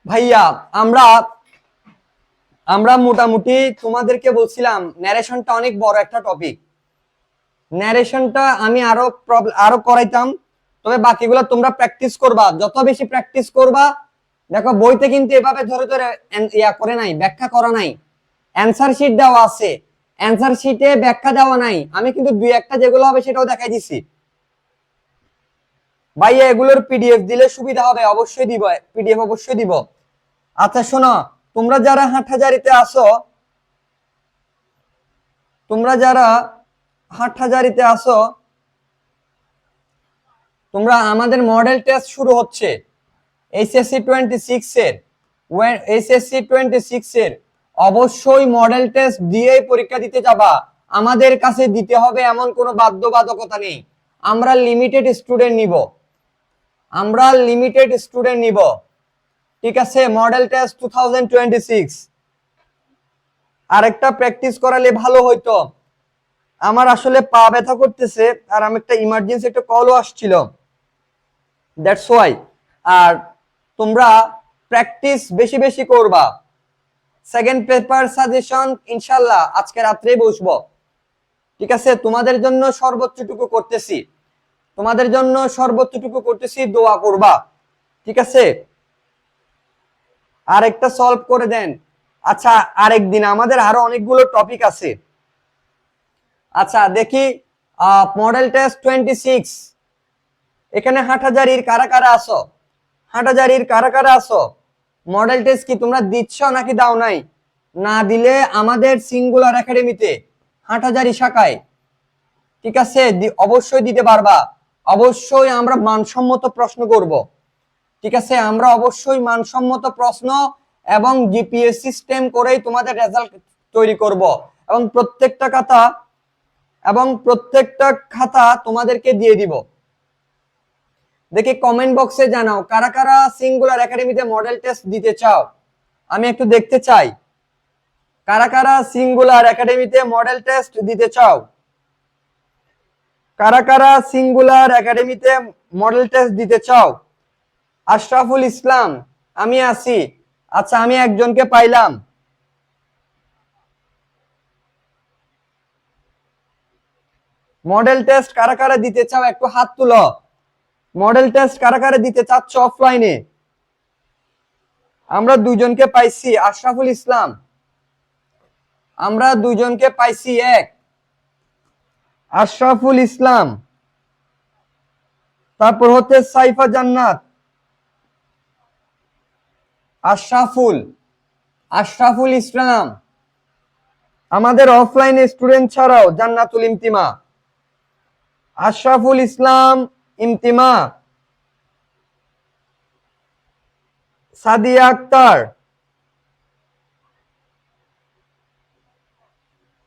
ভাইয়া, আমরা আমরা মোটামুটি তোমাদেরকে বলছিলাম ন্যারেশনটা অনেক বড় একটা টপিক। ন্যারেশনটা আমি আরো করাইতাম, তবে বাকিগুলো তোমরা প্র্যাকটিস করবা। যত বেশি প্র্যাকটিস করবা, দেখো বইতে কিন্তু এভাবে ধরে ধরে ইয়া করে নাই, ব্যাখ্যা করা নাই। অ্যানসার শিট দেওয়া আছে, অ্যানসার শিটে ব্যাখ্যা দেওয়া নাই। আমি কিন্তু দুই একটা যেগুলো হবে সেটাও দেখাই দিছি। ভাইয়া এগুলোর পিডিএফ দিলে সুবিধা হবে, অবশ্যই দিব, পিডিএফ অবশ্যই দিব। আচ্ছা শোনো, তোমরা যারা হাটহাজারিতে আসো, তোমরা আমাদের মডেল টেস্ট শুরু হচ্ছে এইচএসসি 26 এর। এইচএসসি 26 এর অবশ্যই মডেল টেস্ট দিয়েই পরীক্ষা দিতে যাবা। আমাদের কাছে দিতে হবে এমন কোনো বাধ্যবাধকতা নেই। আমরা লিমিটেড স্টুডেন্ট নিব, ঠিক আছে? Model test 2026। আরেকটা প্র্যাকটিস করালে ভালো হইতো। আমার আসলে পা ব্যথা করতেছে, আর আমি একটা ইমার্জেন্সি একটা কলও আসছিল, দ্যাটস ওয়াই। আর তোমরা প্র্যাকটিস বেশি বেশি করবা। সেকেন্ড পেপার সাজেশন ইনশাআল্লাহ আজকে রাত্রেই বসবো, ঠিক আছে? তোমাদের জন্য সর্বোচ্চটুকু করতেছি, দোয়া করবা, ঠিক আছে? আরেকটা সলভ করে দেন। আচ্ছা আরেকদিন আমাদের আরো অনেকগুলো টপিক আছে। আচ্ছা দেখি, মডেল টেস্ট 26, এখানে হাটহাজারির কারা কারা আসো? মডেল টেস্ট কি তোমরা দিচ্ছ নাকি দাও নাই? না দিলে আমাদের সিঙ্গুলার একাডেমিতে হাটহাজারি শাখায়, ঠিক আছে, অবশ্যই দিতে পারবা। অবশ্যই আমরা মানসম্মত প্রশ্ন করব, ঠিক আছে? আমরা অবশ্যই মানসম্মত প্রশ্ন এবং জিপিএস সিস্টেম করেই তোমাদের রেজাল্ট তৈরি করব, এবং প্রত্যেকটা খাতা তোমাদেরকে দিয়ে দিব। দেখি কমেন্ট বক্সে জানাও কারা কারা সিঙ্গুলার একাডেমিতে মডেল টেস্ট দিতে চাও। আমি একটু দেখতে চাই কারা কারা সিঙ্গুলার একাডেমিতে মডেল টেস্ট দিতে চাও। আশরাফুল ইসলাম, আমি আছি। আচ্ছা আমি একজনকে পাইলাম। মডেল টেস্ট কারা কারা দিতে চাও একটু হাত তুলো। মডেল টেস্ট কারা কারা দিতে চাচ্ছ অফলাইনে? আমরা দুজনকে পাইছি, আশরাফুল ইসলাম। আমরা দুজনকে পাইছি, এক আশরাফুল ইসলাম, তারপর হচ্ছে সাইফা জান্নাত, আশরাফুল ইসলাম। আমাদের অফলাইনে স্টুডেন্ট ছাড়াও জান্নাতুল ইমতিমা, আশরাফুল ইসলাম, ইমতিমা, সাদিয়া আক্তার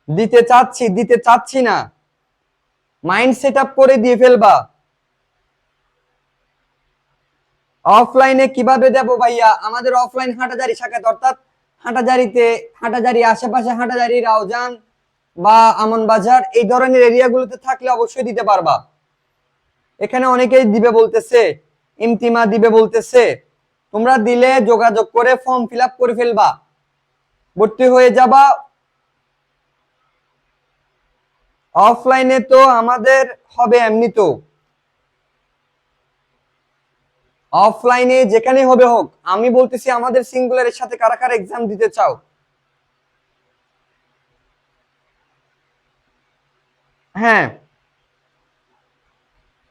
দিতে চাচ্ছি না, মাইন্ড সেট আপ করে দিয়ে ফেলবা। অফলাইনে কিভাবে দেব ভাইয়া? আমাদের অফলাইন হাটাজারি শাখাতে, অর্থাৎ হাটাজারি আশেপাশে, হাটাজারি, রাউজান বা আমন বাজার এই ধরনের এরিয়াগুলোতে থাকলে অবশ্যই দিতে পারবা। এখানে অনেকেই দিবে বলতেছে, ইমতিমা দিবে বলতেছে। তোমরা দিলে যোগাযোগ করে ফর্ম ফিল আপ করে ফেলবা, ভর্তি হয়ে যাবা। অফলাইনে তো আমাদের হবে এমনি তো, অফলাইনে যেখানে হবে হোক। আমি বলতেছি আমাদের সিঙ্গুলারের সাথে কারা কারা এক্সাম দিতে চাও? হ্যাঁ,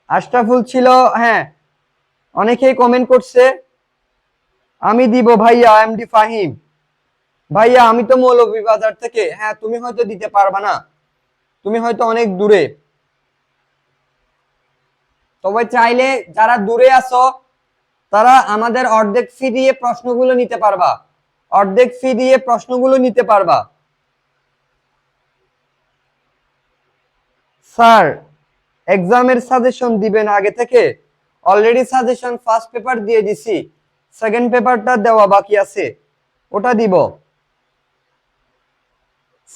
আশরাফুল ছিল, হ্যাঁ অনেকেই কমেন্ট করছে। আমি দিব ভাইয়া, এমডি ফাহিম। ভাইয়া আমি তো মৌলভীবাজার থেকে। হ্যাঁ, তুমি হয়তো দিতে পারবা না, তুমি হয়তো অনেক দূরে। তবে চাইলে যারা দূরে আছো তারা আমাদের অর্ধেক ফি দিয়ে প্রশ্নগুলো নিতে পারবা, অর্ধেক ফি দিয়ে প্রশ্নগুলো নিতে পারবা। স্যার এক্সামের সাজেশন দিবেন আগে থেকে? অলরেডি সাজেশন ফার্স্ট পেপার দিয়ে দিছি, সেকেন্ড পেপারটা দেওয়া বাকি আছে, ওটা দিব।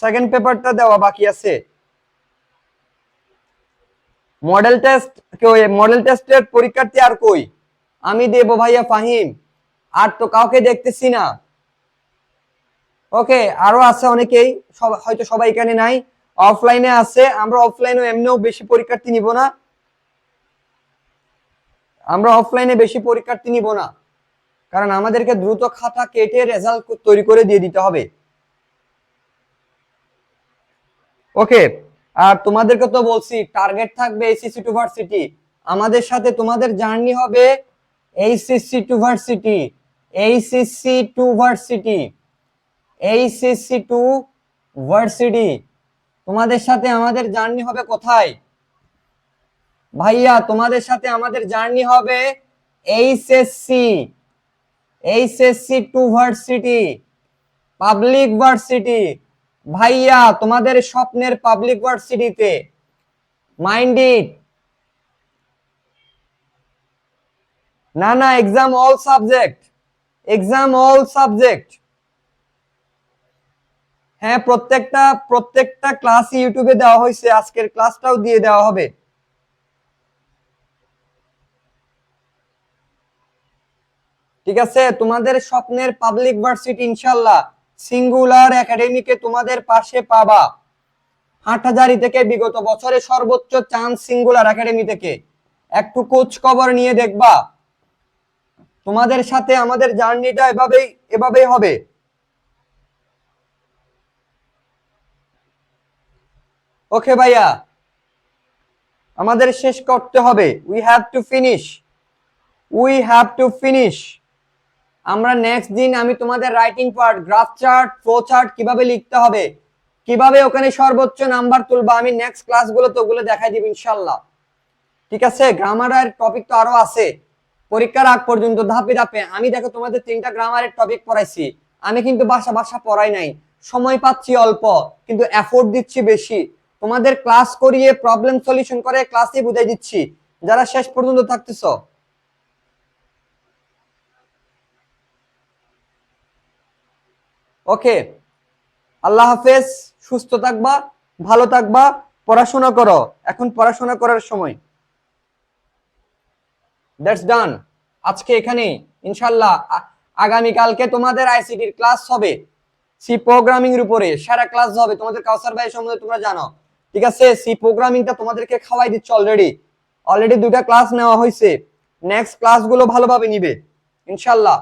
সেকেন্ড পেপারটা দেওয়া বাকি আছে। মডেল টেস্টের পরীক্ষার্থী আর কই? আমি দেব ভাইয়া ফাহিম, আর তো কাউকে দেখতেছি না। ওকে, আরো আছে অনেকেই, হয়তো সবাই এখানে নাই, অফলাইনে আছে। আমরা অফলাইনে এমনিও বেশি পরীক্ষার্থী নিব না, আমরা অফলাইনে বেশি পরীক্ষার্থী নিব না, কারণ আমাদেরকে দ্রুত খাতা কেটে রেজাল্ট তৈরি করে দিয়ে দিতে হবে। ওকে, আর তোমাদেরকে তো বলছি টার্গেট থাকবে এইচএসসি টু ভার্সিটি। আমাদের সাথে তোমাদের জার্নি হবে HSC two varsity, HSC two varsity, HSC two varsity. তোমাদের সাথে আমাদের জার্নি হবে কোথায় ভাইয়া? তোমাদের সাথে আমাদের জার্নি হবে HSC, HSC two varsity, public varsity. ভাইয়া তোমাদের স্বপ্নের পাবলিক ভার্সিটিতে, মাইন্ডেড। না না, exam all subject, exam all subject. হ্যাঁ, প্রত্যেকটা ক্লাস ইউটিউবে দেওয়া হয়েছে, আজকের ক্লাসটাও দিয়ে দেওয়া হবে। ঠিক আছে, তোমাদের স্বপ্নের পাবলিক ভার্সিটি ইনশাআল্লাহ সিঙ্গুলার একাডেমিকে তোমাদের পাশে পাবা। হাটহাজারী থেকে বিগত বছরে সর্বোচ্চ চান্স সিঙ্গুলার একাডেমি থেকে। একটু খোঁজ খবর নিয়ে দেখবা, তোমাদের সাথে আমাদের জার্নিটা এভাবেই হবে। ওকে ভাইয়া, আমাদের শেষ করতে হবে। We have to finish, we have to finish. আমরা নেক্সট দিন আমি তোমাদের writing part, graph chart, flow chart কিভাবে লিখতে হবে, কিভাবে ওখানে সর্বোচ্চ নাম্বার তুলবা, আমি নেক্সট ক্লাসগুলোতে ওগুলো দেখাই দিব ইনশাআল্লাহ। ঠিক আছে, গ্রামারের টপিক তো আরো আছে পরীক্ষার আগ পর্যন্ত ধাপে ধাপে। আমি দেখো তোমাদের 3টা গ্রামারের টপিক পড়াইছি, আমি কিন্তু ভাষা পড়াই নাই। সময় পাচ্ছি অল্প, কিন্তু এফোর্ট দিচ্ছি বেশি। তোমাদের ক্লাস করিয়ে প্রবলেম সলিউশন করে ক্লাসে বুঝাই দিচ্ছি, যারা শেষ পর্যন্ত থাকতেছো। ওকে, আল্লাহ হাফেজ, সুস্থ থাকবা, ভালো থাকবা, পড়াশোনা করো, এখন পড়াশোনা করার সময়। দ্যাটস ডান, আজকে এখানেই। ইনশাআল্লাহ আগামীকালকে তোমাদের আইসিটির ক্লাস হবে, সি প্রোগ্রামিং এর উপরে সারা ক্লাস হবে। তোমাদের কাউসার ভাই সম্বন্ধে তোমরা জানো, ঠিক আছে? সি প্রোগ্রামিংটা তোমাদেরকে খাওয়াই দিচ্ছে অলরেডি, অলরেডি 2টা ক্লাস নেওয়া হয়েছে। নেক্সট ক্লাসগুলো ভালোভাবে নিবে ইনশাআল্লাহ।